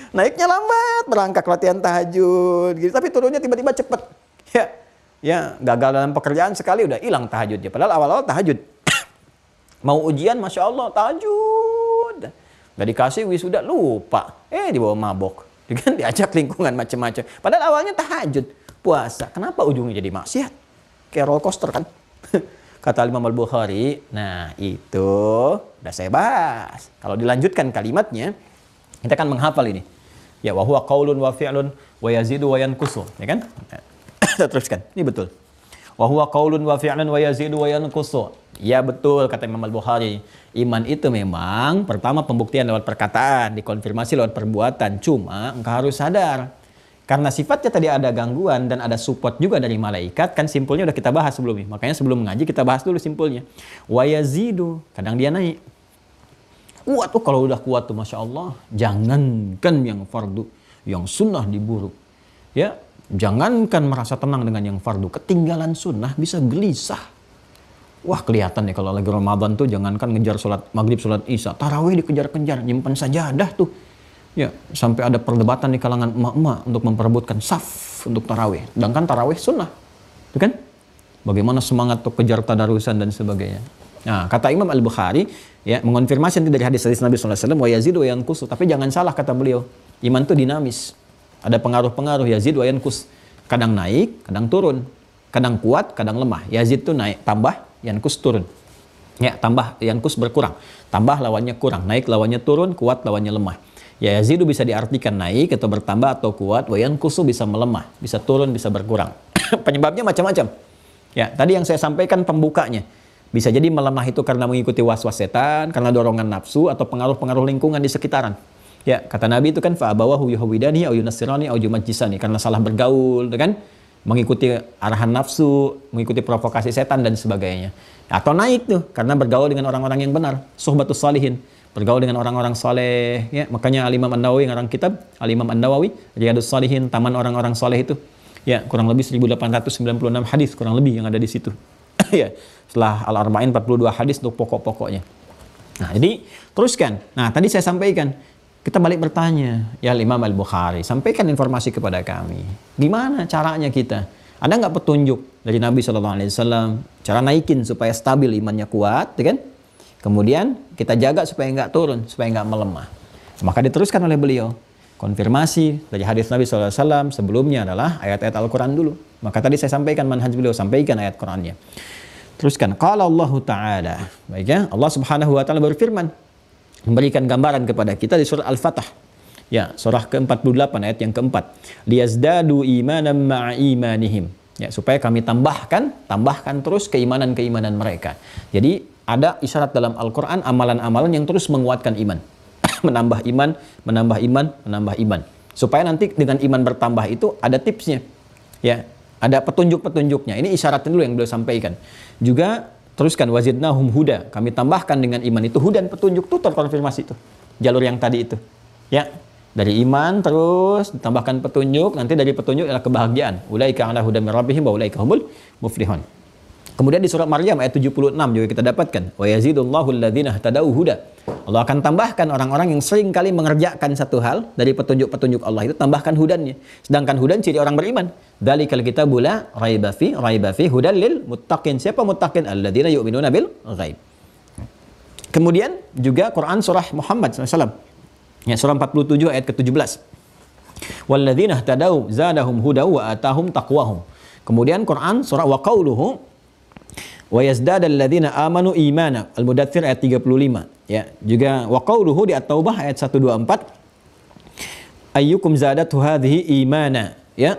Naiknya lambat, berangkat latihan tahajud gitu, tapi turunnya tiba-tiba cepat. Ya, gagal dalam pekerjaan sekali udah hilang tahajudnya. Padahal awal-awal tahajud. Mau ujian, Masya Allah, tahajud. Gak dikasih wisuda, lupa. Dibawa mabok. Kan diajak lingkungan macam-macam. Padahal awalnya tahajud, puasa. Kenapa ujungnya jadi maksiat? Kayak roller coaster kan? Kata Imam Al-Bukhari, nah itu udah saya bahas. Kalau dilanjutkan kalimatnya, kita akan menghafal ini. Ya, wa huwa qaulun wa fi'lun wa yazidu wa yanqusu. Ya kan? Kita teruskan. Ini betul. Wa huwa qaulun wa fi'lun wa yazidu wa yanqusu. Ya betul, kata Imam Al-Bukhari. Iman itu memang pertama pembuktian lewat perkataan, dikonfirmasi lewat perbuatan. Cuma engkau harus sadar. Karena sifatnya tadi ada gangguan dan ada support juga dari malaikat, kan simpulnya udah kita bahas sebelumnya. Makanya sebelum mengaji kita bahas dulu simpulnya. Wa yazidu, kadang dia naik. Kuat tuh, kalau udah kuat tuh Masya Allah. Jangankan yang fardu, yang sunnah diburu. Ya, jangankan merasa tenang dengan yang fardu, ketinggalan sunnah bisa gelisah. Wah, kelihatan ya kalau lagi Ramadan tuh jangankan ngejar sholat maghrib, sholat isya, tarawih dikejar-kejar, nyimpen sajadah tuh. Ya, sampai ada perdebatan di kalangan emak-emak untuk memperebutkan saf untuk tarawih. Sedangkan tarawih sunnah. Itu kan? Bagaimana semangat untuk kejar tadarusan dan sebagainya. Nah, kata Imam Al-Bukhari, ya, mengonfirmasi nanti dari hadis-hadis Nabi SAW, wa yazid wa yanqus. Tapi jangan salah kata beliau. Iman itu dinamis. Ada pengaruh-pengaruh yazid wa yanqus. Kadang naik, kadang turun. Kadang kuat, kadang lemah. Yazid itu naik, tambah, yankus turun. Ya, tambah, yankus berkurang. Tambah lawannya kurang, naik lawannya turun, kuat lawannya lemah. Ya, yazidu bisa diartikan naik atau bertambah atau kuat, wa yankusu bisa melemah, bisa turun, bisa berkurang. Penyebabnya macam-macam. Ya, tadi yang saya sampaikan pembukanya. Bisa jadi melemah itu karena mengikuti was-was setan, karena dorongan nafsu atau pengaruh-pengaruh lingkungan di sekitaran. Ya, kata Nabi itu kan fa'abawahu yuhawidani au yunassirani au yumajjisani, karena salah bergaul, kan? Mengikuti arahan nafsu, mengikuti provokasi setan dan sebagainya. Atau naik tuh karena bergaul dengan orang-orang yang benar, suhbatus salihin, bergaul dengan orang-orang saleh, ya. Makanya Al-Imam An-Nawawi ngarang kitab Al-Imam An-Nawawi Riyadhus Shalihin, taman orang-orang saleh itu. Ya, kurang lebih 1896 hadis kurang lebih yang ada di situ. Ya, setelah Al-Arba'in 42 hadis untuk pokok-pokoknya. Nah, jadi teruskan. Nah, tadi saya sampaikan, kita balik bertanya, ya Imam Al-Bukhari, sampaikan informasi kepada kami. Gimana caranya kita? Ada nggak petunjuk dari Nabi SAW, cara naikin supaya stabil imannya kuat, ya kan? Kemudian kita jaga supaya nggak turun, supaya nggak melemah. Maka diteruskan oleh beliau. Konfirmasi dari hadis Nabi SAW sebelumnya adalah ayat-ayat Al-Quran dulu. Maka tadi saya sampaikan manhaj beliau, sampaikan ayat Qurannya. Teruskan, qala Allah Ta'ala. Baik ya, Allah Subhanahu Wa Ta'ala berfirman, memberikan gambaran kepada kita di surah Al-Fatah. Ya, surah ke-48 ayat yang keempat. Liyazdadu imanan ma'a imanihim. Ya, supaya kami tambahkan terus keimanan-keimanan mereka. Jadi ada isyarat dalam Al-Quran, amalan-amalan yang terus menguatkan iman. Menambah iman, menambah iman, menambah iman. Supaya nanti dengan iman bertambah itu ada tipsnya. Ya, ada petunjuk-petunjuknya. Ini isyarat dulu yang beliau sampaikan. Juga teruskan wazidnahum huda. Kami tambahkan dengan iman itu hudan, petunjuk, itu terkonfirmasi itu. Jalur yang tadi itu. Ya, dari iman terus ditambahkan petunjuk, nanti dari petunjuk adalah kebahagiaan. Ulaika ala hudan min rabbihim wa ulaika humul muflihun. Kemudian di surat Maryam ayat 76 juga kita dapatkan, wa yazidullahu alladzina ihtadau huda. Allah akan tambahkan orang-orang yang sering kali mengerjakan satu hal dari petunjuk-petunjuk Allah itu, tambahkan hudannya. Sedangkan hudan ciri orang beriman. Dzalikal kitabu la raiba fi hudan lil muttaqin. Siapa muttaqin? Alladzina yu'minuna bil ghaib. Kemudian juga Quran surah Muhammad SAW. Ya, surah 47 ayat ke-17. Walladzina ihtadau zadahum huda wa atahum taqwahum. Kemudian Quran surah wa qauluhu wa yazdadal ladzina amanu imana, Al-Mudaththir ayat 35. Ya, juga wa qauluhu di At-Taubah ayat 124. Ayyukum zadatu hadhihi imana, ya.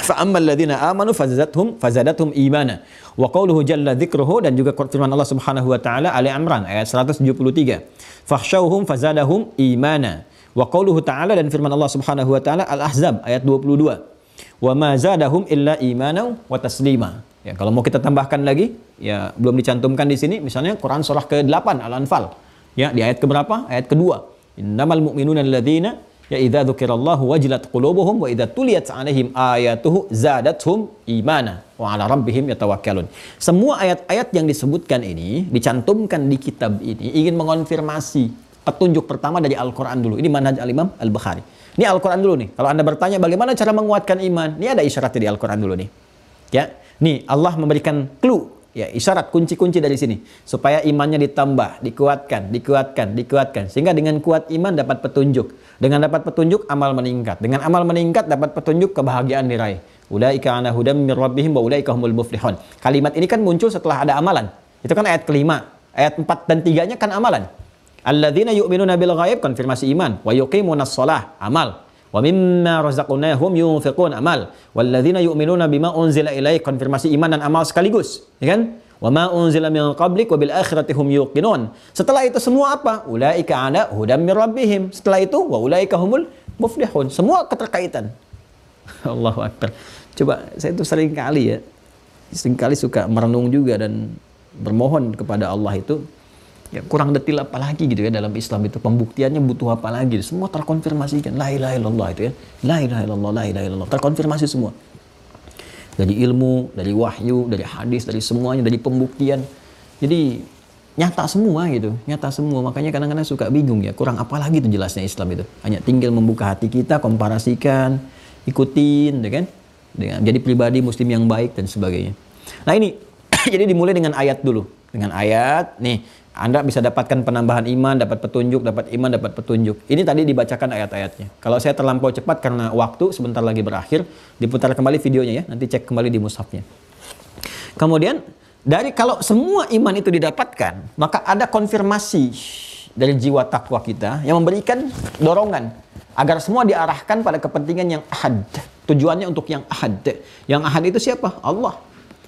Fa ammal ladzina amanu fazadathum imana. Wa qauluhu jalla dzikruhu, dan juga firman Allah Subhanahu wa taala Ali Imran ayat 173. Fakhshawhum fazadahum imana. Wa qauluhu ta'ala, dan firman Allah Subhanahu wa taala Al-Ahzab ayat 22. Wa ma zadahum illa imanan wa taslima. Ya, kalau mau kita tambahkan lagi, ya belum dicantumkan di sini, misalnya Quran surah ke-8 Al-Anfal. Ya, di ayat keberapa? Ayat kedua. Innamal mu'minuna alladzina ya idza dzukirallahu wajilat qulubuhum wa idza tuliyat 'alaihim ayatuhu zadatuhum imana wa 'ala rabbihim yatawakkalun. Semua ayat-ayat yang disebutkan ini, dicantumkan di kitab ini, ingin mengonfirmasi petunjuk pertama dari Al-Quran dulu. Ini manhaj Al-Imam Al-Bukhari. Ini Al-Quran dulu nih. Kalau Anda bertanya bagaimana cara menguatkan iman, ini ada isyaratnya di Al-Quran dulu nih. Ya, nih Allah memberikan clue, ya, isyarat, kunci-kunci dari sini supaya imannya ditambah, dikuatkan, sehingga dengan kuat iman dapat petunjuk. Dengan dapat petunjuk amal meningkat. Dengan amal meningkat dapat petunjuk, kebahagiaan diraih. Ulaika ala hudam mir rabbihim wa ulaika humul muflihun. Kalimat ini kan muncul setelah ada amalan. Itu kan ayat kelima. Ayat 4 dan 3-nya kan amalan. Alladzina yu'minuna bil ghaib, konfirmasi iman, wa yuqimunas shalah, amal. Wa mimma razaqnahum yunfiqun, amal. Walladzina yu'minuna bima unzila ilaik, konfirmasi iman dan amal sekaligus, ya kan? Wa ma unzila min qablik wa bil akhirati hum yuqinun. Setelah itu semua apa? Ulaika ala hudam mir rabbihim. Setelah itu wa ulaika humul muflihun. Semua keterkaitan. Allahu akbar. Coba, saya itu seringkali suka merenung juga dan bermohon kepada Allah itu, ya kurang detil apa lagi gitu ya dalam Islam itu, pembuktiannya butuh apa lagi, semua terkonfirmasikan, la ilaha illallah itu ya, la ilaha illallah, la ilaha illallah, terkonfirmasi semua dari ilmu, dari wahyu, dari hadis, dari semuanya, dari pembuktian, jadi nyata semua gitu, nyata semua. Makanya kadang-kadang suka bingung ya, kurang apa lagi itu jelasnya Islam itu, hanya tinggal membuka hati kita, komparasikan, ikutin, ya kan, dengan jadi pribadi muslim yang baik dan sebagainya. Nah ini jadi dimulai dengan ayat dulu. dengan ayat. Nih, Anda bisa dapatkan penambahan iman, dapat petunjuk, dapat iman, dapat petunjuk. Ini tadi dibacakan ayat-ayatnya. Kalau saya terlampau cepat karena waktu sebentar lagi berakhir, diputar kembali videonya ya. Nanti cek kembali di mushafnya. Kemudian kalau semua iman itu didapatkan, maka ada konfirmasi dari jiwa takwa kita yang memberikan dorongan agar semua diarahkan pada kepentingan yang ahad. Tujuannya untuk yang ahad. Yang ahad itu siapa? Allah.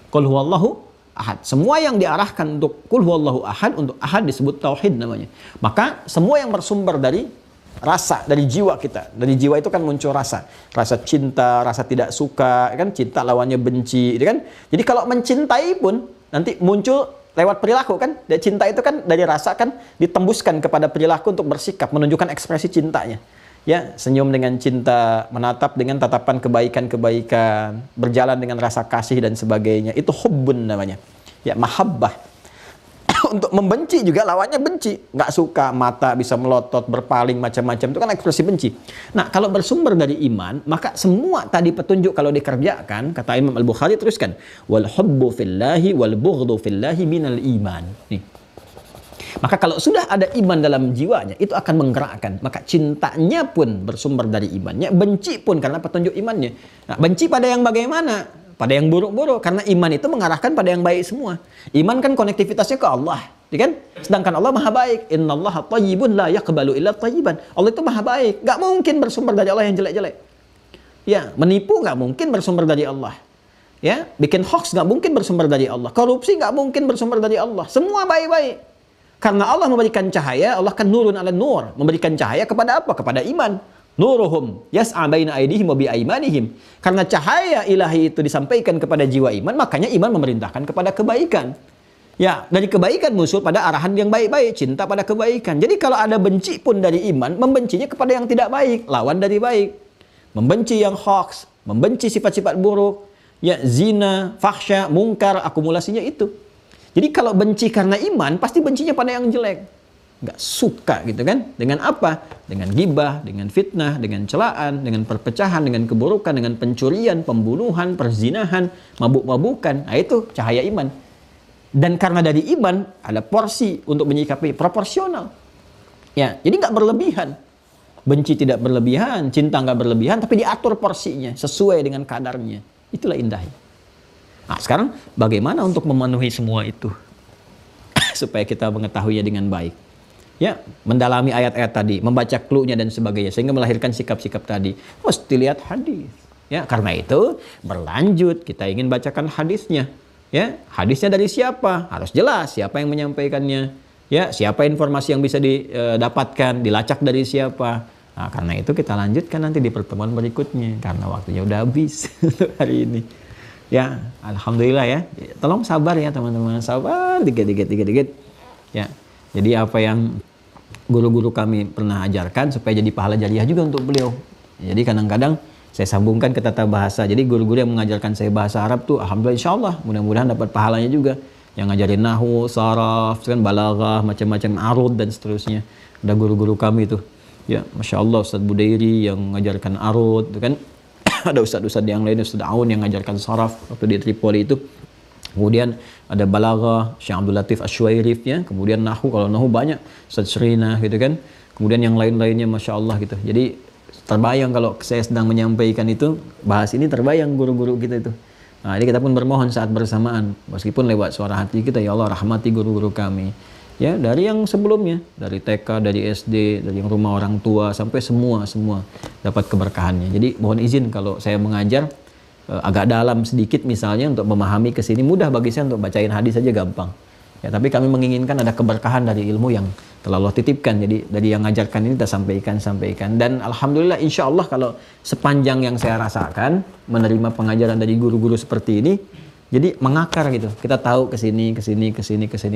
Qul huwallahu ahad. Semua yang diarahkan untuk qul huwallahu ahad, untuk ahad disebut tauhid namanya. Maka semua yang bersumber dari rasa, dari jiwa kita. Dari jiwa itu kan muncul rasa. Rasa cinta, rasa tidak suka, kan cinta lawannya benci, kan? Jadi kalau mencintai pun nanti muncul lewat perilaku kan. Dan cinta itu kan dari rasa kan ditembuskan kepada perilaku untuk bersikap, menunjukkan ekspresi cintanya. Ya, senyum dengan cinta, menatap dengan tatapan kebaikan-kebaikan, berjalan dengan rasa kasih dan sebagainya. Itu hubbun namanya. Ya, mahabbah. Untuk membenci juga lawannya benci. Nggak suka, mata bisa melotot, berpaling, macam-macam. Itu kan ekspresi benci. Nah, kalau bersumber dari iman, maka semua tadi petunjuk kalau dikerjakan, kata Imam Al-Bukhari teruskan, wal hubbu fillahi wal bughdhu fillahi minal iman. Nih. Maka kalau sudah ada iman dalam jiwanya, itu akan menggerakkan. Maka cintanya pun bersumber dari imannya. Benci pun karena petunjuk imannya. Nah, benci pada yang bagaimana? Pada yang buruk-buruk. Karena iman itu mengarahkan pada yang baik semua. Iman kan konektivitasnya ke Allah. Ya kan? Sedangkan Allah maha baik. Innallaha thayyibun la yaqbalu illa thayyiban. Allah itu maha baik. Gak mungkin bersumber dari Allah yang jelek-jelek. Ya, menipu gak mungkin bersumber dari Allah. Ya, bikin hoax gak mungkin bersumber dari Allah. Korupsi gak mungkin bersumber dari Allah. Semua baik-baik. Karena Allah memberikan cahaya, Allah kan nurun ala nur. Memberikan cahaya kepada apa? Kepada iman. Nuruhum yas'a baina aydihim wa bi aymanihim. Karena cahaya ilahi itu disampaikan kepada jiwa iman, makanya iman memerintahkan kepada kebaikan. Ya, dari kebaikan muncul pada arahan yang baik-baik, cinta pada kebaikan. Jadi kalau ada benci pun dari iman, membencinya kepada yang tidak baik, lawan dari baik. Membenci yang hoax, membenci sifat-sifat buruk, ya zina, fahsya, mungkar, akumulasinya itu. Jadi kalau benci karena iman, pasti bencinya pada yang jelek. Nggak suka gitu kan. Dengan apa? Dengan gibah, dengan fitnah, dengan celaan, dengan perpecahan, dengan keburukan, dengan pencurian, pembunuhan, perzinahan, mabuk-mabukan. Nah itu cahaya iman. Dan karena dari iman, ada porsi untuk menyikapi proporsional. Ya, jadi nggak berlebihan. Benci tidak berlebihan, cinta nggak berlebihan, tapi diatur porsinya, sesuai dengan kadarnya. Itulah indahnya. Nah, sekarang bagaimana untuk memenuhi semua itu? Supaya kita mengetahuinya dengan baik. Ya, mendalami ayat-ayat tadi, membaca clue-nya dan sebagainya, sehingga melahirkan sikap-sikap tadi. Mesti lihat hadis. Ya, karena itu berlanjut kita ingin bacakan hadisnya. Ya, hadisnya dari siapa? Harus jelas siapa yang menyampaikannya. Ya, siapa informasi yang bisa didapatkan, dilacak dari siapa. Nah, karena itu kita lanjutkan nanti di pertemuan berikutnya. Karena waktunya udah habis untuk hari ini. Ya, alhamdulillah ya. Tolong sabar ya teman-teman, sabar dikit. Ya, jadi apa yang guru-guru kami pernah ajarkan supaya jadi pahala jariah juga untuk beliau. Jadi kadang-kadang saya sambungkan ke tata bahasa. Jadi guru-guru yang mengajarkan saya bahasa Arab tuh, alhamdulillah insyaallah mudah-mudahan dapat pahalanya juga. Yang ngajarin nahwu, saraf, kan balaghah, macam-macam arud dan seterusnya. Ada guru-guru kami tuh. Ya, Masya Allah Ustadz Budairi yang mengajarkan arud, kan. Ada ustadz-ustadz yang lain, Ustadz Aun yang ngajarkan saraf waktu di Tripoli itu. Kemudian ada balaghah, Syekh Abdul Latif Asy-Syuairif ya. Kemudian nahwu, kalau nahwu banyak, Ustadz Srina gitu kan. Kemudian yang lain-lainnya Masya Allah gitu. Jadi terbayang kalau saya sedang menyampaikan itu, bahas ini terbayang guru-guru kita itu. Nah, jadi kita pun bermohon saat bersamaan, meskipun lewat suara hati kita, ya Allah rahmati guru-guru kami. Ya, dari yang sebelumnya, dari TK, dari SD, dari yang rumah orang tua, sampai semua dapat keberkahannya. Jadi mohon izin kalau saya mengajar agak dalam sedikit misalnya untuk memahami ke sini, mudah bagi saya untuk bacain hadis saja gampang. Ya, tapi kami menginginkan ada keberkahan dari ilmu yang telah Allah titipkan. Jadi dari yang ngajarkan ini kita sampaikan. Dan alhamdulillah insya Allah kalau sepanjang yang saya rasakan menerima pengajaran dari guru-guru seperti ini, jadi mengakar gitu. Kita tahu ke sini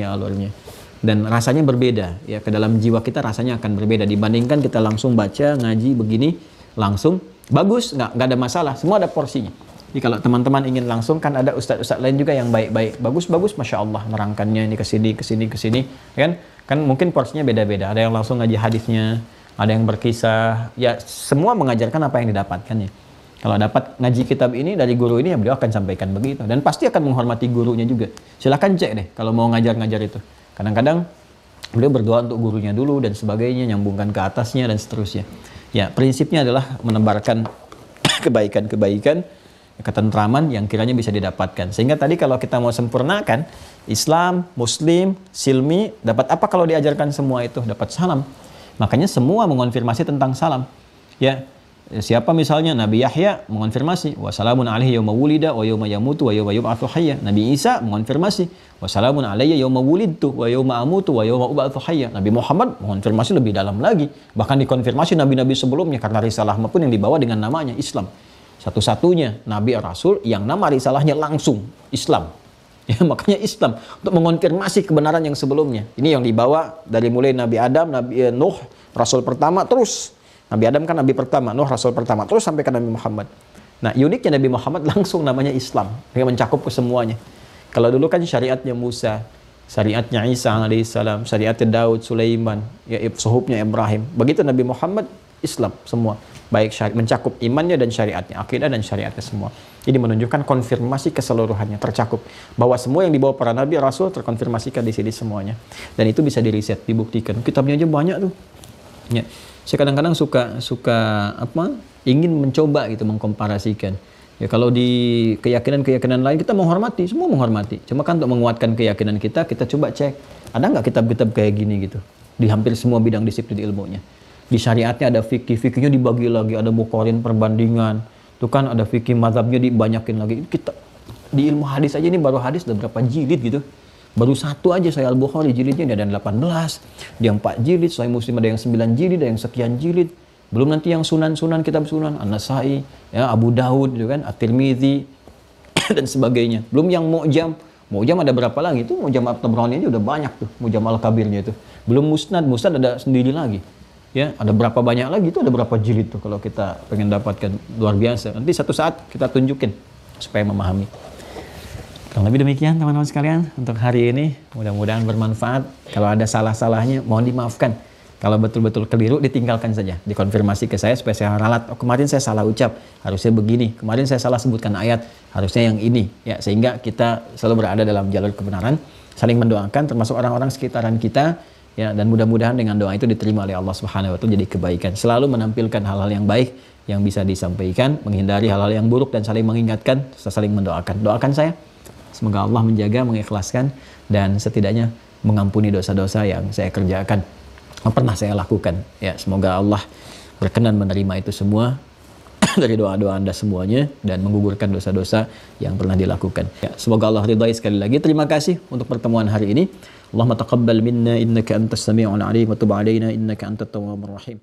alurnya. Dan rasanya berbeda ya, ke dalam jiwa kita rasanya akan berbeda dibandingkan kita langsung baca ngaji begini langsung bagus, nggak ada masalah, semua ada porsinya. Jadi kalau teman-teman ingin langsung, kan ada ustadz-ustadz lain juga yang baik-baik, bagus Masya Allah nerangkannya ini ke sini kan mungkin porsinya beda-beda. Ada yang langsung ngaji hadisnya, ada yang berkisah, ya semua mengajarkan apa yang didapatkannya. Kalau dapat ngaji kitab ini dari guru ini, ya beliau akan sampaikan begitu. Dan pasti akan menghormati gurunya juga. Silahkan cek deh kalau mau ngajar-ngajar itu. Kadang-kadang beliau berdoa untuk gurunya dulu dan sebagainya, nyambungkan ke atasnya dan seterusnya. Ya, prinsipnya adalah menebarkan kebaikan-kebaikan, ketentraman yang kiranya bisa didapatkan. Sehingga tadi kalau kita mau sempurnakan, Islam, Muslim, Silmi, dapat apa kalau diajarkan semua itu? Dapat salam. Makanya semua mengonfirmasi tentang salam. Ya, siapa misalnya Nabi Yahya mengonfirmasi wassalamun alaihi yauma wulida wa yauma yamutu wa yauma yub'atsu hayya. Nabi Isa mengonfirmasi wassalamun alayya yauma wulidtu wa yauma amutu wa yauma ub'atsu hayya. Nabi Muhammad mengonfirmasi lebih dalam lagi, bahkan dikonfirmasi nabi-nabi sebelumnya karena risalah pun yang dibawa dengan namanya Islam. Satu-satunya nabi rasul yang nama risalahnya langsung Islam. Ya, makanya Islam untuk mengonfirmasi kebenaran yang sebelumnya. Ini yang dibawa dari mulai Nabi Adam, Nabi Nuh, rasul pertama, terus Nabi Adam kan nabi pertama, Nuh rasul pertama, terus sampai ke Nabi Muhammad. Nah, uniknya Nabi Muhammad langsung namanya Islam, yang mencakup ke semuanya. Kalau dulu kan syariatnya Musa, syariatnya Isa alaihissalam, syariatnya Daud, Sulaiman, ya suhubnya Ibrahim. Begitu Nabi Muhammad, Islam semua. Baik mencakup imannya dan syariatnya, akidah dan syariatnya semua. Jadi menunjukkan konfirmasi keseluruhannya, tercakup. Bahwa semua yang dibawa para nabi, rasul terkonfirmasikan di sini semuanya. Dan itu bisa diriset, dibuktikan. Kitabnya aja banyak tuh. Ya. Saya kadang-kadang suka ingin mencoba gitu mengkomparasikan. Ya kalau di keyakinan-keyakinan lain kita menghormati, semua menghormati. Cuma kan untuk menguatkan keyakinan kita coba cek ada nggak kitab-kitab kayak gini gitu di hampir semua bidang disiplin ilmunya. Di syariatnya ada fikihnya dibagi lagi, ada muqarrin perbandingan. Tuh kan ada fikih mazhabnya dibanyakin lagi. Kita di ilmu hadis aja ini baru hadis udah berapa jilid gitu. Baru satu aja Sahih Al-Bukhari jilidnya ada 18, dia 4 jilid, Sahih Muslim ada yang 9 jilid, ada yang sekian jilid. Belum nanti yang sunan-sunan, kitab sunan, An-Nasai, ya, Abu Daud, gitu kan, At-Tirmidzi, dan sebagainya. Belum yang Mu'jam. Mu'jam ada berapa lagi? Itu Mu'jam At-Tabrani aja udah banyak tuh, Mu'jam Al-Kabirnya itu. Belum Musnad ada sendiri lagi. Ya, ada berapa banyak lagi itu, ada berapa jilid tuh kalau kita pengen dapatkan, luar biasa. Nanti satu saat kita tunjukin supaya memahami. Kurang lebih demikian teman-teman sekalian untuk hari ini, mudah-mudahan bermanfaat. Kalau ada salah-salahnya mohon dimaafkan. Kalau betul-betul keliru ditinggalkan saja, dikonfirmasi ke saya supaya saya ralat. Oh, kemarin saya salah ucap, harusnya begini. Kemarin saya salah sebutkan ayat, harusnya yang ini. Ya, sehingga kita selalu berada dalam jalur kebenaran, saling mendoakan termasuk orang-orang sekitaran kita. Ya, dan mudah-mudahan dengan doa itu diterima oleh Allah Subhanahu wa taala jadi kebaikan. Selalu menampilkan hal-hal yang baik yang bisa disampaikan, menghindari hal-hal yang buruk dan saling mengingatkan, saling mendoakan. Doakan saya semoga Allah menjaga, mengikhlaskan dan setidaknya mengampuni dosa-dosa yang saya kerjakan, pernah saya lakukan. Ya, semoga Allah berkenan menerima itu semua dari doa-doa Anda semuanya dan menggugurkan dosa-dosa yang pernah dilakukan. Ya, semoga Allah ridai. Sekali lagi terima kasih untuk pertemuan hari ini. Allahumma taqabbal minna innaka antas sami'ul alim wa tub 'alaina innaka antat tawwabur rahim.